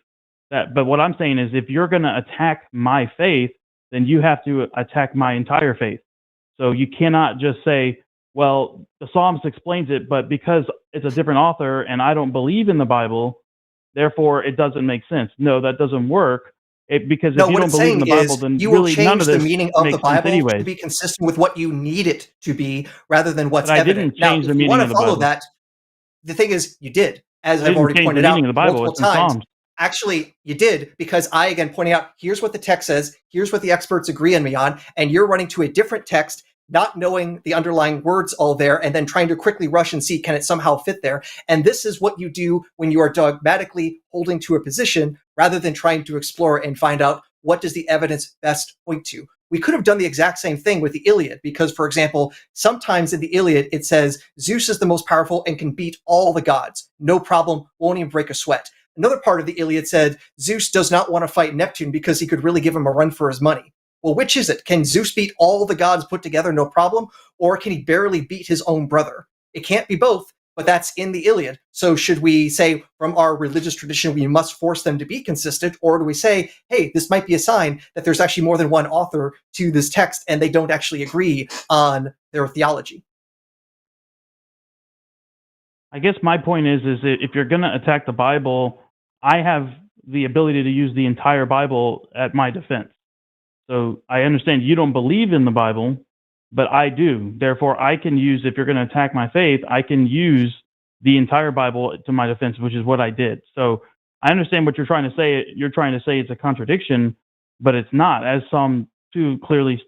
But what I'm saying is, if you're going to attack my faith, then you have to attack my entire faith. So you cannot just say, well, the Psalms explains it, but because it's a different author and I don't believe in the Bible, therefore it doesn't make sense. No, that doesn't work. Because if you don't believe in the Bible, then you will really change none of the this meaning of the makes sense Bible anyway. to be consistent with what you need it to be, rather than what's But I evident. didn't change now, the if you meaning want of to the follow Bible. that, the thing is, you did, as I I've didn't already change pointed the out meaning of the Bible. multiple It's in times. Psalms. Actually, you did, because I, again, pointing out, here's what the text says, here's what the experts agree on me on, and you're running to a different text, not knowing the underlying words all there, and then trying to quickly rush and see, can it somehow fit there? And this is what you do when you are dogmatically holding to a position, rather than trying to explore and find out, what does the evidence best point to? We could have done the exact same thing with the Iliad, because, for example, sometimes in the Iliad, it says Zeus is the most powerful and can beat all the gods. No problem, won't even break a sweat. Another part of the Iliad said Zeus does not want to fight Neptune because he could really give him a run for his money. Well, which is it? Can Zeus beat all the gods put together, no problem? Or can he barely beat his own brother? It can't be both, but that's in the Iliad. So should we say, from our religious tradition, we must force them to be consistent? Or do we say, hey, this might be a sign that there's actually more than one author to this text and they don't actually agree on their theology? I guess my point is that if you're going to attack the Bible, I have the ability to use the entire Bible at my defense. So I understand you don't believe in the Bible, but I do. Therefore, I can use, if you're going to attack my faith, I can use the entire Bible to my defense, which is what I did. So I understand what you're trying to say. You're trying to say it's a contradiction, but it's not, as Psalm 2 clearly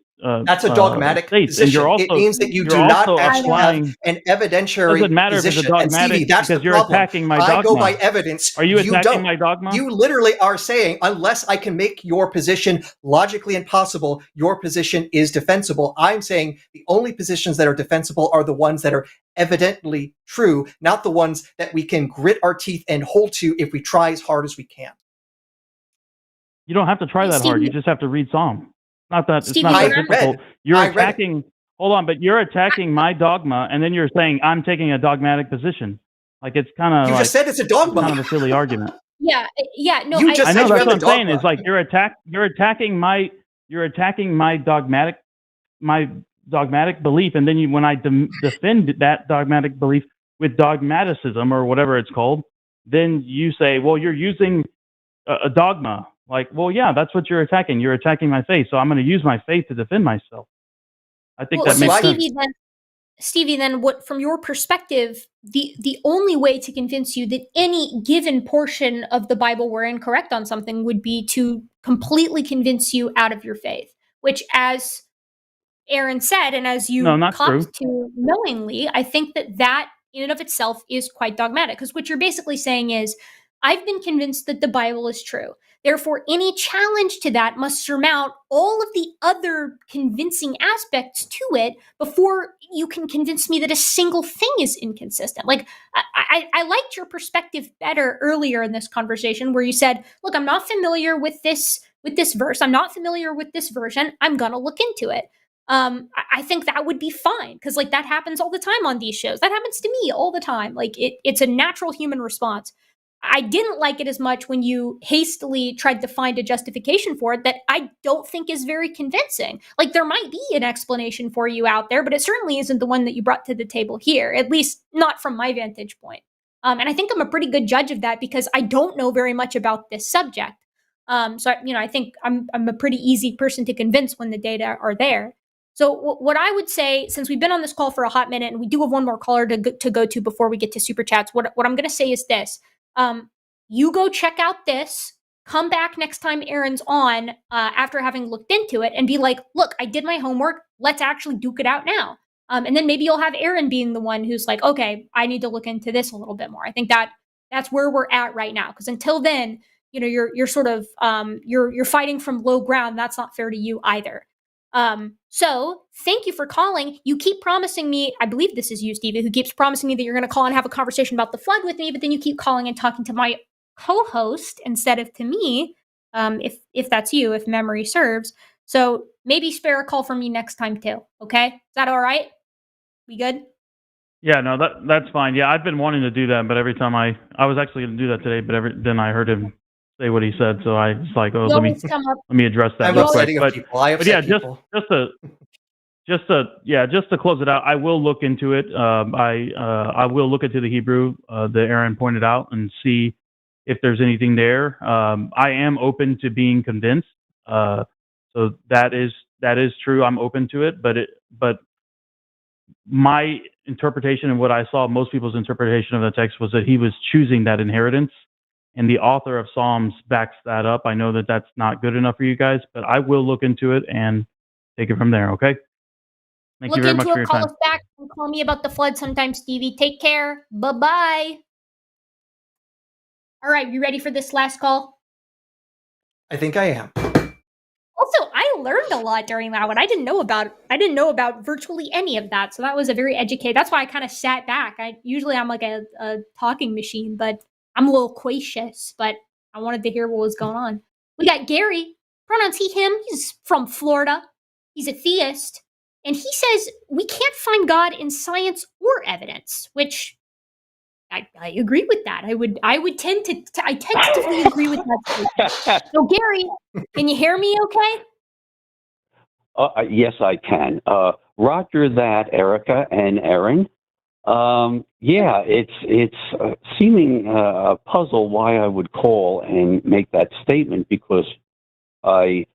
that's a dogmatic states. position. And it means that you do not actually have an evidentiary doesn't matter position. if it's a dogmatic, and Stevie, that's because the you're problem. attacking my dogma. I go by evidence. Are you attacking don't. my dogma? You literally are saying, unless I can make your position logically impossible, your position is defensible. I'm saying the only positions that are defensible are the ones that are evidently true, not the ones that we can grit our teeth and hold to if we try as hard as we can. You don't have to try that hard. You just have to read Psalm. Not that it's not that difficult. You're attacking. Hold on, but you're attacking my dogma, and then you're saying I'm taking a dogmatic position. Like, it's kind of. You just said it's a dogma. Kind of a silly argument. Yeah. No. You just I know said that's what I'm dogma. saying. Is like you're attacking my dogmatic belief, and then when I defend that dogmatic belief with dogmaticism or whatever it's called, then you say, well, you're using a dogma. Like, well, yeah, that's what you're attacking. You're attacking my faith, so I'm going to use my faith to defend myself. I think that makes sense. Stevie, then what, from your perspective, the only way to convince you that any given portion of the Bible were incorrect on something would be to completely convince you out of your faith, which, as Aaron said, and as you copped to knowingly, I think that in and of itself is quite dogmatic, because what you're basically saying is, I've been convinced that the Bible is true. Therefore, any challenge to that must surmount all of the other convincing aspects to it before you can convince me that a single thing is inconsistent. Like, I liked your perspective better earlier in this conversation, where you said, look, I'm not familiar with this verse. I'm not familiar with this version. I'm going to look into it. I think that would be fine, because like that happens all the time on these shows. That happens to me all the time. Like it's a natural human response. I didn't like it as much when you hastily tried to find a justification for it that I don't think is very convincing. Like, there might be an explanation for you out there, but it certainly isn't the one that you brought to the table here, at least not from my vantage point. And I think I'm a pretty good judge of that, because I don't know very much about this subject. So I think I'm a pretty easy person to convince when the data are there. So what I would say, since we've been on this call for a hot minute, and we do have one more caller to go to before we get to super chats, what I'm going to say is this: you go check out this. Come back next time Aaron's on after having looked into it, and be like, "Look, I did my homework. Let's actually duke it out now." And then maybe you'll have Aaron being the one who's like, "Okay, I need to look into this a little bit more." I think that's where we're at right now. Because until then, you're sort of you're fighting from low ground. That's not fair to you either. So thank you for calling. You keep promising me, I believe this is you, Stevie, who keeps promising me that you're going to call and have a conversation about the flood with me, but then you keep calling and talking to my co-host instead of to me, if that's you, if memory serves. So maybe spare a call from me next time too. Okay, is that all right? We good? Yeah, no, that's fine. Yeah, I've been wanting to do that, but every time I was actually going to do that today, but then I heard him say what he said, so I was like, oh, let me address that I'm real quick. upsetting of people. I upset yeah, people. just to close it out, I will look into it. I will look into the Hebrew that Aaron pointed out and see if there's anything there. I am open to being convinced. So that is true. I'm open to it, but my interpretation and what I saw most people's interpretation of the text was that he was choosing that inheritance, and the author of Psalms backs that up. I know that that's not good enough for you guys, but I will look into it and take it from there. Okay. Thank you very much for your time. Call us back and call me about the flood sometime, Stevie. Take care. Bye-bye. All right, you ready for this last call? I think I am. Also, I learned a lot during that one. I didn't know about virtually any of that. So that was a very educated. That's why I kind of sat back. I'm like a talking machine, but I'm a little loquacious, but I wanted to hear what was going on. We got Gary, pronouns he, him. He's from Florida. He's a theist. And he says we can't find God in science or evidence, which I agree with that. I tentatively agree with that. So Gary, can you hear me okay? Yes, I can. Roger that, Erika and Aaron. Yeah, it's seeming a puzzle why I would call and make that statement, because I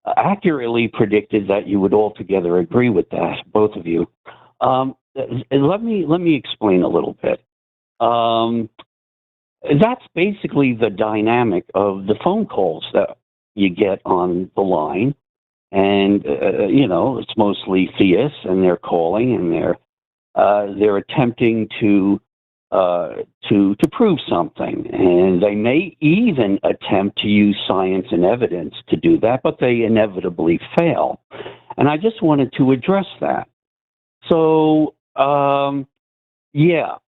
accurately predicted that you would altogether agree with that, both of you. Let me explain a little bit. That's basically the dynamic of the phone calls that you get on the line. And, it's mostly theists, and they're calling, and they're attempting to prove something. And they may even attempt to use science and evidence to do that, but they inevitably fail. And I just wanted to address that. So,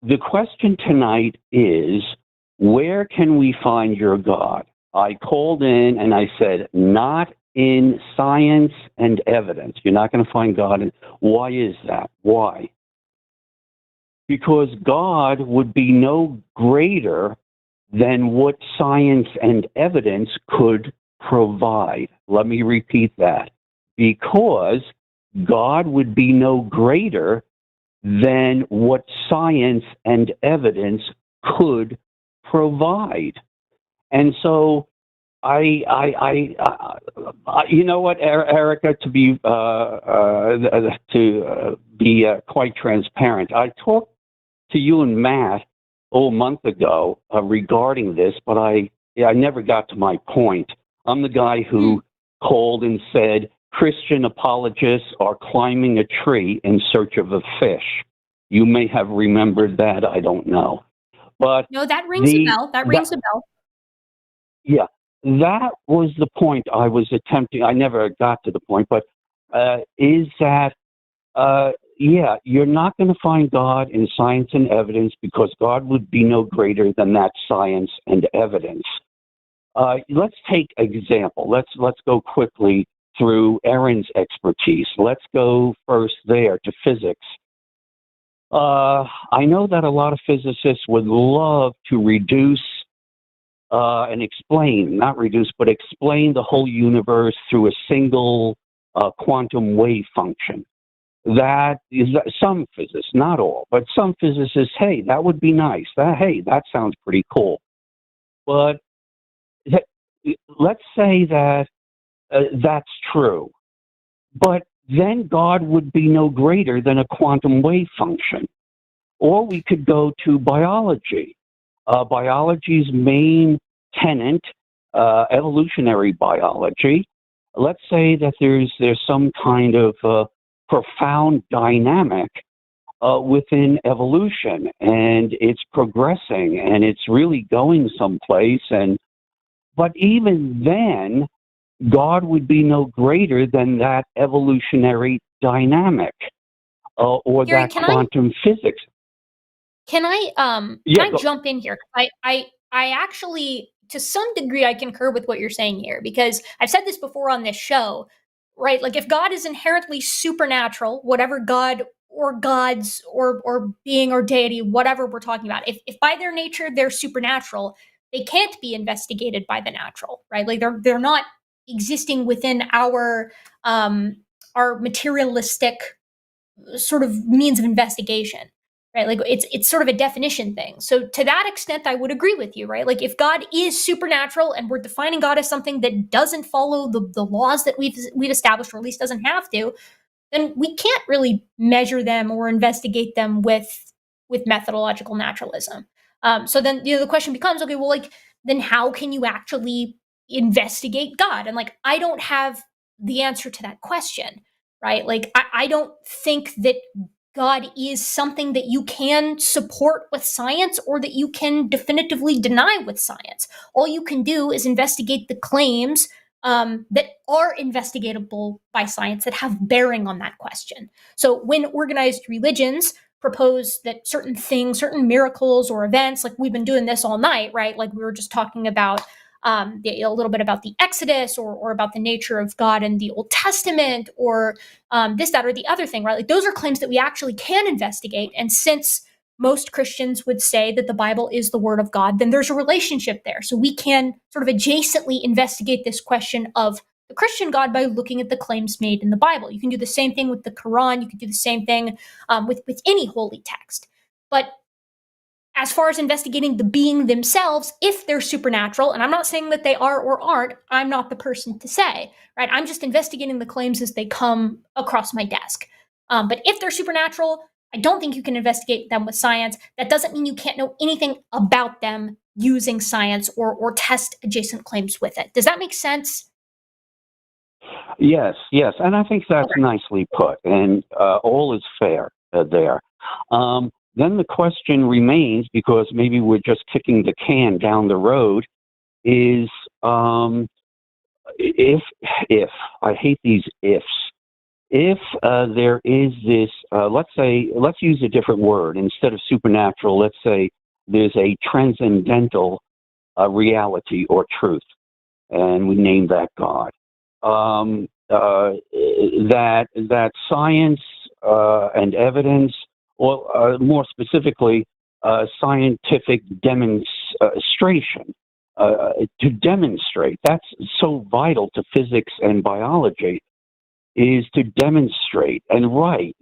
the question tonight is, where can we find your God? I called in and I said, not in science and evidence. You're not going to find God. Why is that? Why? Because God would be no greater than what science and evidence could provide. Let me repeat that. Because God would be no greater than what science and evidence could provide. And so you know what, Erika, to be quite transparent, I talked to you and Matt a month ago regarding this, but I never got to my point. I'm the guy who called and said Christian apologists are climbing a tree in search of a fish. You may have remembered that. I don't know. But no, that rings a bell. That rings a bell. Yeah, that was the point I was attempting. I never got to the point, but is that, you're not going to find God in science and evidence, because God would be no greater than that science and evidence. Let's take example. Let's go quickly through Aaron's expertise. Let's go first there to physics. I know that a lot of physicists would love to reduce and explain, not reduce, but explain the whole universe through a single quantum wave function. That is some physicists, not all, but some physicists, hey, that would be nice. That sounds pretty cool. But let's say that that's true, but then God would be no greater than a quantum wave function. Or we could go to biology. Biology's main tenet, evolutionary biology. Let's say that there's some kind of profound dynamic within evolution, and it's progressing, and it's really going someplace. But even then, God would be no greater than that evolutionary dynamic or Gary, that quantum physics. Can I jump in here? I actually, to some degree, I concur with what you're saying here, because I've said this before on this show, right? Like, if God is inherently supernatural, whatever God or gods or being or deity, whatever we're talking about, if by their nature they're supernatural, they can't be investigated by the natural, right? Like, they're not existing within our materialistic sort of means of investigation, right? Like, it's sort of a definition thing. So to that extent, I would agree with you, right? Like, if God is supernatural and we're defining God as something that doesn't follow the laws that we've established, or at least doesn't have to, then we can't really measure them or investigate them with methodological naturalism. So then, the question becomes, okay, well, like, then how can you actually investigate God? And, like, I don't have the answer to that question, right? Like, I don't think that God is something that you can support with science or that you can definitively deny with science. All you can do is investigate the claims that are investigatable by science that have bearing on that question. So when organized religions propose that certain things, certain miracles or events, like we've been doing this all night, right? Like we were just talking about a little bit about the Exodus or about the nature of God in the Old Testament or this, that, or the other thing, right? Like those are claims that we actually can investigate. And since most Christians would say that the Bible is the word of God, then there's a relationship there. So we can sort of adjacently investigate this question of the Christian God by looking at the claims made in the Bible. You can do the same thing with the Quran. You can do the same thing with any holy text. But as far as investigating the being themselves, if they're supernatural, and I'm not saying that they are or aren't, I'm not the person to say, right? I'm just investigating the claims as they come across my desk. But if they're supernatural, I don't think you can investigate them with science. That doesn't mean you can't know anything about them using science or test adjacent claims with it. Does that make sense? Yes, and I think that's nicely put, and all is fair there. Then the question remains, because maybe we're just kicking the can down the road, is if I hate these ifs. If there is this, let's use a different word instead of supernatural. Let's say there's a transcendental reality or truth, and we name that God. That science and evidence, or more specifically, scientific demonstration, to demonstrate. That's so vital to physics and biology, is to demonstrate. And right,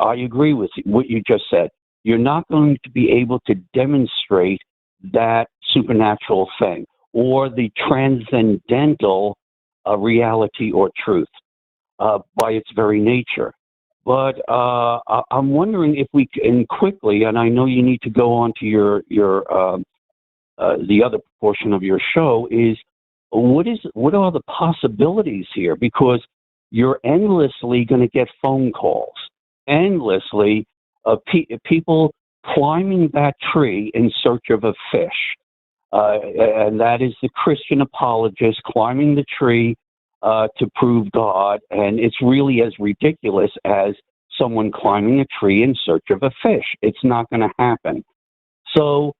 I agree with what you just said. You're not going to be able to demonstrate that supernatural thing or the transcendental reality or truth by its very nature. But I'm wondering if we can quickly, and I know you need to go on to your the other portion of your show, is what are the possibilities here? Because you're endlessly going to get phone calls, endlessly people climbing that tree in search of a fish. And that is the Christian apologist climbing the tree to prove God. And it's really as ridiculous as someone climbing a tree in search of a fish. It's not going to happen. So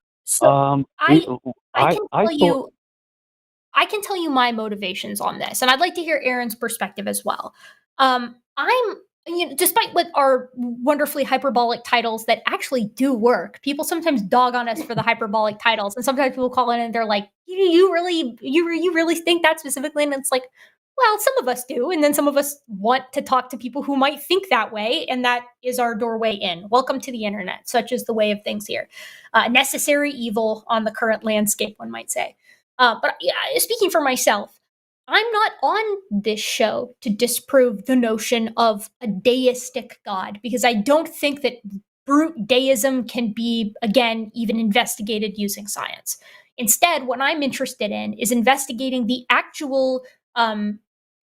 I can tell you my motivations on this, and I'd like to hear Aaron's perspective as well. Despite what our wonderfully hyperbolic titles that actually do work, people sometimes dog on us for the hyperbolic titles, and sometimes people call in and they're like, "You really think that specifically?" And it's like, well, some of us do, and then some of us want to talk to people who might think that way, and that is our doorway in. Welcome to the internet. Such is the way of things here. Necessary evil on the current landscape, one might say. But yeah, speaking for myself, I'm not on this show to disprove the notion of a deistic God, because I don't think that brute deism can be, again, even investigated using science. Instead, what I'm interested in is investigating the actual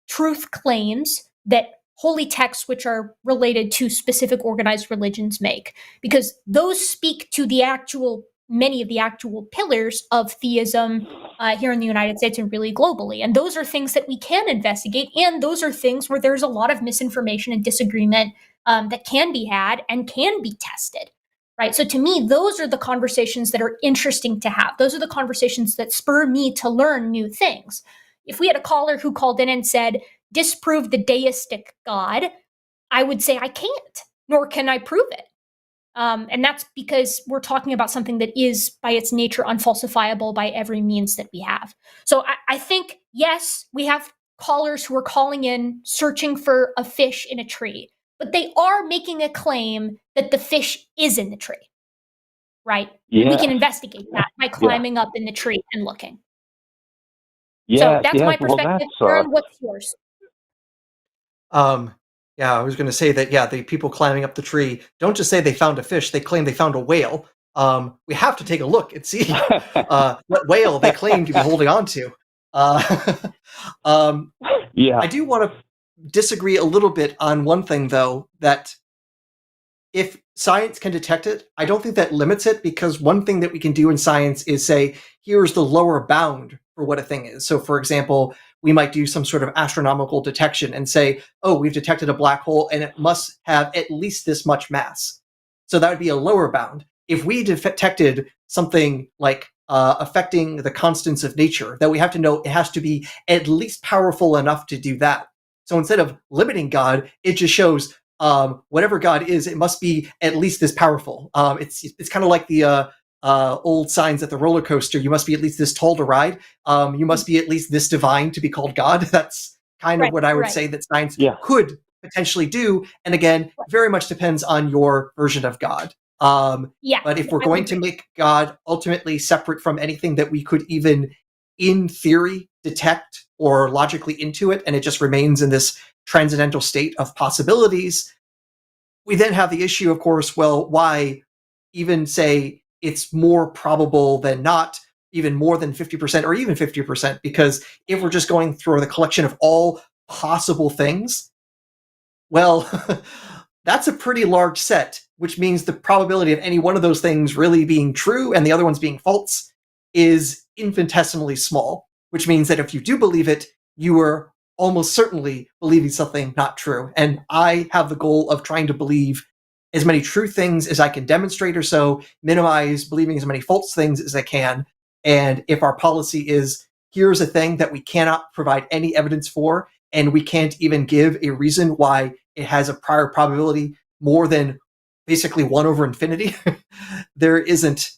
truth claims that holy texts, which are related to specific organized religions, make, because those speak to the actual many of the actual pillars of theism here in the United States and really globally. And those are things that we can investigate, and those are things where there's a lot of misinformation and disagreement that can be had and can be tested. Right. So to me, those are the conversations that are interesting to have. Those are the conversations that spur me to learn new things. If we had a caller who called in and said, disprove the deistic God, I would say I can't, nor can I prove it. And that's because we're talking about something that is, by its nature, unfalsifiable by every means that we have. So I think, yes, we have callers who are calling in searching for a fish in a tree, but they are making a claim that the fish is in the tree, right? Yeah. And we can investigate that by climbing up in the tree and looking. Yes, So that's yes. my Well, perspective. that's Aaron, what's yours? Yeah, I was going to say that, yeah, the people climbing up the tree don't just say they found a fish, they claim they found a whale. We have to take a look and see what whale they claim to be holding on to. yeah. I do want to disagree a little bit on one thing, though, that if science can detect it, I don't think that limits it, because one thing that we can do in science is say, here's the lower bound for what a thing is. So, for example, we might do some sort of astronomical detection and say, oh, we've detected a black hole and it must have at least this much mass. So that would be a lower bound. If we detected something like affecting the constants of nature, that we have to know it has to be at least powerful enough to do that. So instead of limiting God, it just shows whatever God is, it must be at least this powerful. It's kind of like the old signs at the roller coaster. You must be at least this tall to ride. You must be at least this divine to be called God. That's kind of what I would say that science could potentially do. And again, very much depends on your version of God. But if we're going to make God ultimately separate from anything that we could even, in theory, detect or logically intuit, and it just remains in this transcendental state of possibilities, we then have the issue, of course, well, why even say it's more probable than not, even more than 50% or even 50%, because if we're just going through the collection of all possible things, well, that's a pretty large set, which means the probability of any one of those things really being true and the other ones being false is infinitesimally small, which means that if you do believe it, you are almost certainly believing something not true. And I have the goal of trying to believe as many true things as I can demonstrate, or so minimize believing as many false things as I can. And if our policy is, here's a thing that we cannot provide any evidence for, and we can't even give a reason why it has a prior probability more than basically 1 over infinity, there isn't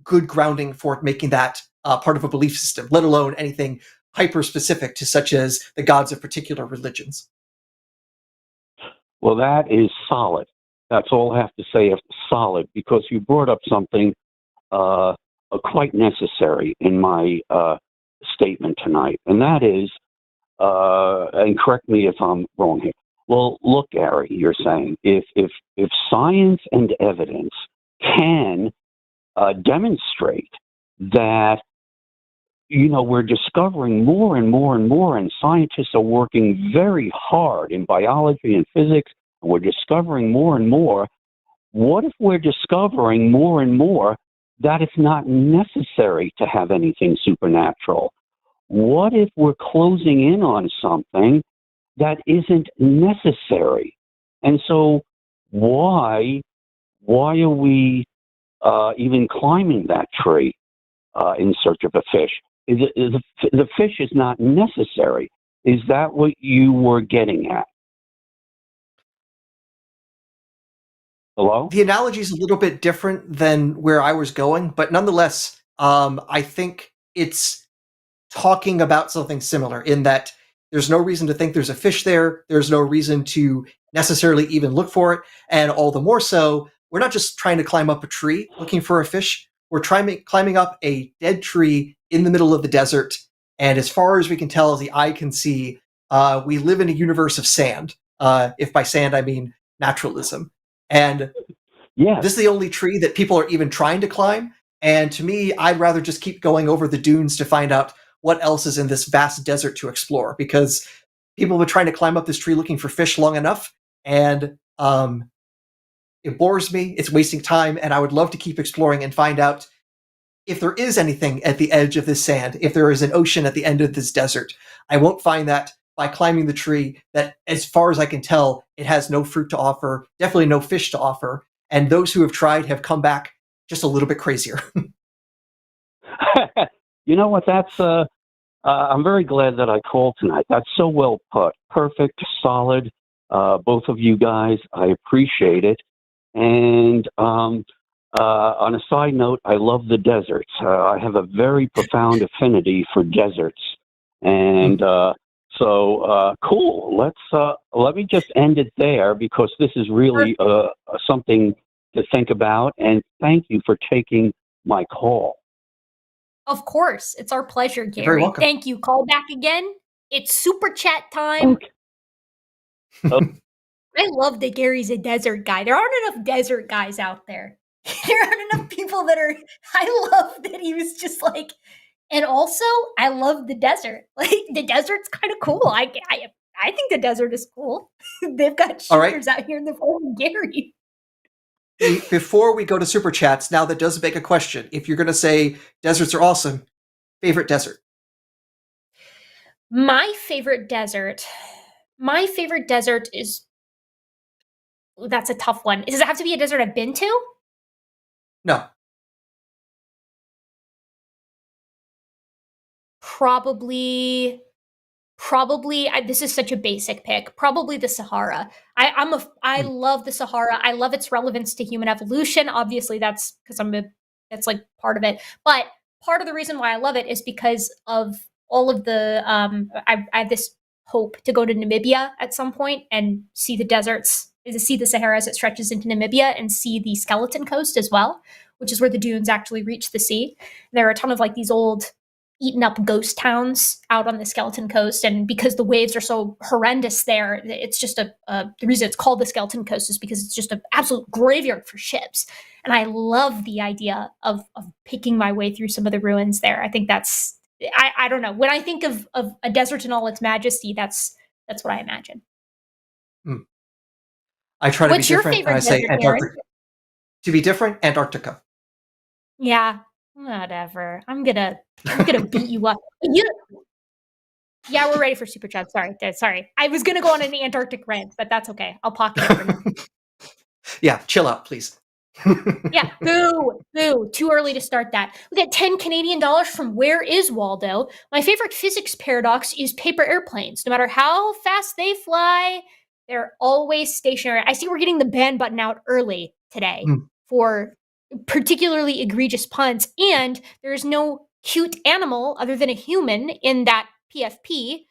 good grounding for making that part of a belief system, let alone anything hyper-specific to such as the gods of particular religions. Well, that is solid. That's all I have to say of solid, because you brought up something quite necessary in my statement tonight, and that is, and correct me if I'm wrong here. Well, look, Gary, you're saying if science and evidence can demonstrate that, we're discovering more and more and more, and scientists are working very hard in biology and physics, and we're discovering more and more. What if we're discovering more and more that it's not necessary to have anything supernatural? What if we're closing in on something that isn't necessary? And so why are we even climbing that tree in search of a fish? The fish is not necessary. Is that what you were getting at? Hello? The analogy is a little bit different than where I was going, but nonetheless, I think it's talking about something similar in that there's no reason to think there's a fish there. There's no reason to necessarily even look for it. And all the more so, we're not just trying to climb up a tree looking for a fish. we're climbing up a dead tree in the middle of the desert, and as far as we can tell, as the eye can see, we live in a universe of sand. If by sand I mean naturalism. And Yes. this is the only tree that people are even trying to climb. And to me, I'd rather just keep going over the dunes to find out what else is in this vast desert to explore, because people have been trying to climb up this tree looking for fish long enough, and it bores me, it's wasting time, and I would love to keep exploring and find out if there is anything at the edge of this sand, if there is an ocean at the end of this desert. I won't find that by climbing the tree that, as far as I can tell, it has no fruit to offer, definitely no fish to offer, and those who have tried have come back just a little bit crazier. You know what? That's I'm very glad that I called tonight. That's so well put. Perfect, solid. Both of you guys, I appreciate it. And on a side note, I love the deserts. I have a very profound affinity for deserts. And so cool. Let me just end it there, because this is really something to think about. And thank you for taking my call. Of course. It's our pleasure, Gary. You're very welcome. Thank you. Call back again. It's super chat time. Okay. I love that Gary's a desert guy. There aren't enough desert guys out there. There aren't enough people that are. I love that he was just like, and also I love the desert. Like, the desert's kind of cool. I think the desert is cool. They've got All right. shooters out here in the form of Gary. Before we go to super chats, now that does beg a question. If you're going to say deserts are awesome, favorite desert? My favorite desert is, that's a tough one. Does it have to be a desert I've been to? No. Probably, this is such a basic pick. Probably the Sahara. I love the Sahara. I love its relevance to human evolution. Obviously, that's because that's like part of it. But part of the reason why I love it is because of all of the. I have this hope to go to Namibia at some point and see the deserts, to see the Sahara as it stretches into Namibia, and see the Skeleton Coast as well, which is where the dunes actually reach the sea. There are a ton of like these old eaten up ghost towns out on the Skeleton Coast, and because the waves are so horrendous there, it's just the reason it's called the Skeleton Coast is because it's just an absolute graveyard for ships. And I love the idea of picking my way through some of the ruins there. I think that's, I don't know, when I think of a desert in all its majesty, that's what I imagine. I try to What's be your different, and favorite I say desert, Antarctica. Gary? To be different, Antarctica. Yeah, whatever. I'm gonna beat you up. Yeah, we're ready for super chat. Sorry. I was gonna go on an Antarctic rant, but that's okay. I'll pocket it for now. Yeah, chill out, please. Yeah, boo. Too early to start that. We got 10 Canadian dollars from Where Is Waldo? My favorite physics paradox is paper airplanes. No matter how fast they fly, they're always stationary. I see we're getting the ban button out early today for particularly egregious puns, and there's no cute animal other than a human in that PFP.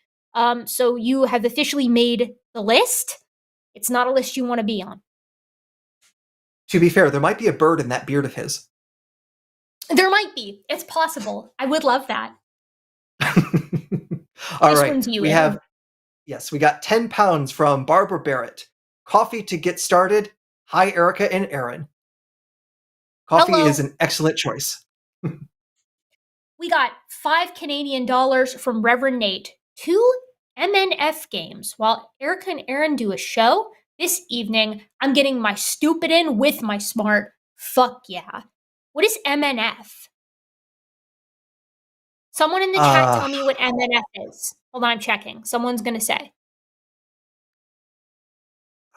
So you have officially made the list. It's not a list you want to be on. To be fair, there might be a bird in that beard of his. There might be. It's possible. I would love that. All This right. one's you, We Aaron. have, yes, we got 10 pounds from Barbara Barrett. Coffee to get started. Hi, Erika and Aaron. Coffee Hello. is an excellent choice. We got 5 Canadian dollars from Reverend Nate. 2 MNF games. While Erika and Aaron do a show, this evening I'm getting my stupid in with my smart. Fuck yeah. What is MNF? Someone in the chat tell me what MNF is. Hold on, I'm checking. Someone's going to say.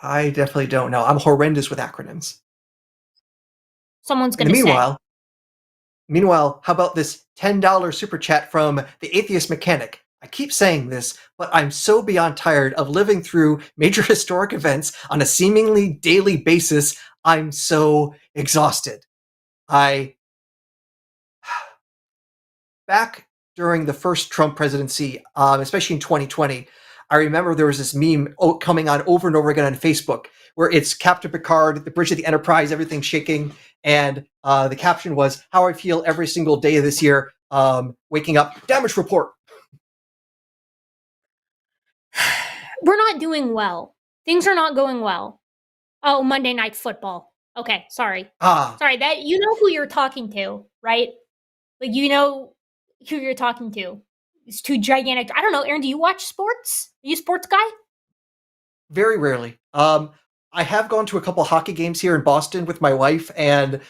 I definitely don't know. I'm horrendous with acronyms. Someone's going to say. Meanwhile, how about this $10 super chat from the Atheist Mechanic? I keep saying this, but I'm so beyond tired of living through major historic events on a seemingly daily basis. I'm so exhausted. Back during the first Trump presidency, especially in 2020, I remember there was this meme coming on over and over again on Facebook where it's Captain Picard, the bridge of the Enterprise, everything shaking, And the caption was, "How I feel every single day of this year, waking up, damage report." We're not doing well. Things are not going well. Oh, Monday Night Football. Okay, sorry. Sorry, that you know who you're talking to, right? Like, you know who you're talking to. It's too gigantic. I don't know, Aaron, do you watch sports? Are you a sports guy? Very rarely. I have gone to a couple hockey games here in Boston with my wife, and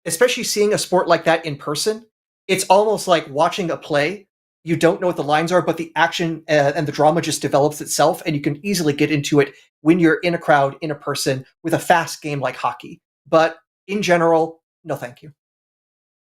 especially seeing a sport like that in person, it's almost like watching a play. You don't know what the lines are, but the action and the drama just develops itself, and you can easily get into it when you're in a crowd, in a person, with a fast game like hockey. But in general, no thank you.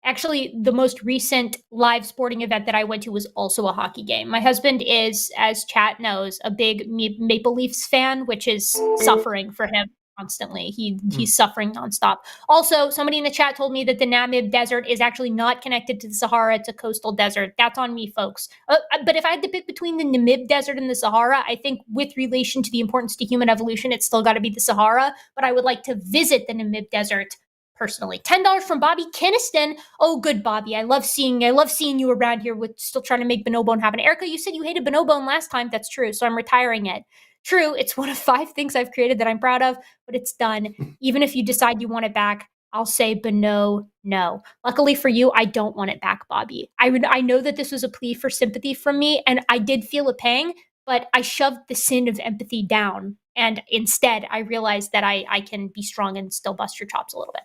Actually, the most recent live sporting event that I went to was also a hockey game. My husband is, as chat knows, a big Maple Leafs fan, which is suffering for him constantly. He's suffering nonstop. Also, somebody in the chat told me that the Namib Desert is actually not connected to the Sahara. It's a coastal desert. That's on me, folks. But if I had to pick between the Namib Desert and the Sahara, I think with relation to the importance to human evolution, it's still got to be the Sahara. But I would like to visit the Namib Desert personally. $10 from Bobby Kinniston. Oh, good, Bobby. I love seeing you around here with still trying to make Bonobone happen. Erika, you said you hated Bonobone last time. That's true. So I'm retiring it. True, it's one of 5 things I've created that I'm proud of, but it's done. Even if you decide you want it back, I'll say no. Luckily for you, I don't want it back, Bobby. I know that this was a plea for sympathy from me, and I did feel a pang, but I shoved the sin of empathy down. And instead, I realized that I can be strong and still bust your chops a little bit.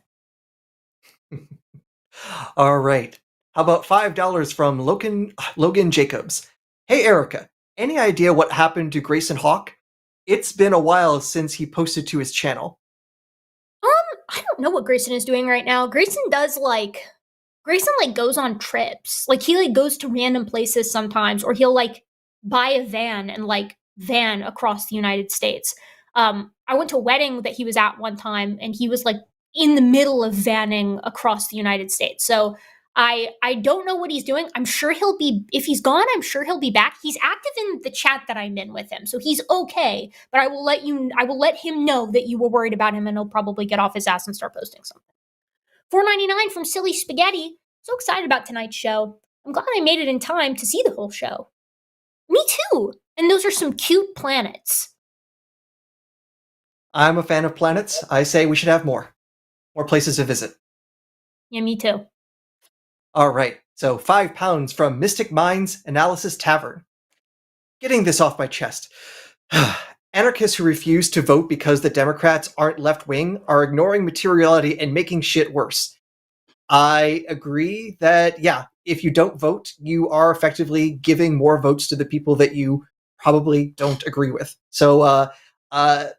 All right. How about $5 from Logan Jacobs? Hey, Erika, any idea what happened to Grayson Hawk? It's been a while since he posted to his channel. I don't know what Grayson is doing right now. Grayson goes on trips. Like, he goes to random places sometimes, or he'll buy a van and van across the United States. I went to a wedding that he was at one time, and he was in the middle of vanning across the United States. So I don't know what he's doing. I'm sure if he's gone, I'm sure he'll be back. He's active in the chat that I'm in with him, so he's okay. But I will let him know that you were worried about him, and he'll probably get off his ass and start posting something. $4.99 from Silly Spaghetti. So excited about tonight's show. I'm glad I made it in time to see the whole show. Me too. And those are some cute planets. I'm a fan of planets. I say we should have more places to visit. Yeah, me too. All right, so £5 from Mystic Minds Analysis Tavern. Getting this off my chest. Anarchists who refuse to vote because the Democrats aren't left-wing are ignoring materiality and making shit worse. I agree that, yeah, if you don't vote, you are effectively giving more votes to the people that you probably don't agree with. So I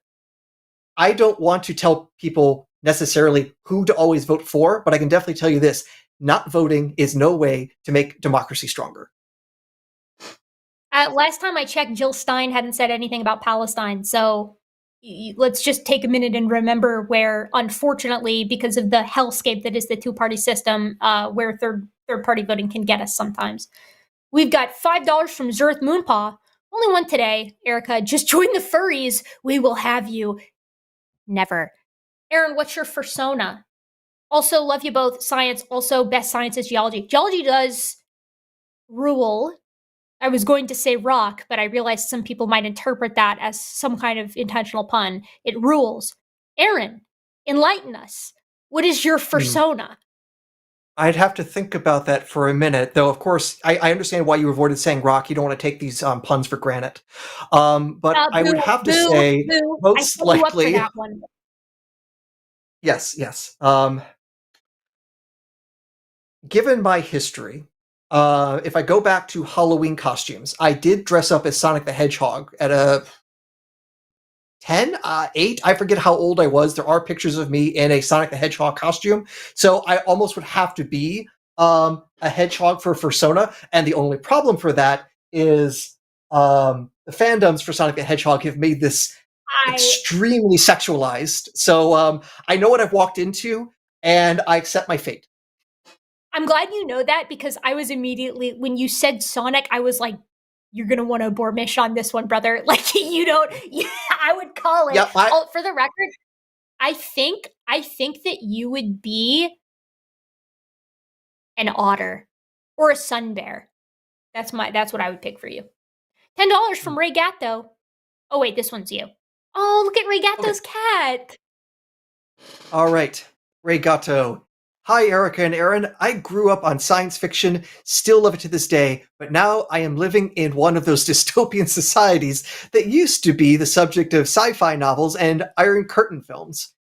don't want to tell people necessarily who to always vote for, but I can definitely tell you this. Not voting is no way to make democracy stronger. Last time I checked, Jill Stein hadn't said anything about Palestine. So let's just take a minute and remember where, unfortunately, because of the hellscape that is the two-party system, where third-party voting can get us sometimes. We've got $5 from Zerth Moonpaw. Only one today, Erika. Just join the furries. We will have you. Never. Aaron, what's your fursona? Also, love you both. Science. Also, best science is geology. Geology does rule. I was going to say rock, but I realized some people might interpret that as some kind of intentional pun. It rules. Aaron, enlighten us. What is your fursona? I'd have to think about that for a minute, though. Of course, I understand why you avoided saying rock. You don't want to take these puns for granted. But I would have to say, most likely. That one. Yes. Given my history, if I go back to Halloween costumes, I did dress up as Sonic the Hedgehog at a 10, 8, I forget how old I was. There are pictures of me in a Sonic the Hedgehog costume, so I almost would have to be a hedgehog for fursona, and the only problem for that is the fandoms for Sonic the Hedgehog have made this extremely sexualized, so I know what I've walked into, and I accept my fate. I'm glad you know that, because I was immediately, when you said Sonic, I was like, you're going to want to Bormish on this one, brother. I would call it. Yeah, For the record, I think that you would be an otter or a sun bear. That's what I would pick for you. $10 from Ray Gatto. Oh wait, this one's you. Oh, look at Ray Gatto's cat. All right, Ray Gatto. Hi, Erika and Aaron. I grew up on science fiction, still love it to this day, but now I am living in one of those dystopian societies that used to be the subject of sci-fi novels and Iron Curtain films.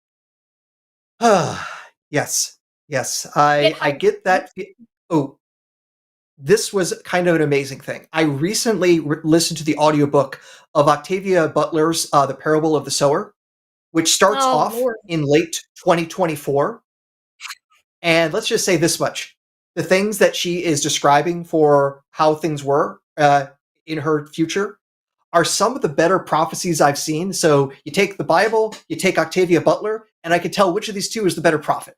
Yes, I get that. Oh, this was kind of an amazing thing. I recently listened to the audiobook of Octavia Butler's The Parable of the Sower, which starts off in late 2024. And let's just say this much. The things that she is describing for how things were in her future are some of the better prophecies I've seen. So you take the Bible, you take Octavia Butler, and I can tell which of these two is the better prophet.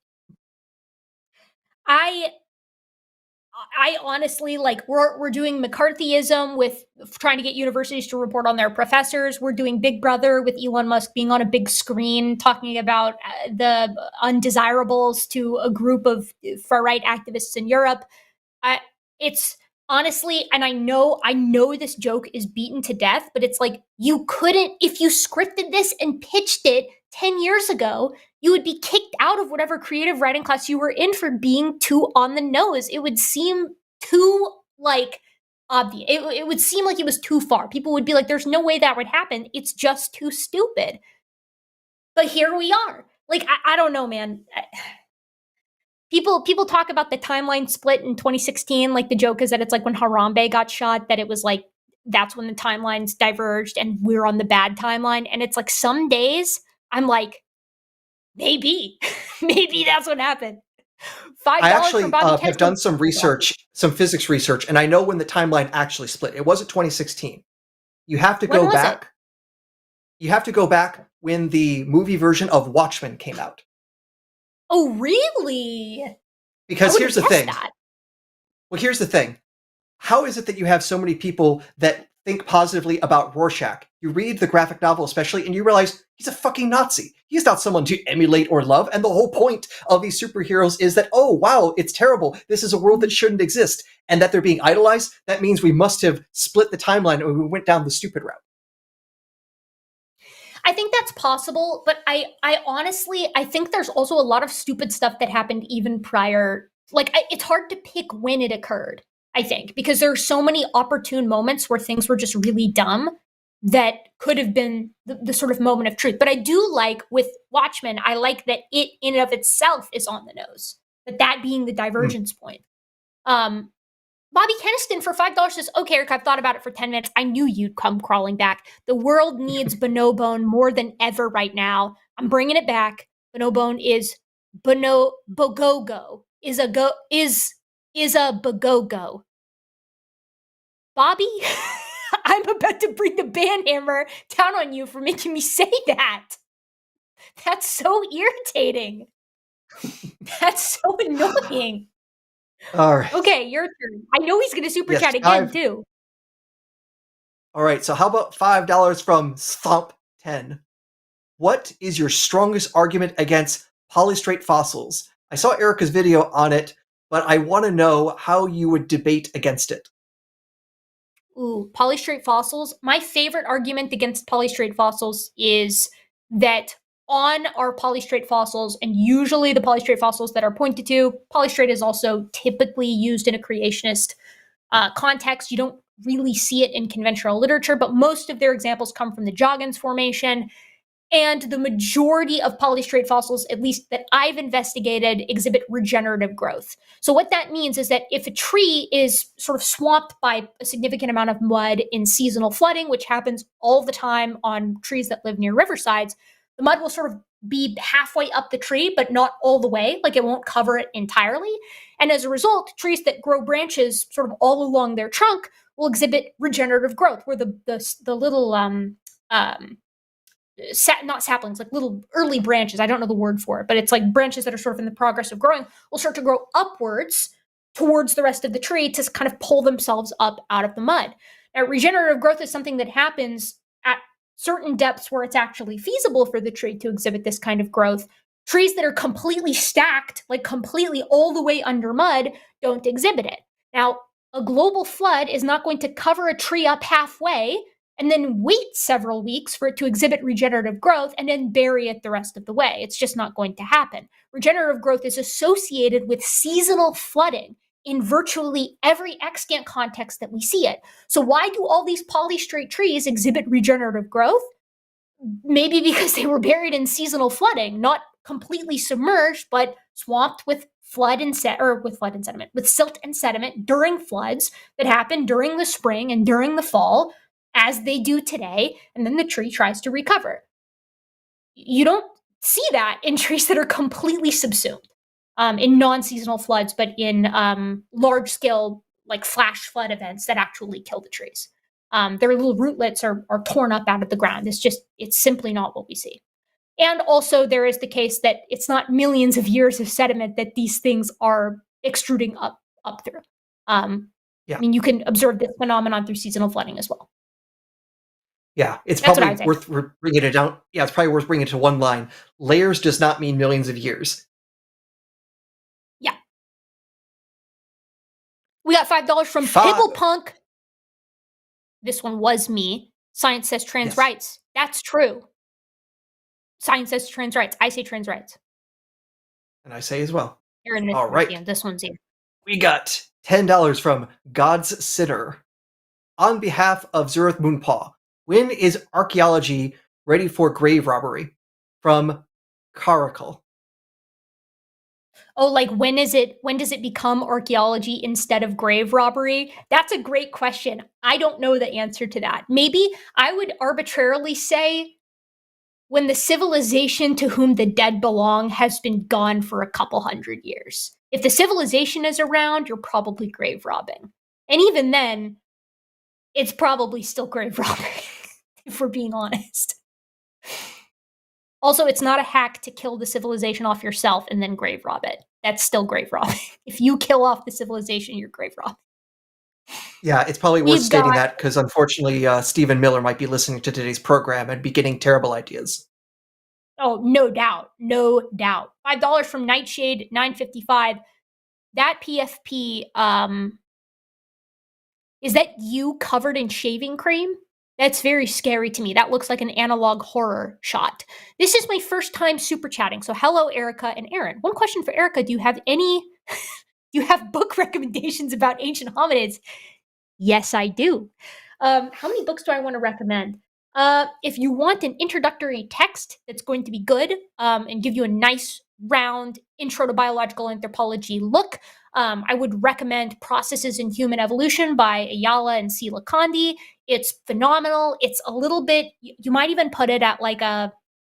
I honestly, like, we're doing McCarthyism with trying to get universities to report on their professors. We're doing Big Brother with Elon Musk being on a big screen talking about the undesirables to a group of far-right activists in Europe. It's honestly, and I know this joke is beaten to death, but it's like, you couldn't, if you scripted this and pitched it 10 years ago, you would be kicked out of whatever creative writing class you were in for being too on the nose. It would seem too, like, obvious. It would seem like it was too far. People would be like, there's no way that would happen. It's just too stupid. But here we are. Like, I don't know, man. People talk about the timeline split in 2016. Like, the joke is that it's like when Harambe got shot, that it was like, that's when the timelines diverged and we're on the bad timeline. And it's like, some days I'm like, maybe that's what happened. $5 I actually for Bobby have done some research, some physics research, and I know when the timeline actually split. It wasn't 2016. You have to go back. You have to go back when the movie version of Watchmen came out. Oh, really? Because here's the thing. Well, here's the thing. How is it that you have so many people that think positively about Rorschach? You read the graphic novel especially, and you realize he's a fucking Nazi. He's not someone to emulate or love, and the whole point of these superheroes is that, oh, wow, it's terrible. This is a world that shouldn't exist, and that they're being idolized. That means we must have split the timeline and we went down the stupid route. I think that's possible, but I honestly, I think there's also a lot of stupid stuff that happened even prior. Like, it's hard to pick when it occurred, I think, because there are so many opportune moments where things were just really dumb that could have been the sort of moment of truth. But I do like, with Watchmen, I like that it in and of itself is on the nose, that being the divergence point. Bobby Keniston for $5 says, okay, Eric, I've thought about it for 10 minutes. I knew you'd come crawling back. The world needs bonobone more than ever right now. I'm bringing it back. Bonobone is bogogo. Is a bogogo. Bobby, I'm about to bring the banhammer down on you for making me say that. That's so irritating. That's so annoying. All right. Okay, your turn. I know he's going to super chat again, too. All right, so how about $5 from Stomp10? What is your strongest argument against polystrate fossils? I saw Erika's video on it, but I want to know how you would debate against it. Ooh, polystrate fossils. My favorite argument against polystrate fossils is that on our polystrate fossils, and usually the polystrate fossils that are pointed to, polystrate is also typically used in a creationist context. You don't really see it in conventional literature, but most of their examples come from the Joggins Formation. And the majority of polystrate fossils, at least that I've investigated, exhibit regenerative growth. So what that means is that if a tree is sort of swamped by a significant amount of mud in seasonal flooding, which happens all the time on trees that live near riversides, the mud will sort of be halfway up the tree, but not all the way. Like, it won't cover it entirely. And as a result, trees that grow branches sort of all along their trunk will exhibit regenerative growth, where the little not saplings, like little early branches, I don't know the word for it, but it's like branches that are sort of in the progress of growing, will start to grow upwards towards the rest of the tree to kind of pull themselves up out of the mud. Now, regenerative growth is something that happens at certain depths where it's actually feasible for the tree to exhibit this kind of growth, trees that are completely stacked, like completely all the way under mud, don't exhibit it. Now, a global flood is not going to cover a tree up halfway and then wait several weeks for it to exhibit regenerative growth and then bury it the rest of the way. It's just not going to happen. Regenerative growth is associated with seasonal flooding in virtually every extant context that we see it. So why do all these polystrate trees exhibit regenerative growth? Maybe because they were buried in seasonal flooding, not completely submerged, but swamped with with silt and sediment during floods that happen during the spring and during the fall, as they do today, and then the tree tries to recover. You don't see that in trees that are completely subsumed in non-seasonal floods, but in large-scale, like flash flood events that actually kill the trees. Their little rootlets are torn up out of the ground. It's simply not what we see. And also there is the case that it's not millions of years of sediment that these things are extruding up through. I mean, you can observe this phenomenon through seasonal flooding as well. Yeah, it's That's probably worth bringing it down. Yeah, it's probably worth bringing it to one line. Layers does not mean millions of years. Yeah. We got $5 from Pibblepunk. This one was me. Science says trans rights. That's true. Science says trans rights. I say trans rights. And I say as well. All right. Yeah, this one's here. We got $10 from God's Sinner. On behalf of Zurith Moonpaw, when is archaeology ready for grave robbery? From Caracal. Oh, like when does it become archaeology instead of grave robbery? That's a great question. I don't know the answer to that. Maybe I would arbitrarily say when the civilization to whom the dead belong has been gone for a couple hundred years. If the civilization is around, you're probably grave robbing. And even then, it's probably still grave robbing, if we're being honest. Also, it's not a hack to kill the civilization off yourself and then grave rob it. That's still grave robbing. If you kill off the civilization, you're grave robbing. Yeah, it's probably worth stating that because unfortunately Stephen Miller might be listening to today's program and be getting terrible ideas. Oh, no doubt. No doubt. $5 from Nightshade 955. That PFP, is that you covered in shaving cream? That's very scary to me. That looks like an analog horror shot. This is my first time super chatting. So hello, Erika and Aaron. One question for Erika. Do you have book recommendations about ancient hominids? Yes, I do. How many books do I want to recommend? If you want an introductory text that's going to be good and give you a nice round intro to biological anthropology look, I would recommend Processes in Human Evolution by Ayala and Sila Kandi. It's phenomenal. It's a little bit, you might even put it at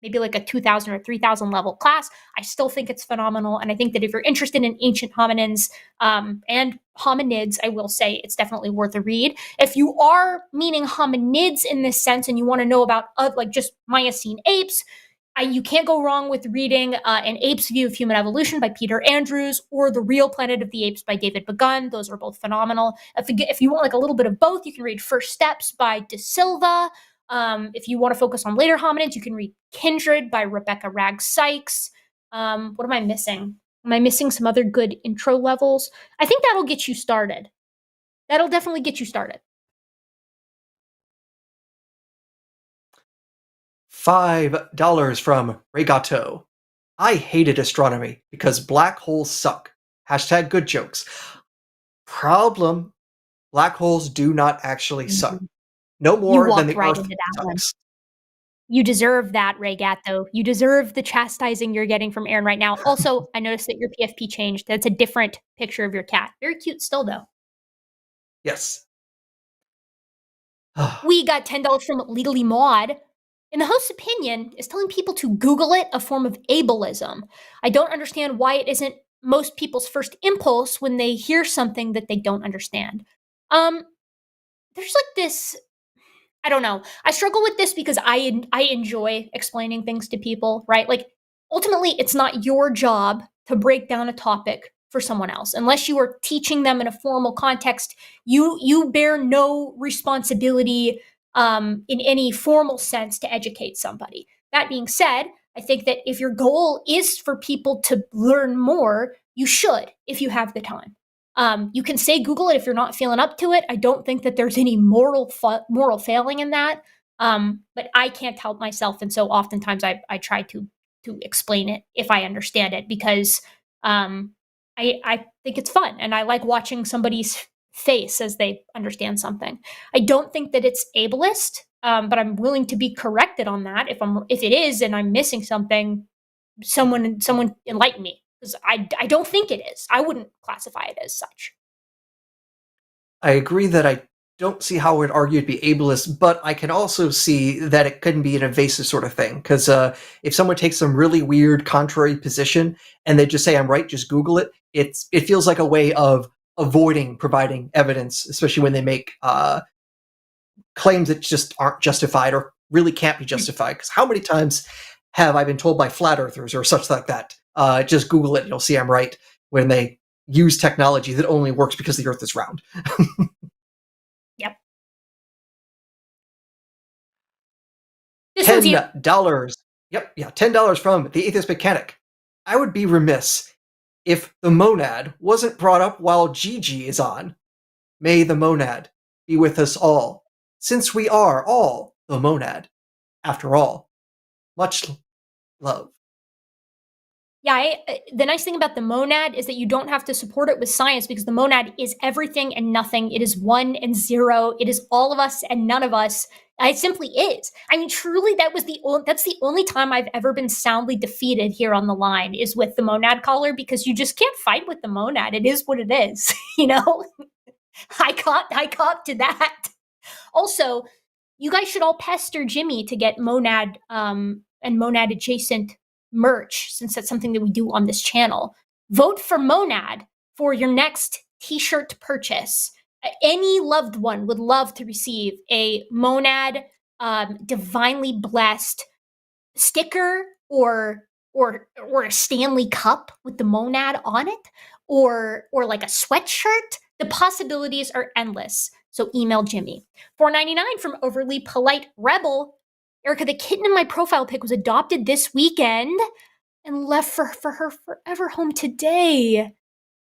maybe like a 2,000 or 3,000 level class. I still think it's phenomenal. And I think that if you're interested in ancient hominins and hominids, I will say it's definitely worth a read. If you are meaning hominids in this sense and you want to know about just Miocene apes, you can't go wrong with reading An Ape's View of Human Evolution by Peter Andrews or The Real Planet of the Apes by David Begun. Those are both phenomenal. If you want like a little bit of both, you can read First Steps by De Silva. If you want to focus on later hominids, you can read Kindred by Rebecca Ragg-Sykes. What am I missing? Am I missing some other good intro levels? I think that'll get you started. That'll definitely get you started. $5 from Regato. I hated astronomy because black holes suck. # good jokes. Problem. Black holes do not actually suck. No more than the Earth sucks. You deserve that, Regato. You deserve the chastising you're getting from Aaron right now. Also, I noticed that your PFP changed. That's a different picture of your cat. Very cute still, though. Yes. We got $10 from Legally Maud. In the host's opinion, is telling people to Google it a form of ableism. I don't understand why it isn't most people's first impulse when they hear something that they don't understand. There's like this, I don't know. I struggle with this because I enjoy explaining things to people, right? Like, ultimately, it's not your job to break down a topic for someone else. Unless you are teaching them in a formal context, you bear no responsibility in any formal sense to educate somebody. That being said, I think that if your goal is for people to learn more, you should, if you have the time. You can say Google it if you're not feeling up to it. I don't think that there's any moral failing in that. But I can't help myself, and so oftentimes I try to explain it if I understand it, because I think it's fun, and I like watching somebody's face as they understand something. I don't think that it's ableist, but I'm willing to be corrected on that. If it is and I'm missing something, someone enlighten me, because I don't think it is. I wouldn't classify it as such. I agree that I don't see how it would argue to be ableist, but I can also see that it couldn't be an invasive sort of thing. Because if someone takes some really weird contrary position and they just say, I'm right, just Google it, it feels like a way of avoiding providing evidence, especially when they make claims that just aren't justified or really can't be justified. Because how many times have I been told by flat earthers or such like that, just Google it and you'll see I'm right, when they use technology that only works because the earth is round. Yep. This one's you. $10. Yep, yeah, $10 from the Atheist Mechanic. I would be remiss if the monad wasn't brought up while Gigi is on. May the monad be with us all, since we are all the monad, after all. Much love. Yeah, the nice thing about the monad is that you don't have to support it with science, because the monad is everything and nothing. It is 1 and 0. It is all of us and none of us. It simply is. I mean, truly, that's the only time I've ever been soundly defeated here on the line, is with the monad caller, because you just can't fight with the monad. It is what it is, you know? I caught to that. Also, you guys should all pester Jimmy to get monad and monad adjacent merch, since that's something that we do on this channel. Vote for monad for your next t-shirt purchase. Any loved one would love to receive a monad divinely blessed sticker, or a Stanley cup with the monad on it, or like a sweatshirt. The possibilities are endless. So email Jimmy. $4.99 from Overly Polite Rebel. Erika, the kitten in my profile pic was adopted this weekend and left for her forever home today.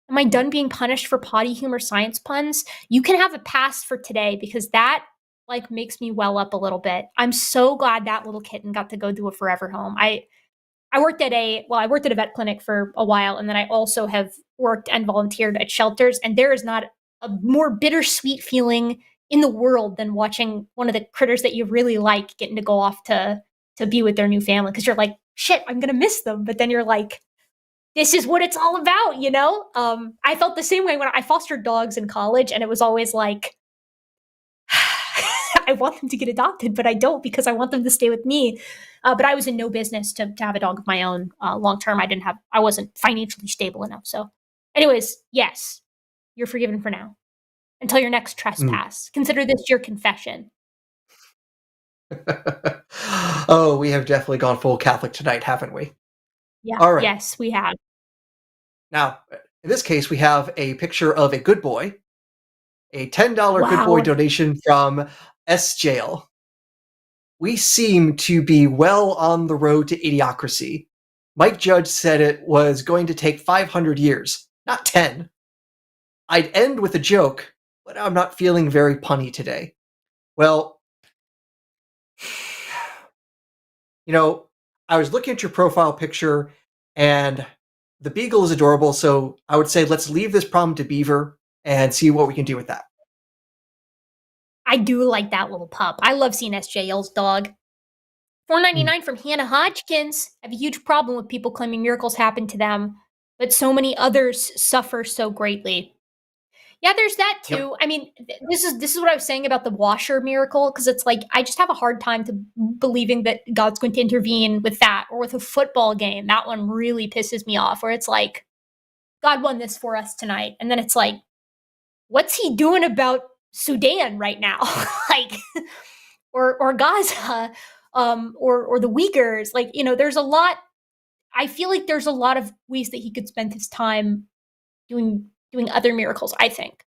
Am I done being punished for potty humor science puns? You can have a pass for today, because that makes me well up a little bit. I'm so glad that little kitten got to go to a forever home. I worked at a vet clinic for a while, and then I also have worked and volunteered at shelters, and there is not a more bittersweet feeling in the world than watching one of the critters that you really like getting to go off to be with their new family, because you're like, shit, I'm gonna miss them, but then you're like, this is what it's all about, you know? I felt the same way when I fostered dogs in college, and it was always like, I want them to get adopted, but I don't, because I want them to stay with me. But I was in no business to have a dog of my own long term. I wasn't financially stable enough. So anyways, yes, you're forgiven for now until your next trespass. Consider this your confession. Oh, we have definitely gone full Catholic tonight, haven't we? Yeah. All right. Yes, we have. Now, in this case, we have a picture of a good boy, a $10 good boy donation from S Jail. We seem to be well on the road to idiocracy. Mike Judge said it was going to take 500 years, not 10. I'd end with a joke, but I'm not feeling very punny today. Well, you know, I was looking at your profile picture, and the beagle is adorable, so I would say let's leave this problem to Beaver and see what we can do with that. I do like that little pup. I love seeing SJL's dog. $4.99 from Hannah Hodgkins. I have a huge problem with people claiming miracles happen to them, but so many others suffer so greatly. Yeah, there's that too. Yep. I mean, this is what I was saying about the washer miracle, because it's like, I just have a hard time to believing that God's going to intervene with that, or with a football game. That one really pisses me off, where it's like, God won this for us tonight. And then it's like, what's he doing about Sudan right now? or Gaza, or the Uyghurs. There's a lot. I feel like there's a lot of ways that he could spend his time doing other miracles, I think.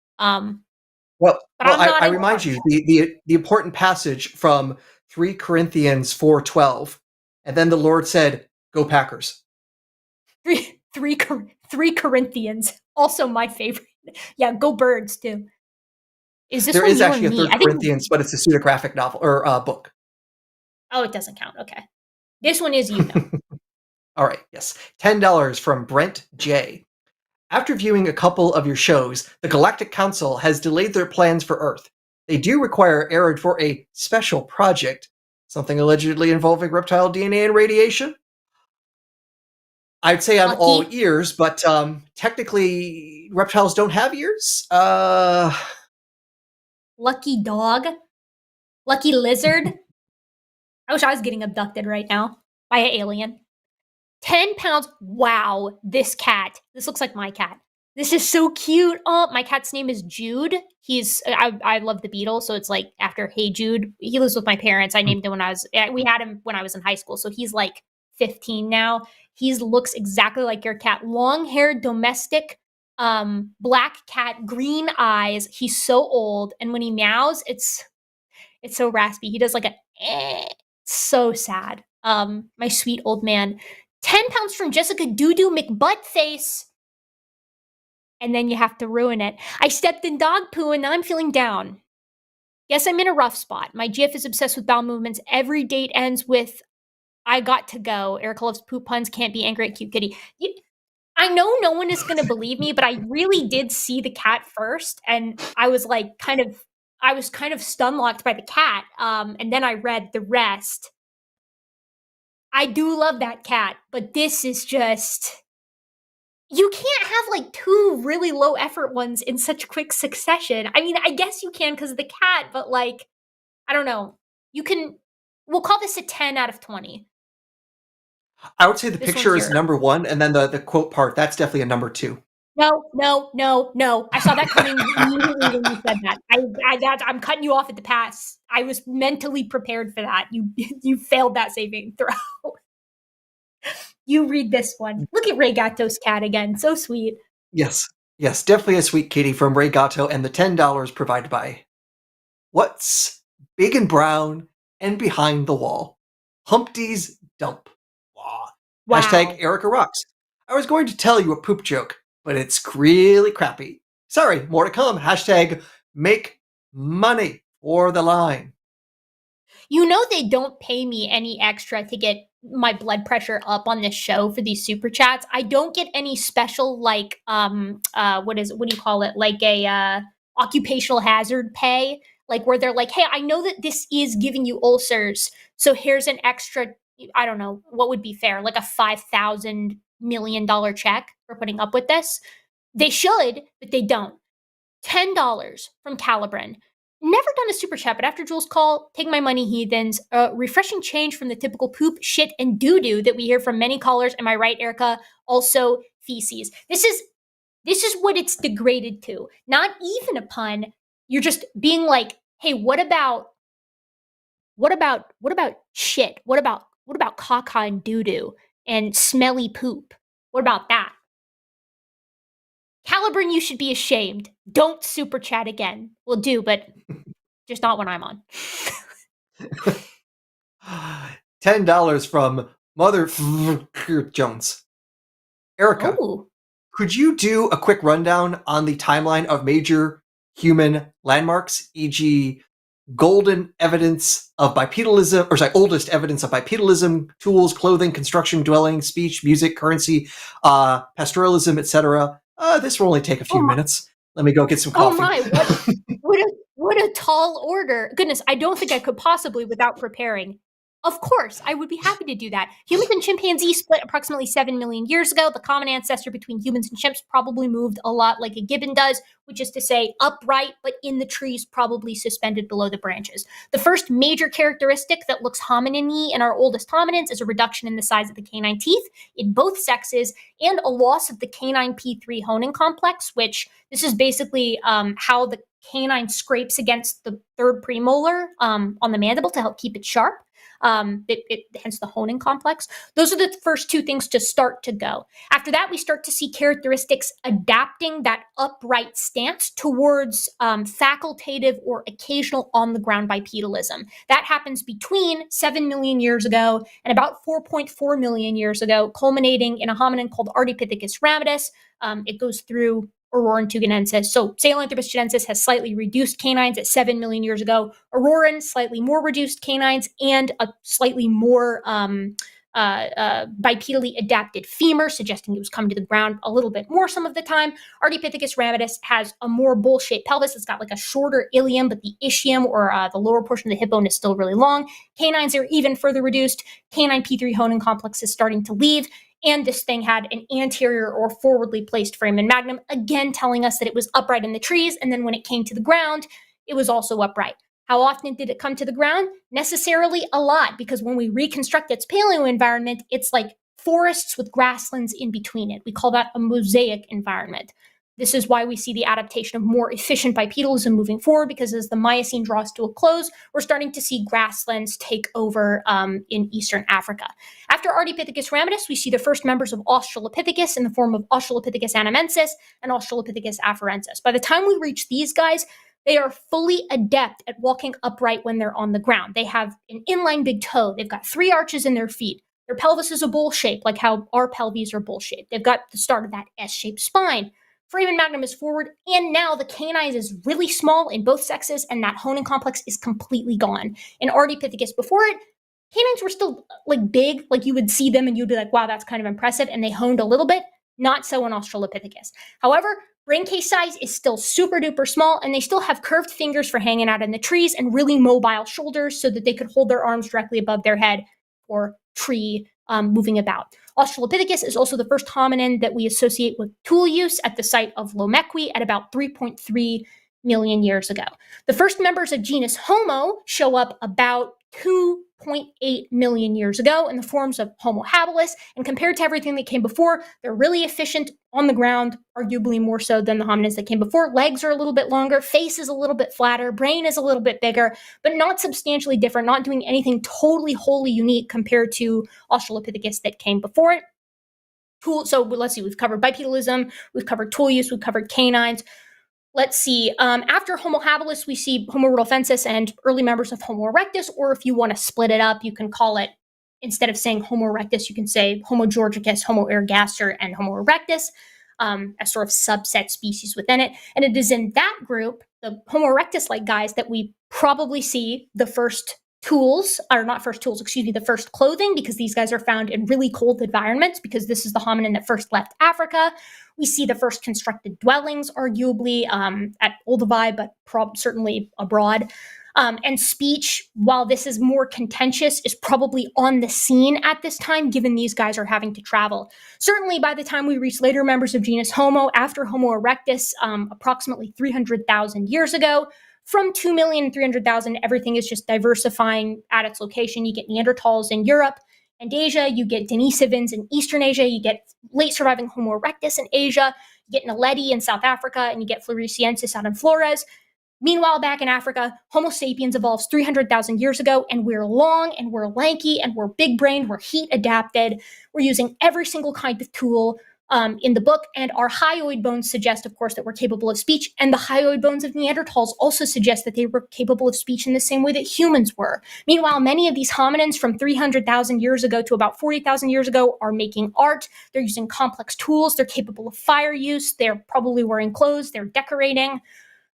Well, But I'm not I in remind charge. you the important passage from 3 Corinthians 4:12, and then the Lord said, "Go Packers." Three Corinthians, also my favorite. Yeah, go Birds too. Is this There one is you or actually a me? 3rd Corinthians, but it's a pseudographic novel or book. Oh, it doesn't count. Okay, this one is you though. All right, yes. $10 from Brent J. After viewing a couple of your shows, the Galactic Council has delayed their plans for Earth. They do require Aaron for a special project, something allegedly involving reptile DNA and radiation. I'd say I'm all Lucky. ears, but technically reptiles don't have ears. Lucky dog. Lucky lizard. I wish I was getting abducted right now by an alien. 10 pounds. Wow, this cat. This looks like my cat. This is so cute. Oh, my cat's name is Jude. I love the Beatles, so it's like after Hey Jude. He lives with my parents. I named him we had him when I was in high school, so he's like 15 now. He looks exactly like your cat. Long-haired, domestic, black cat, green eyes. He's so old, and when he meows, it's so raspy. He does like a so sad. My sweet old man. 10 pounds from Jessica Doodoo McButtface. And then you have to ruin it. I stepped in dog poo and now I'm feeling down. Yes, I'm in a rough spot. My GIF is obsessed with bowel movements. Every date ends with, I got to go. Erika loves poop puns, can't be angry at cute kitty. I know no one is going to believe me, but I really did see the cat first. And I was like, I was kind of stun-locked by the cat. And then I read the rest. I do love that cat, but this is just... You can't have like 2 really low effort ones in such quick succession. I mean, I guess you can because of the cat, but like, I don't know. We'll call this a 10 out of 20. I would say the This picture one's is yours. number 1, and then the quote part, that's definitely a number 2. No. I saw that coming immediately when you said that. I'm cutting you off at the pass. I was mentally prepared for that. You failed that saving throw. You read this one. Look at Ray Gatto's cat again. So sweet. Yes, definitely a sweet kitty from Ray Gatto, and the $10 provided by What's Big and Brown and Behind the Wall? Humpty's Dump. Wow. Wow. Hashtag Erika Rocks. I was going to tell you a poop joke, but it's really crappy. Sorry, more to come. Hashtag Make Money for the Line. You know they don't pay me any extra to get my blood pressure up on this show for these super chats. I don't get any special like what do you call it? Like a occupational hazard pay, like where they're like, "Hey, I know that this is giving you ulcers, so here's an extra, I don't know, what would be fair, like a $5,000 million check for putting up with this." They should, but they don't. $10 from Calibran. Never done a super chat, but after Jules' call, take my money, heathens. Refreshing change from the typical poop, shit, and doo-doo that we hear from many callers. Am I right, Erika? Also, feces. This is what it's degraded to. Not even a pun. You're just being like, hey, what about shit? What about caca and doo-doo and smelly poop? What about that? Calibran, you should be ashamed. Don't super chat again. We'll do, but just not when I'm on. $10 from Mother Jones. Erika, could you do a quick rundown on the timeline of major human landmarks, e.g., oldest evidence of bipedalism, tools, clothing, construction, dwelling, speech, music, currency, pastoralism, etc.? This will only take a few minutes. Let me go get some coffee. Oh my, what a tall order. Goodness, I don't think I could possibly without preparing. Of course, I would be happy to do that. Humans and chimpanzees split approximately 7 million years ago. The common ancestor between humans and chimps probably moved a lot like a gibbon does, which is to say upright, but in the trees, probably suspended below the branches. The first major characteristic that looks hominin-y in our oldest hominins is a reduction in the size of the canine teeth in both sexes and a loss of the canine P3 honing complex, which this is basically how the canine scrapes against the third premolar on the mandible to help keep it sharp. Hence the honing complex. Those are the first two things to start to go. After that, we start to see characteristics adapting that upright stance towards facultative or occasional on-the-ground bipedalism. That happens between 7 million years ago and about 4.4 million years ago, culminating in a hominin called Ardipithecus ramidus. It goes through Auroran tugenensis. So Sahelanthropus chilensis has slightly reduced canines at 7 million years ago. Auroran, slightly more reduced canines and a slightly more bipedally adapted femur, suggesting it was coming to the ground a little bit more some of the time. Ardipithecus ramidus has a more bowl-shaped pelvis. It's got like a shorter ilium, but the ischium, or the lower portion of the hip bone, is still really long. Canines are even further reduced. Canine P3 honing complex is starting to leave. And this thing had an anterior or forwardly placed foramen magnum, again telling us that it was upright in the trees, and then when it came to the ground, it was also upright. How often did it come to the ground? Necessarily a lot, because when we reconstruct its paleo environment, it's like forests with grasslands in between it. We call that a mosaic environment. This is why we see the adaptation of more efficient bipedalism moving forward, because as the Miocene draws to a close, we're starting to see grasslands take over in Eastern Africa. After Ardipithecus ramidus, we see the first members of Australopithecus in the form of Australopithecus anamensis and Australopithecus afarensis. By the time we reach these guys, they are fully adept at walking upright when they're on the ground. They have an inline big toe. They've got 3 arches in their feet. Their pelvis is a bowl shape, like how our pelvises are bowl shaped. They've got the start of that S-shaped spine. Foramen magnum is forward, and now the canines is really small in both sexes, and that honing complex is completely gone. In Ardipithecus before it, canines were still like big, like you would see them and you'd be like, wow, that's kind of impressive, and they honed a little bit. Not so in Australopithecus. However, brain case size is still super duper small, and they still have curved fingers for hanging out in the trees and really mobile shoulders so that they could hold their arms directly above their head or tree moving about. Australopithecus is also the first hominin that we associate with tool use at the site of Lomekwi at about 3.3 million years ago. The first members of genus Homo show up about 2.8 million years ago in the forms of Homo habilis, and compared to everything that came before, they're really efficient on the ground, arguably more so than the hominins that came before. Legs are a little bit longer, face is a little bit flatter, brain is a little bit bigger, but not substantially different, not doing anything totally wholly unique compared to Australopithecus that came before it. So let's see, we've covered bipedalism, we've covered tool use, we've covered canines. Let's see, after Homo habilis, we see Homo rudolfensis and early members of Homo erectus, or if you want to split it up, you can call it, instead of saying Homo erectus, you can say Homo georgicus, Homo ergaster, and Homo erectus, as sort of subset species within it. And it is in that group, the Homo erectus-like guys, that we probably see the first tools, or not first tools, excuse me, the first clothing, because these guys are found in really cold environments, because this is the hominin that first left Africa. We see the first constructed dwellings, arguably at Olduvai, but certainly abroad. And speech, while this is more contentious, is probably on the scene at this time, given these guys are having to travel. Certainly by the time we reach later members of genus Homo, after Homo erectus, approximately 300,000 years ago, from 2,300,000, everything is just diversifying at its location. You get Neanderthals in Europe and Asia, you get Denisovans in Eastern Asia, you get late surviving Homo erectus in Asia, you get Naledi in South Africa, and you get Floresiensis out in Flores. Meanwhile, back in Africa, Homo sapiens evolves 300,000 years ago, and we're long, and we're lanky, and we're big-brained, we're heat-adapted. We're using every single kind of tool in the book, and our hyoid bones suggest, of course, that we're capable of speech, and the hyoid bones of Neanderthals also suggest that they were capable of speech in the same way that humans were. Meanwhile, many of these hominins from 300,000 years ago to about 40,000 years ago are making art, they're using complex tools, they're capable of fire use, they're probably wearing clothes, they're decorating.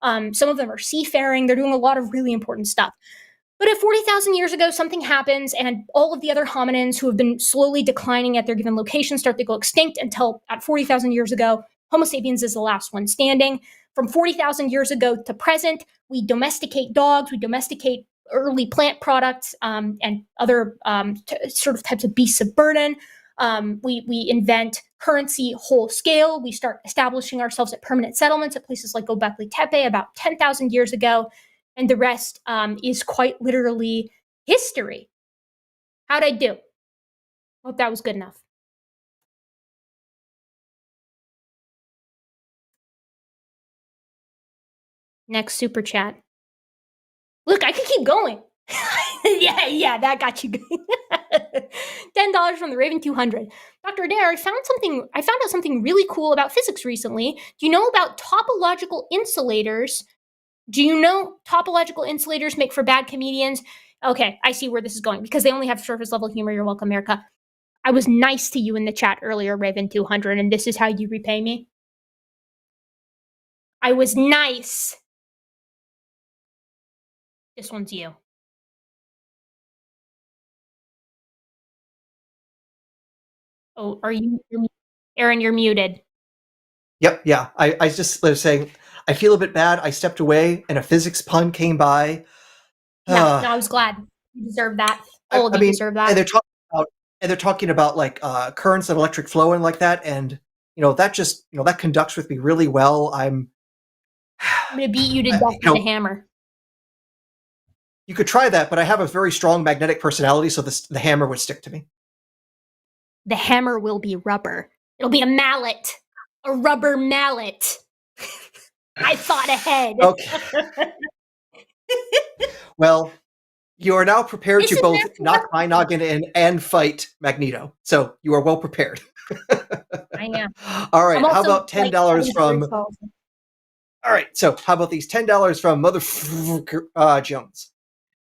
Some of them are seafaring, they're doing a lot of really important stuff. But at 40,000 years ago, something happens, and all of the other hominins who have been slowly declining at their given location start to go extinct until at 40,000 years ago, Homo sapiens is the last one standing. From 40,000 years ago to present, we domesticate dogs, we domesticate early plant products, and other sort of types of beasts of burden. We invent currency whole scale. We start establishing ourselves at permanent settlements at places like Göbekli Tepe about 10,000 years ago. And the rest is quite literally history. How'd I do? Hope that was good enough. Next super chat. Look, I can keep going. yeah, that got you going. $10 from the Raven 200. Dr. Adair, I found out something really cool about physics recently. Do you know about topological insulators? Do you know topological insulators make for bad comedians? Okay, I see where this is going because they only have surface level humor. You're welcome, Erika. I was nice to you in the chat earlier, Raven 200, and this is how you repay me. I was nice. This one's you. Oh, are you? Aaron, you're muted. Yep, yeah. I just was saying, I feel a bit bad. I stepped away and a physics pun came by. No, I was glad. You deserve that. All of you deserve that. And they're talking about like currents and electric flow and like that, and that conducts with me really well. I'm gonna beat you to death with a hammer. You could try that, but I have a very strong magnetic personality, so the hammer would stick to me. The hammer will be rubber. It'll be a mallet. A rubber mallet. I thought ahead. Okay. Well, you are now prepared to both knock my noggin in and fight Magneto. So you are well prepared. I am. All right. How about $10 from... All right. So how about these $10 from Mother Jones?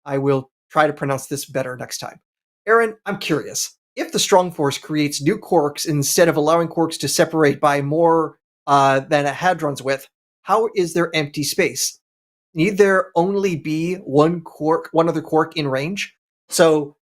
I will try to pronounce this better next time. Aaron, I'm curious. If the strong force creates new quarks instead of allowing quarks to separate by more than a hadron's width, how is there empty space? Need there only be one other quark in range? So,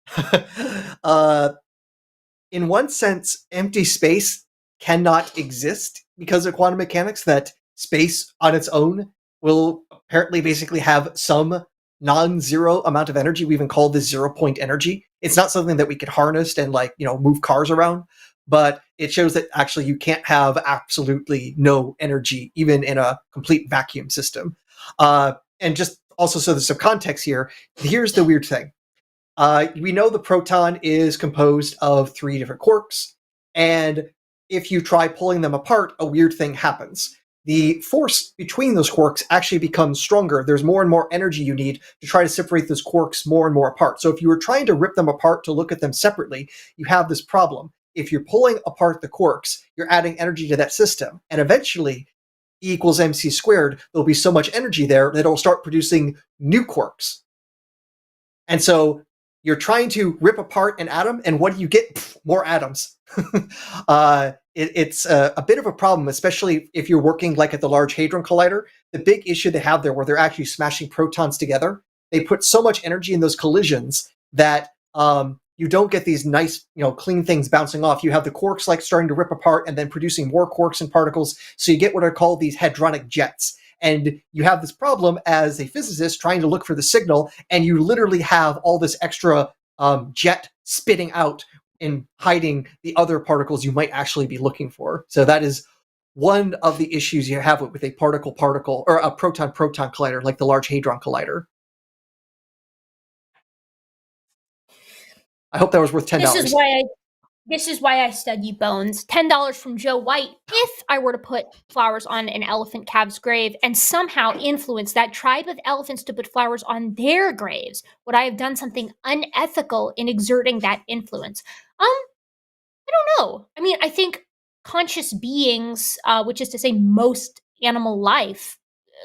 in one sense, empty space cannot exist because of quantum mechanics, that space on its own will apparently basically have some non-zero amount of energy. We even call this zero-point energy. It's not something that we could harness and move cars around, but it shows that actually you can't have absolutely no energy even in a complete vacuum system. And just also so there's some context here, here's the weird thing. We know the proton is composed of 3 different quarks, and if you try pulling them apart, a weird thing happens. The force between those quarks actually becomes stronger. There's more and more energy you need to try to separate those quarks more and more apart. So if you were trying to rip them apart to look at them separately, you have this problem. If you're pulling apart the quarks, you're adding energy to that system, and eventually E equals mc squared, there'll be so much energy there that it'll start producing new quarks. And so you're trying to rip apart an atom, and what do you get? Pfft, more atoms. It's a bit of a problem, especially if you're working like at the Large Hadron Collider. The big issue they have there, where they're actually smashing protons together, they put so much energy in those collisions that you don't get these nice, clean things bouncing off. You have the quarks starting to rip apart and then producing more quarks and particles. So you get what are called these hadronic jets. And you have this problem as a physicist trying to look for the signal, and you literally have all this extra jet spitting out and hiding the other particles you might actually be looking for. So that is one of the issues you have with a particle-particle or a proton-proton collider like the Large Hadron Collider. I hope that was worth $10. This is why I study bones. $10 from Joe White. If I were to put flowers on an elephant calf's grave and somehow influence that tribe of elephants to put flowers on their graves, would I have done something unethical in exerting that influence? I don't know. I mean, I think conscious beings, which is to say most animal life,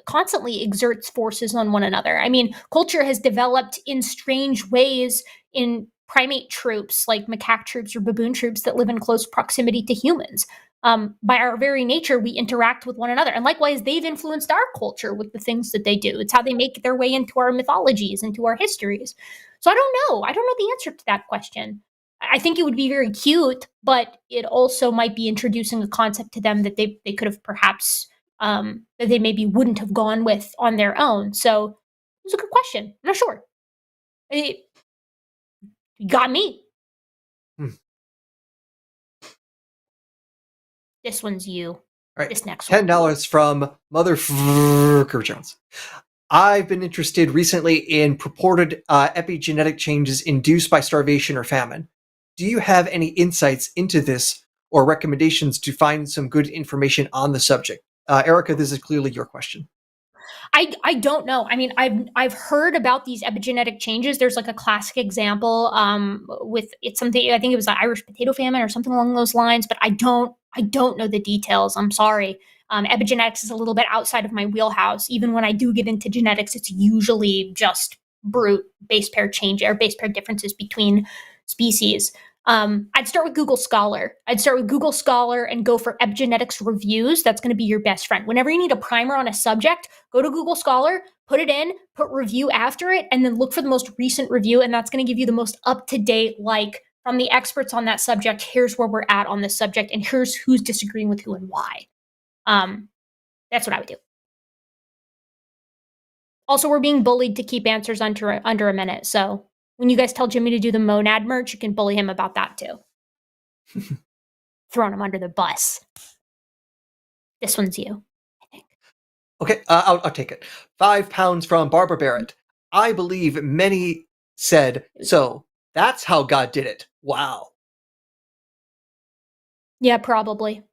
constantly exerts forces on one another. I mean, culture has developed in strange ways in primate troops like macaque troops or baboon troops that live in close proximity to humans. By our very nature, we interact with one another. And likewise, they've influenced our culture with the things that they do. It's how they make their way into our mythologies, into our histories. So I don't know. I don't know the answer to that question. I think it would be very cute, but it also might be introducing a concept to them that they could have perhaps, that they maybe wouldn't have gone with on their own. So it's a good question. I'm not sure. You got me. This one's you. All right. This next one. $10 from Motherfucker Jones. I've been interested recently in purported epigenetic changes induced by starvation or famine. Do you have any insights into this or recommendations to find some good information on the subject? Erika, this is clearly your question. I don't know. I mean, I've heard about these epigenetic changes. There's like a classic example with it's something, I think it was the Irish potato famine or something along those lines, but I don't know the details. I'm sorry. Epigenetics is a little bit outside of my wheelhouse. Even when I do get into genetics, it's usually just brute base pair change or base pair differences between species. I'd start with Google Scholar. I'd start with Google Scholar and go for epigenetics reviews. That's going to be your best friend. Whenever you need a primer on a subject, go to Google Scholar, put it in, put review after it, and then look for the most recent review. And that's going to give you the most up-to-date, like, from the experts on that subject, here's where we're at on this subject, and here's who's disagreeing with who and why. That's what I would do. Also, we're being bullied to keep answers under a minute, so when you guys tell Jimmy to do the monad merch, you can bully him about that too. Throwing him under the bus. This one's you, I think. Okay, I'll take it. £5 from Barbara Barrett. I believe many said, so that's how God did it. Wow. Yeah, probably.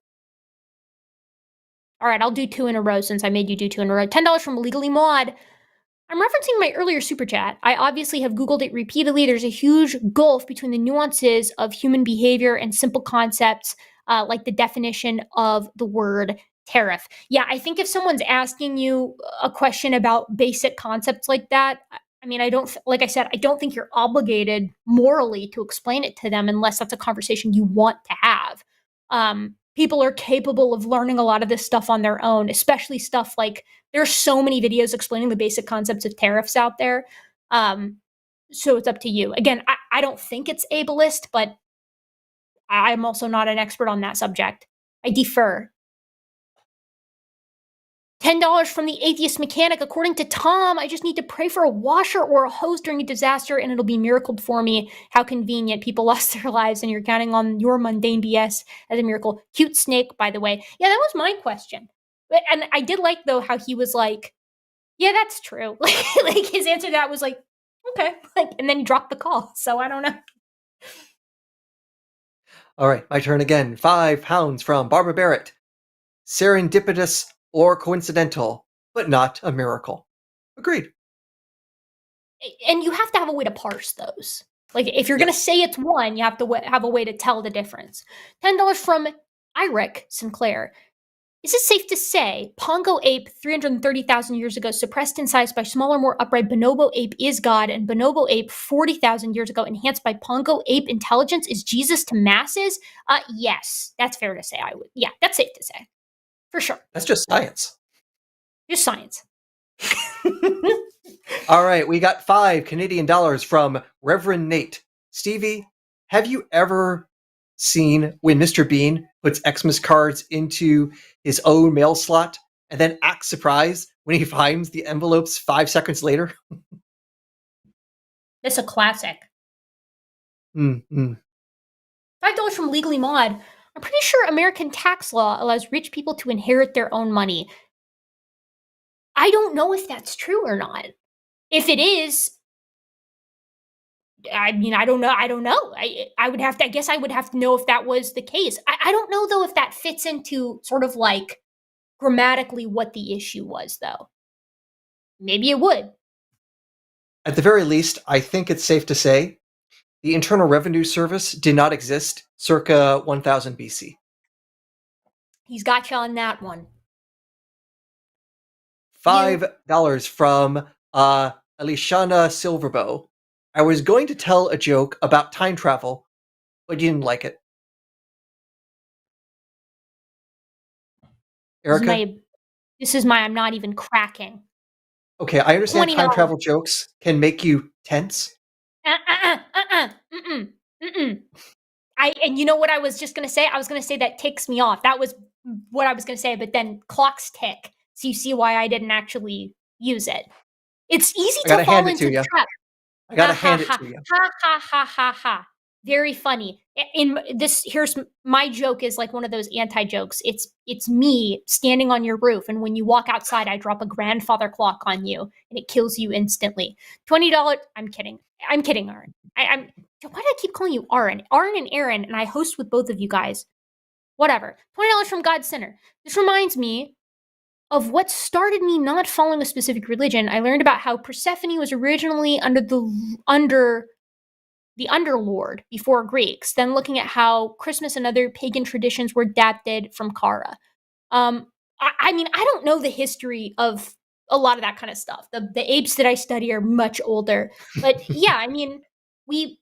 All right, I'll do 2 in a row since I made you do 2 in a row. $10 from Legally Mod. I'm referencing my earlier super chat. I obviously have Googled it repeatedly. There's a huge gulf between the nuances of human behavior and simple concepts like the definition of the word tariff. Yeah, I think if someone's asking you a question about basic concepts like that, I mean, like I said, I don't think you're obligated morally to explain it to them unless that's a conversation you want to have. People are capable of learning a lot of this stuff on their own, especially stuff like there's so many videos explaining the basic concepts of tariffs out there. So it's up to you. Again, I don't think it's ableist, but I'm also not an expert on that subject. I defer. $10 from the Atheist Mechanic. According to Tom, I just need to pray for a washer or a hose during a disaster and it'll be miracled for me. How convenient. People lost their lives and you're counting on your mundane BS as a miracle. Cute snake, by the way. Yeah, that was my question. And I did like, though, how he was like, yeah, that's true. Like his answer to that was like, okay. And then he dropped the call. So I don't know. All right, my turn again. £5 from Barbara Barrett. Serendipitous or coincidental, but not a miracle. Agreed. And you have to have a way to parse those. Like, if you're going to say it's one, you have to have a way to tell the difference. $10 from Eric Sinclair. Is it safe to say Pongo ape 330,000 years ago suppressed in size by smaller, more upright bonobo ape is God, and bonobo ape 40,000 years ago enhanced by Pongo ape intelligence is Jesus to masses? Yes, that's fair to say. Yeah, that's safe to say. For sure. That's just science. Just science. All right, we got $5 from Reverend Nate. Stevie, have you ever seen when Mr. Bean puts Xmas cards into his own mail slot and then acts surprised when he finds the envelopes 5 seconds later? That's a classic. $5 from Legally Mod. I'm pretty sure American tax law allows rich people to inherit their own money. I don't know if that's true or not. If it is, I mean, I don't know. I would have to, I guess I would have to know if that was the case. I don't know, though, if that fits into sort of like grammatically what the issue was, though. Maybe it would. At the very least, I think it's safe to say the Internal Revenue Service did not exist circa 1000 BC. He's got you on that one. $5 from Alishana Silverbow. I was going to tell a joke about time travel, but you didn't like it. Erika? This is my I'm not even cracking. Okay, I understand $20. time travel jokes can make you tense. And you know what I was just going to say? I was going to say that ticks me off. That was what I was going to say, but then clocks tick. So you see why I didn't actually use it. It's easy to fall into the trap. I gotta hand it to you. Ha ha ha ha ha. Very funny. Here's my joke is like one of those anti-jokes. It's me standing on your roof, and when you walk outside, I drop a grandfather clock on you, and it kills you instantly. $20. I'm kidding, Aaron. Why do I keep calling you Aaron? Aaron and Aaron, and I host with both of you guys. Whatever. $20 from God Sinner. This reminds me of what started me not following a specific religion, I learned about how Persephone was originally under the underlord before Greeks, then looking at how Christmas and other pagan traditions were adapted from Kara. I mean, I don't know the history of a lot of that kind of stuff. The apes that I study are much older. But yeah, I mean, we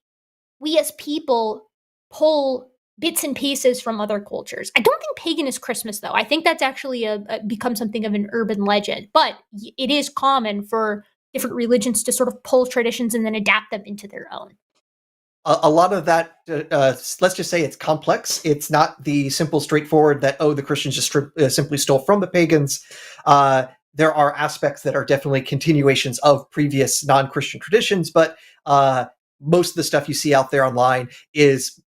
as people pull bits and pieces from other cultures. I don't think pagan is Christmas, though. I think that's actually become something of an urban legend. But it is common for different religions to sort of pull traditions and then adapt them into their own. A lot of that, let's just say it's complex. It's not the simple, straightforward that, oh, the Christians just simply stole from the pagans. There are aspects that are definitely continuations of previous non-Christian traditions, but most of the stuff you see out there online is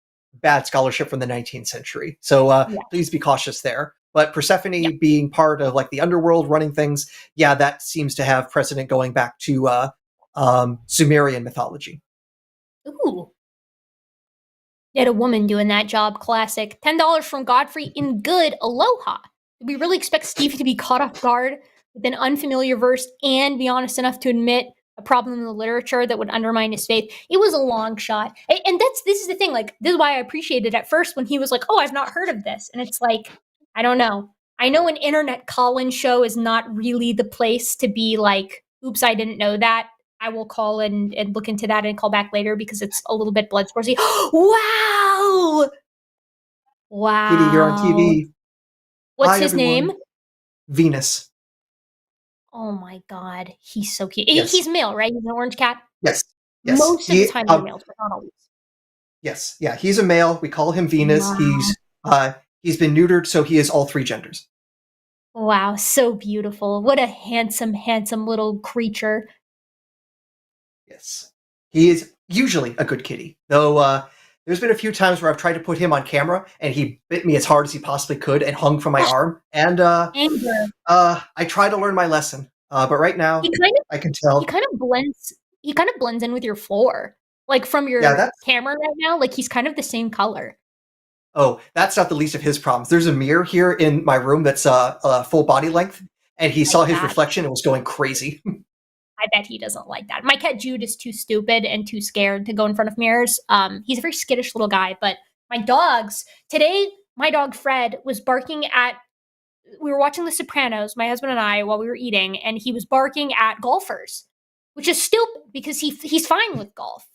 bad scholarship from the 19th century. So please be cautious there. But Persephone being part of like the underworld running things, yeah, that seems to have precedent going back to Sumerian mythology. Ooh. Yet a woman doing that job, classic. $10 from Godfrey in good aloha. Did we really expect Stevie to be caught off guard with an unfamiliar verse and be honest enough to admit a problem in the literature that would undermine his faith? It was a long shot. And this is the thing, like, this is why I appreciated it at first when he was like, oh, I've not heard of this. And it's like, I don't know. I know an internet call-in show is not really the place to be like, oops, I didn't know that. I will call and look into that and call back later because it's a little bit blood sportsy. Wow! Wow. Kitty, you're on TV. What's Hi, his everyone. name? Venus. Oh my god, he's so cute. Yes. He's male, right? He's an orange cat? Yes. Most of the time they're males, but not always. Yes. Yeah, he's a male. We call him Venus. Wow. He's been neutered, so he is all three genders. Wow, so beautiful. What a handsome, handsome little creature. Yes. He is usually a good kitty, though there's been a few times where I've tried to put him on camera, and he bit me as hard as he possibly could and hung from my arm. And I try to learn my lesson, but right now I can tell he kind of blends in with your floor, like from your camera right now. Like he's kind of the same color. Oh, that's not the least of his problems. There's a mirror here in my room that's full body length, and he saw his reflection and was going crazy. I bet he doesn't like that. My cat Jude is too stupid and too scared to go in front of mirrors. He's a very skittish little guy, but my dogs, today, my dog Fred was barking at, we were watching The Sopranos, my husband and I, while we were eating, and he was barking at golfers, which is stupid because he's fine with golf.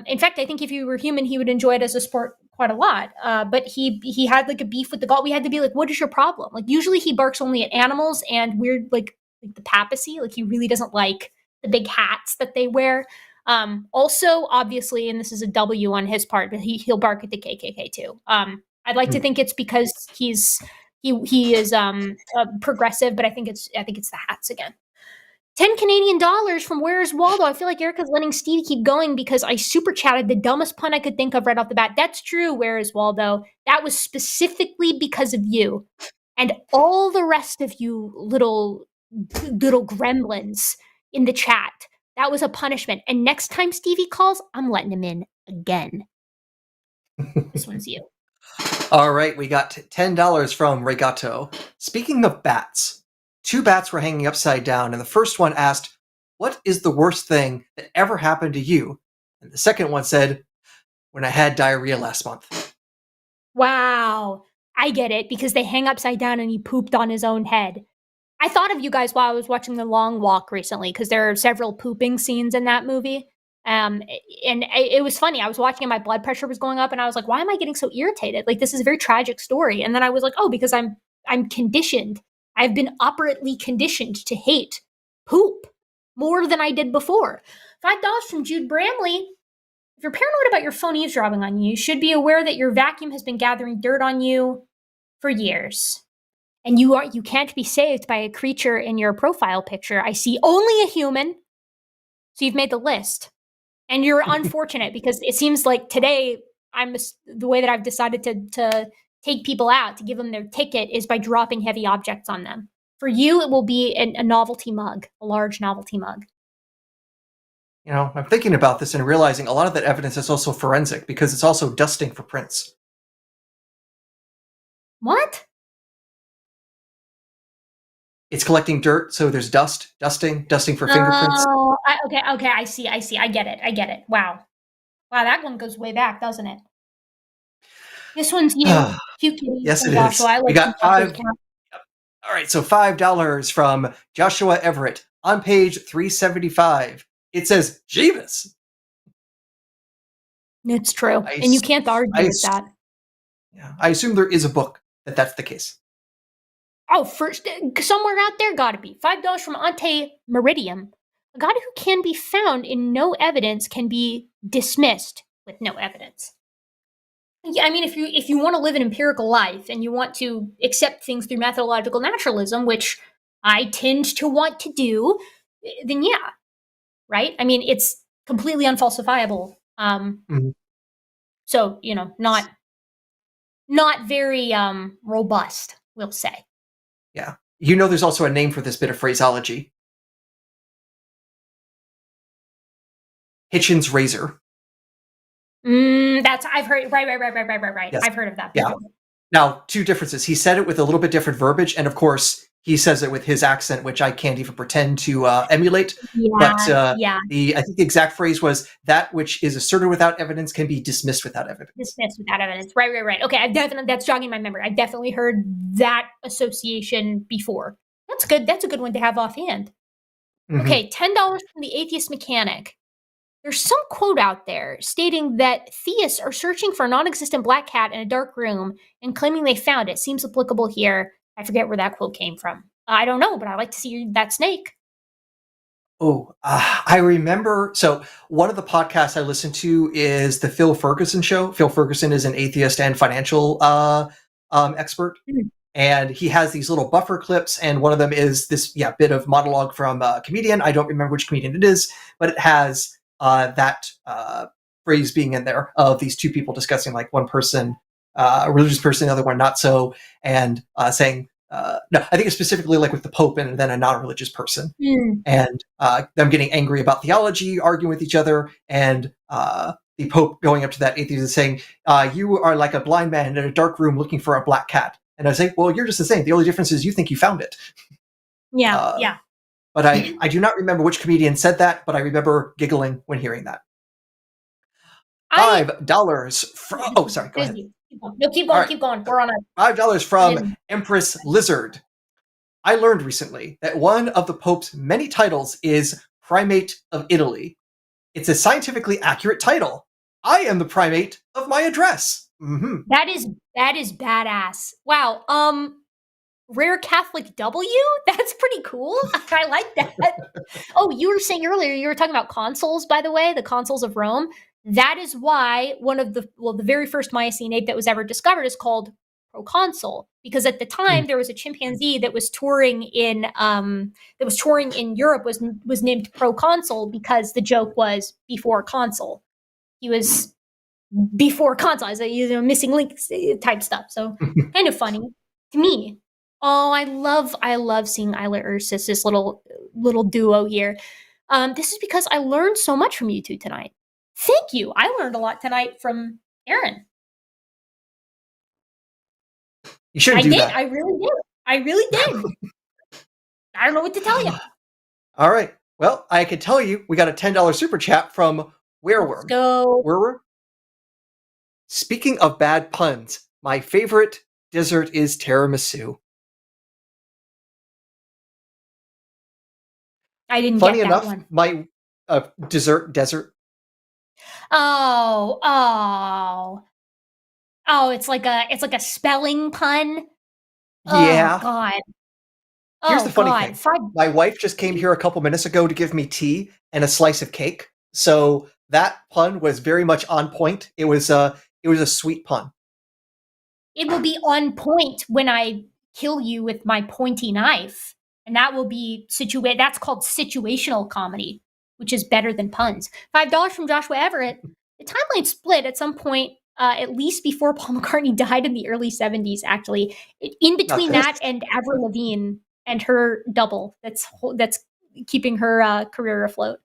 In fact, I think if he were human, he would enjoy it as a sport quite a lot. But he had like a beef with the golf. We had to be like, what is your problem? Like usually he barks only at animals and weird, like the papacy, like he really doesn't like the big hats that they wear. Also, obviously, and this is a W on his part, but he'll bark at the KKK too. I'd like to think it's because he is progressive, but I think it's the hats again. 10 Canadian dollars from Where's Waldo? I feel like Erika's letting Stevie keep going because I super chatted the dumbest pun I could think of right off the bat. That's true, Where's Waldo? That was specifically because of you. And all the rest of you little gremlins in the chat. That was a punishment. And next time Stevie calls, I'm letting him in again. This one's you. All right, we got $10 from Regato. Speaking of bats, 2 bats were hanging upside down, and the first one asked, what is the worst thing that ever happened to you? And the second one said, when I had diarrhea last month. Wow. I get it, because they hang upside down and he pooped on his own head. I thought of you guys while I was watching The Long Walk recently, because there are several pooping scenes in that movie. And it was funny. I was watching and my blood pressure was going up, and I was like, why am I getting so irritated? Like, this is a very tragic story. And then I was like, oh, because I'm conditioned. I've been operately conditioned to hate poop more than I did before. $5 from Jude Bramley. If you're paranoid about your phone eavesdropping on you, you should be aware that your vacuum has been gathering dirt on you for years. And you can't be saved by a creature in your profile picture. I see only a human. So you've made the list. And you're unfortunate because it seems like today the way that I've decided to take people out, to give them their ticket, is by dropping heavy objects on them. For you, it will be a novelty mug, a large novelty mug. You know, I'm thinking about this and realizing a lot of that evidence is also forensic because it's also dusting for prints. What? It's collecting dirt, so there's dusting for fingerprints. Oh, okay. I see. I get it. Wow, that one goes way back, doesn't it? This one's you, cute kitty Yes, from it Joshua. is. I like We got Joshua's five. count. All right, so $5 from Joshua Everett on page 375. It says Jeebus. It's true, I and you s- can't argue I with s- that. Yeah, I assume there is a book that's the case. Oh, first, somewhere out there, gotta be $5 from Ante Meridium. A god who can be found in no evidence can be dismissed with no evidence. Yeah, I mean, if you want to live an empirical life and you want to accept things through methodological naturalism, which I tend to want to do, then yeah, right? I mean, it's completely unfalsifiable. Mhm. So not very robust, we'll say. Yeah. You know there's also a name for this bit of phraseology. Hitchens' razor. That's I've heard right. Yes. I've heard of that Yeah. before. Now, two differences. He said it with a little bit different verbiage, and of course, he says it with his accent, which I can't even pretend to emulate. But Yeah. I think the exact phrase was, that which is asserted without evidence can be dismissed without evidence. Dismissed without evidence. Right. Okay, that's jogging my memory. I've definitely heard that association before. That's good. That's a good one to have offhand. Mhm. Okay, $10 from the atheist mechanic. There's some quote out there stating that theists are searching for a non-existent black cat in a dark room and claiming they found it. Seems applicable here. I forget where that quote came from. I don't know, but I like to see that snake. Oh, I remember. So one of the podcasts I listen to is the Phil Ferguson show. Phil Ferguson is an atheist and financial expert. Mhm. And he has these little buffer clips, and one of them is this bit of monologue from a comedian. I don't remember which comedian it is, but it has that phrase being in there of these two people discussing, like one person, a religious person, the other one not so, and saying, no, I think it's specifically like with the Pope and then a non-religious person. And them getting angry about theology, arguing with each other, and the Pope going up to that atheist and saying, you are like a blind man in a dark room looking for a black cat. And I say, well, you're just the same. The only difference is you think you found it. Yeah. But I do not remember which comedian said that, but I remember giggling when hearing that. $5 from... Oh, sorry, go ahead. No, keep going. We're on a... $5 from Empress Lizard. I learned recently that one of the Pope's many titles is Primate of Italy. It's a scientifically accurate title. I am the primate of my address. Mm-hmm. That is badass. Wow. Rare Catholic W? That's pretty cool. I like that. Oh, you were saying earlier, you were talking about consuls, by the way, the consuls of Rome. That is why the very first Miocene ape that was ever discovered is called proconsul, because at the time there was a chimpanzee that was touring in Europe was named proconsul because the joke was before consul. He was before consul, as missing link type stuff. So kind of funny to me. Oh, I love seeing Isla Ursus, this little duo here. This is because I learned so much from you two tonight. Thank you. I learned a lot tonight from Aaron. You shouldn't do that. I really did. I don't know what to tell you. All right. Well, I can tell you we got a $10 super chat from Wereworm. Let's go. Wereworm? Speaking of bad puns, my favorite dessert is tiramisu. I didn't Funny get enough, that one. my desert. Oh, it's like a spelling pun. Yeah. Oh God. Here's the funny thing. My wife just came here a couple minutes ago to give me tea and a slice of cake. So that pun was very much on point. It was a sweet pun. It will be on point when I kill you with my pointy knife. And that will be that's called situational comedy, which is better than puns. $5 from Joshua Everett. The timeline split at some point, at least before Paul McCartney died in the early 70s, actually. In between that and Avril Lavigne and her double that's keeping her career afloat.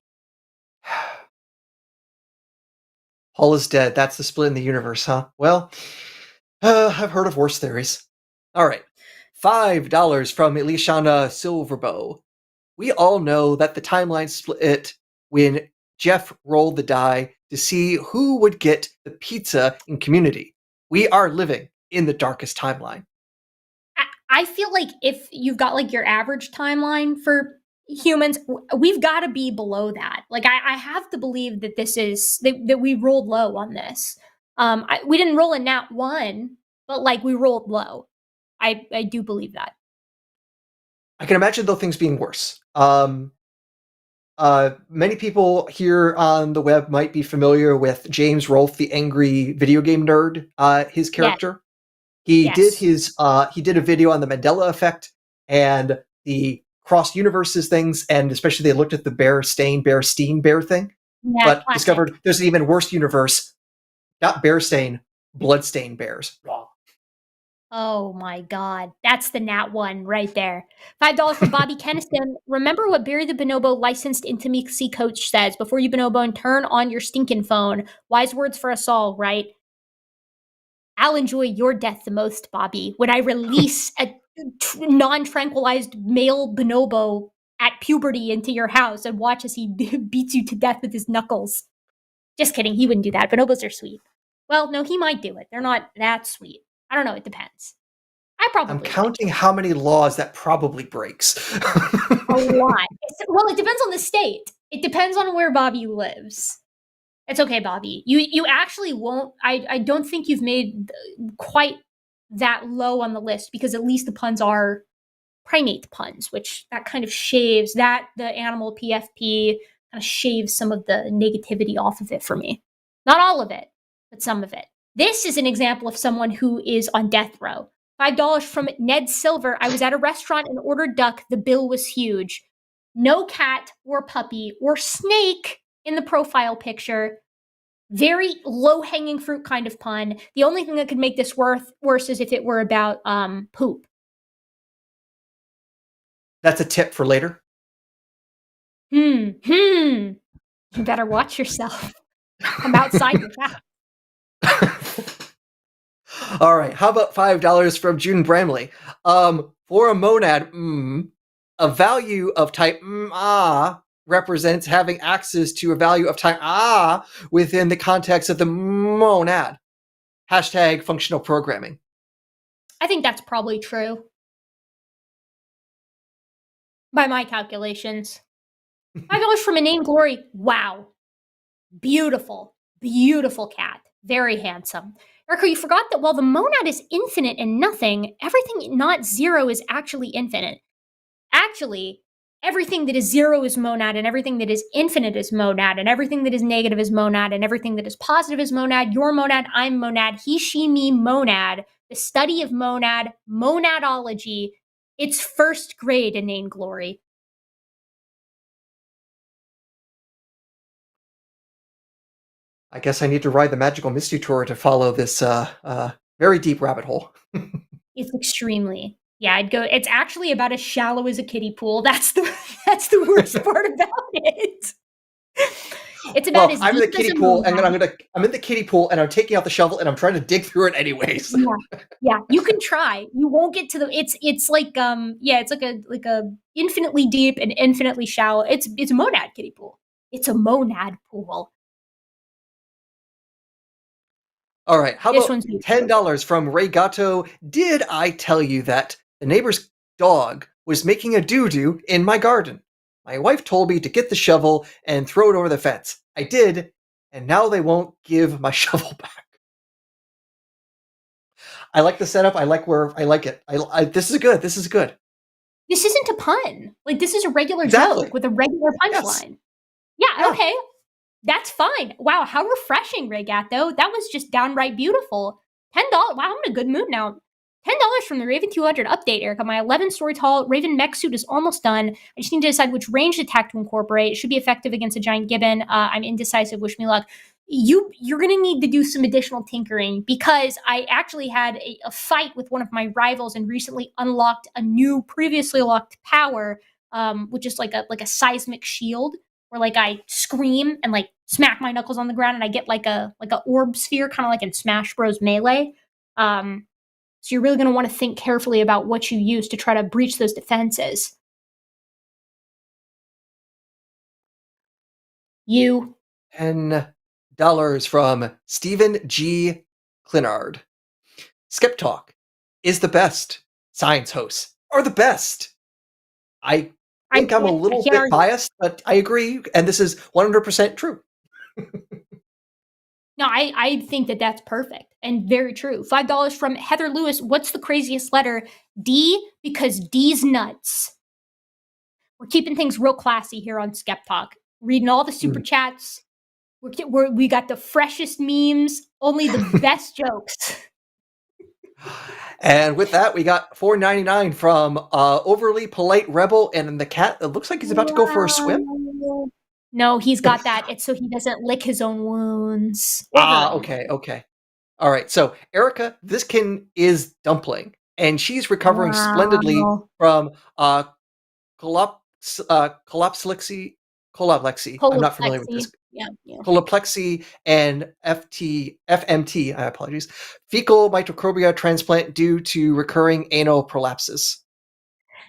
Paul is dead. That's the split in the universe, huh? Well, I've heard of worse theories. All right. $5 from Elishana Silverbow. We all know that the timeline split when Jeff rolled the die to see who would get the pizza in Community. We are living in the darkest timeline. I feel like if you've got like your average timeline for humans, we've got to be below that. Like I have to believe that this is that we rolled low on this. We didn't roll a nat 1, but like we rolled low. I do believe that. I can imagine though things being worse. Many people here on the web might be familiar with James Rolfe, the angry video game nerd. His character. He did a video on the Mandela effect and the cross universes things, and especially they looked at the bear thing, but discovered there's an even worse universe, not Bearstain, Bloodstain bears. Oh my God, that's the nat 1 right there. $5 from Bobby Keniston. Remember what Barry the Bonobo licensed intimacy coach says: before you bonobo and turn on your stinking phone. Wise words for us all, right? I'll enjoy your death the most, Bobby, when I release a non-tranquilized male bonobo at puberty into your house and watch as he beats you to death with his knuckles. Just kidding, he wouldn't do that. Bonobos are sweet. Well, no, he might do it. They're not that sweet. I don't know, it depends. I'm counting how many laws that probably breaks. A lot. Well, it depends on the state. It depends on where Bobby lives. It's okay, Bobby. You actually won't. I don't think you've made quite that low on the list, because at least the puns are primate puns, which that kind of shaves the animal PFP kind of shaves some of the negativity off of it for me. Not all of it, but some of it. This is an example of someone who is on death row. $5 from Ned Silver. I was at a restaurant and ordered duck. The bill was huge. No cat or puppy or snake in the profile picture. Very low-hanging fruit kind of pun. The only thing that could make this worse is if it were about poop. That's a tip for later. You better watch yourself. I'm outside your house. All right, how about $5 from June Bramley? For a monad, a value of type represents having access to a value of type within the context of the monad. Hashtag functional programming. I think that's probably true. By my calculations. $5 from Inane Glory. Wow. Beautiful. Beautiful cat. Very handsome. Erika, you forgot that while the monad is infinite and nothing, everything not zero is actually infinite. Actually, everything that is zero is monad, and everything that is infinite is monad, and everything that is negative is monad, and everything that is positive is monad. You're monad, I'm monad, he, she, me, monad. The study of monad, monadology. It's first grade, Inane Glory. I guess I need to ride the Magical Mystery Tour to follow this very deep rabbit hole. It's extremely. Yeah, I'd go. It's actually about as shallow as a kiddie pool. That's the worst part about it. It's about as I'm in the deep kiddie as a pool, and monad. I'm in the kiddie pool, and I'm taking out the shovel, and I'm trying to dig through it anyways. Yeah, you can try. You won't get to the. It's like it's like a infinitely deep and infinitely shallow. It's a monad kiddie pool. It's a monad pool. All right, how about $10 from Ray Gatto? Did I tell you that the neighbor's dog was making a doo-doo in my garden? My wife told me to get the shovel and throw it over the fence. I did, and now they won't give my shovel back. I like the setup. I like it. This is good. This is good. This isn't a pun. Like, this is a regular joke with a regular punchline. Yes. Yeah, okay. That's fine. Wow, how refreshing, Regato. That was just downright beautiful. $10. Wow, I'm in a good mood now. $10 from the Raven 200 update, Erika. My 11-story tall Raven mech suit is almost done. I just need to decide which ranged attack to incorporate. It should be effective against a giant gibbon. I'm indecisive. Wish me luck. You're going to need to do some additional tinkering, because I actually had a fight with one of my rivals and recently unlocked a new, previously locked power, which is like a seismic shield, where like I scream and like smack my knuckles on the ground and I get like a orb sphere, kind of like in Smash Bros. Melee. So you're really going to want to think carefully about what you use to try to breach those defenses. You. $10 from Stephen G. Clinard. SkepTalk is the best. Science hosts are the best. I think I'm a little bit biased, but I agree, and this is 100% true. No, I think that that's perfect and very true. $5 from Heather Lewis. What's the craziest letter? D, because D's nuts. We're keeping things real classy here on SkepTalk. Reading all the super chats. We got the freshest memes, only the best jokes. And with that, we got $4.99 from Overly Polite Rebel, and the cat, it looks like he's about to go for a swim. No, he's got that. It's so he doesn't lick his own wounds. Okay. All right, so Erika, this kin is Dumpling, and she's recovering splendidly from coloplexy. I'm not familiar with this. Yeah. Coloplexy and FMT, apologies, fecal microbia transplant due to recurring anal prolapses.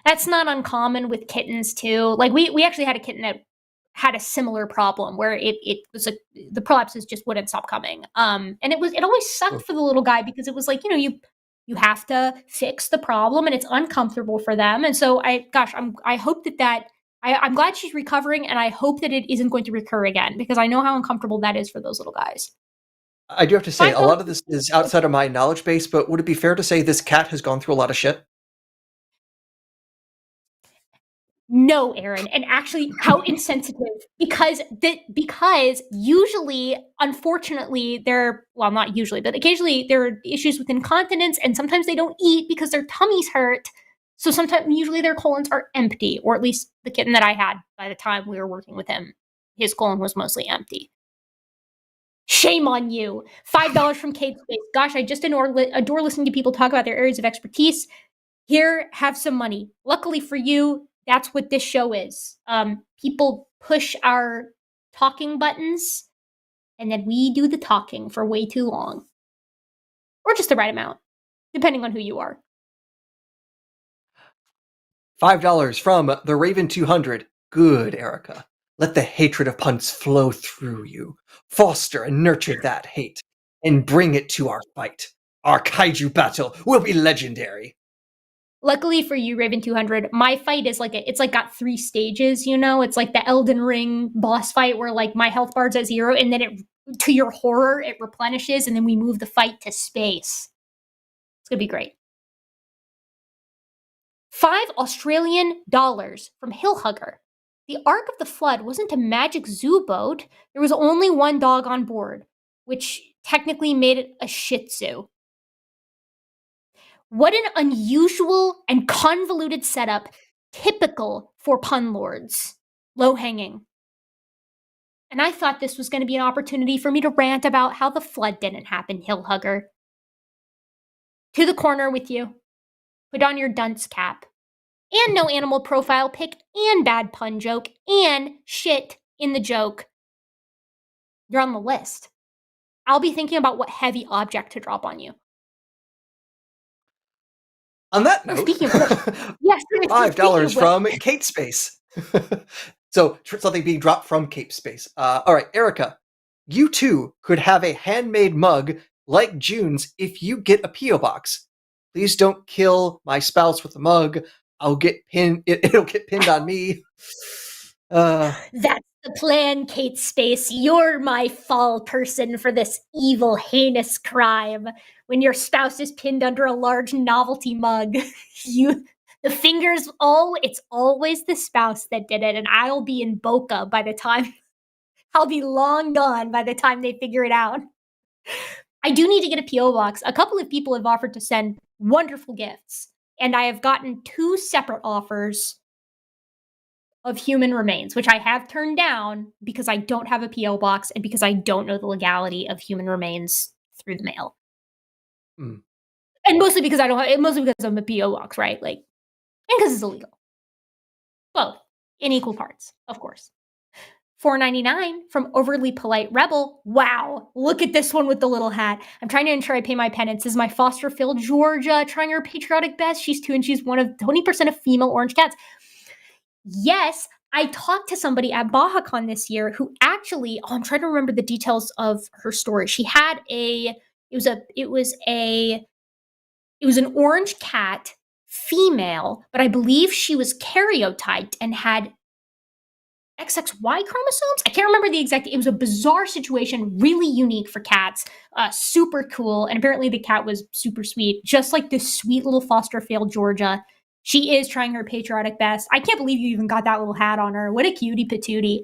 That's not uncommon with kittens too. Like we actually had a kitten that had a similar problem where it was the prolapses just wouldn't stop coming. And it always sucked for the little guy because it was like, you have to fix the problem and it's uncomfortable for them. And so I hope that I'm glad she's recovering, and I hope that it isn't going to recur again because I know how uncomfortable that is for those little guys. I do have to say, a lot of this is outside of my knowledge base, but would it be fair to say this cat has gone through a lot of shit? No, Aaron, and actually, how insensitive! Because usually, unfortunately, not usually, but occasionally there are issues with incontinence, and sometimes they don't eat because their tummies hurt. So usually their colons are empty, or at least the kitten that I had by the time we were working with him, his colon was mostly empty. Shame on you. $5 from Kate Space. Gosh, I just adore listening to people talk about their areas of expertise. Here, have some money. Luckily for you, that's what this show is. People push our talking buttons, and then we do the talking for way too long. Or just the right amount, depending on who you are. $5 from the Raven 200. Good, Erika. Let the hatred of puns flow through you. Foster and nurture that hate, and bring it to our fight. Our kaiju battle will be legendary. Luckily for you, Raven 200, my fight is it's got 3 stages, It's like the Elden Ring boss fight where my health bar's at 0, and then to your horror, it replenishes, and then we move the fight to space. It's gonna be great. $5 Australian from Hillhugger. The Ark of the Flood wasn't a magic zoo boat. There was only one dog on board, which technically made it a Shih Tzu. What an unusual and convoluted setup, typical for pun lords. Low hanging. And I thought this was going to be an opportunity for me to rant about how the flood didn't happen, Hillhugger. To the corner with you. Put on your dunce cap. And no animal profile pic, and bad pun joke, and shit in the joke. You're on the list. I'll be thinking about what heavy object to drop on you. On that note, yes, $5 from Kate Space. So something being dropped from Cape Space. All right, Erika, you too could have a handmade mug like June's if you get a P.O. box. Please don't kill my spouse with the mug. I'll get pinned. It'll get pinned on me. That's the plan, Kate Space. You're my fall person for this evil, heinous crime. When your spouse is pinned under a large novelty mug, it's always the spouse that did it, and I'll be in Boca by the time. I'll be long gone by the time they figure it out. I do need to get a P.O. box. A couple of people have offered to send wonderful gifts, and I have gotten 2 separate offers of human remains, which I have turned down because I don't have a P.O. box and because I don't know the legality of human remains through the mail. And mostly because I'm a P.O. box, right? And because it's illegal. Both in equal parts, of course. $4.99 from Overly Polite Rebel. Wow, look at this one with the little hat. I'm trying to ensure I pay my penance. This is my foster Phil, Georgia, trying her patriotic best. She's 2 and she's one of 20% of female orange cats. Yes, I talked to somebody at BajaCon this year who actually, I'm trying to remember the details of her story. She had it was an orange cat, female, but I believe she was karyotyped and had XXY chromosomes. I can't remember the exact. It was a bizarre situation, really unique for cats, super cool, and apparently the cat was super sweet, just like this sweet little foster Phil, Georgia. She is trying her patriotic best. I can't believe you even got that little hat on her. What a cutie patootie.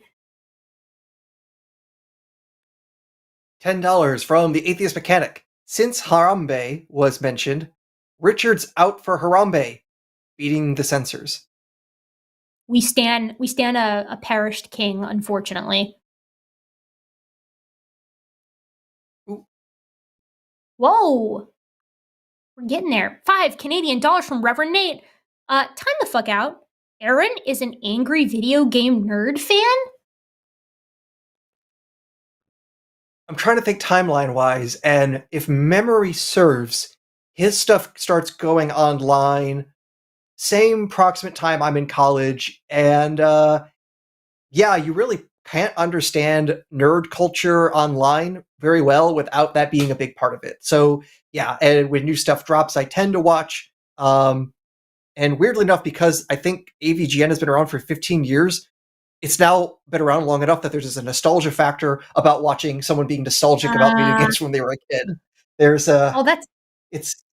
$10 from the Atheist Mechanic. Since Harambe was mentioned, Richard's out for Harambe, beating the censors. We stand a perished king, unfortunately. Ooh. Whoa. We're getting there. $5 from Reverend Nate. Time the fuck out. Aaron is an angry video game nerd fan? I'm trying to think timeline-wise, and if memory serves, his stuff starts going online same proximate time I'm in college, and yeah, you really can't understand nerd culture online very well without that being a big part of it. So yeah, and when new stuff drops, I tend to watch. And weirdly enough, because I think AVGN has been around for 15 years, it's now been around long enough that there's a nostalgia factor about watching someone being nostalgic about video games when they were a kid. There's a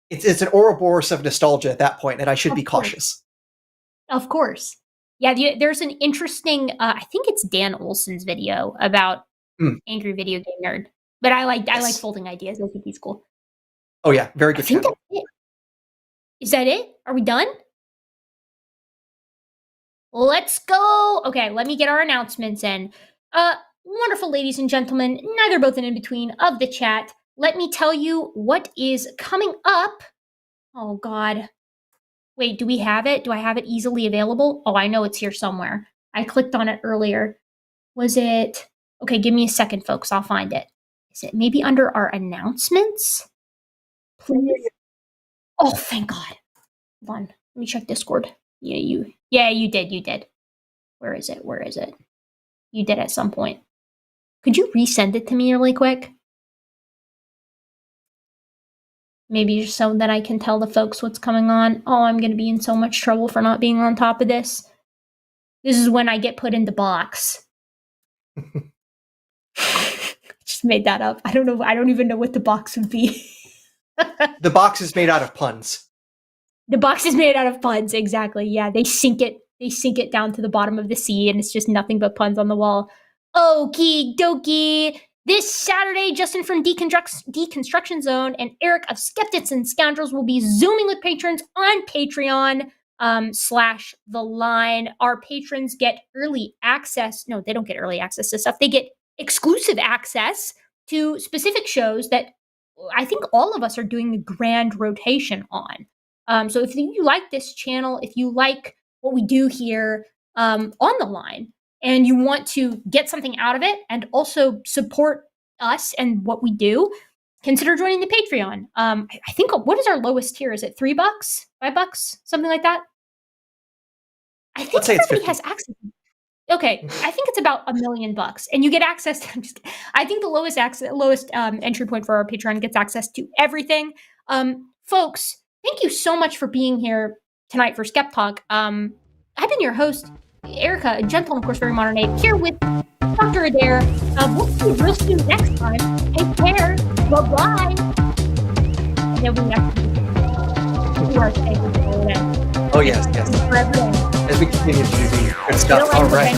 it's an Ouroboros of nostalgia at that point, and I should be cautious. Of course. Yeah, there's an interesting, I think it's Dan Olson's video about angry video game nerd. But I like folding ideas. I think he's cool. Oh yeah, very good channel. That's it. Is that it? Are we done? Let's go. Okay, let me get our announcements in. Wonderful ladies and gentlemen, neither both and in between of the chat. Let me tell you what is coming up. Oh God. Wait, do we have it? Do I have it easily available? Oh, I know it's here somewhere. I clicked on it earlier. Was it? Okay, give me a second, folks. I'll find it. Is it maybe under our announcements? Please. Oh, thank God. Hold on. Let me check Discord. Yeah, you did. Where is it? You did at some point. Could you resend it to me really quick? Maybe just so that I can tell the folks what's coming on. Oh, I'm going to be in so much trouble for not being on top of this. This is when I get put in the box. Just made that up. I don't know. I don't even know what the box would be. The box is made out of puns. The box is made out of puns. Exactly. Yeah, they sink it down to the bottom of the sea, and it's just nothing but puns on the wall. Okie dokie. This Saturday, Justin from Deconstruction Zone and Eric of Skeptics and Scoundrels will be Zooming with patrons on Patreon /The Line. Our patrons get early access. No, they don't get early access to stuff. They get exclusive access to specific shows that I think all of us are doing a grand rotation on. So if you like this channel, if you like what we do here on The Line, and you want to get something out of it and also support us and what we do, consider joining the Patreon. I think, what is our lowest tier? Is it $3, $5, something like that? I think everybody has access. Okay, I think it's about $1 million, and you get access to. I think the lowest entry point for our Patreon gets access to everything. Folks, thank you so much for being here tonight for SkepTalk. I've been your host, Erika, a gentle and of course very modern ape, here with Dr. Adair. We'll see you real soon next time. Take care. Bye-bye. And then we next do our thing. Oh yes. As we continue to do the good stuff. All right.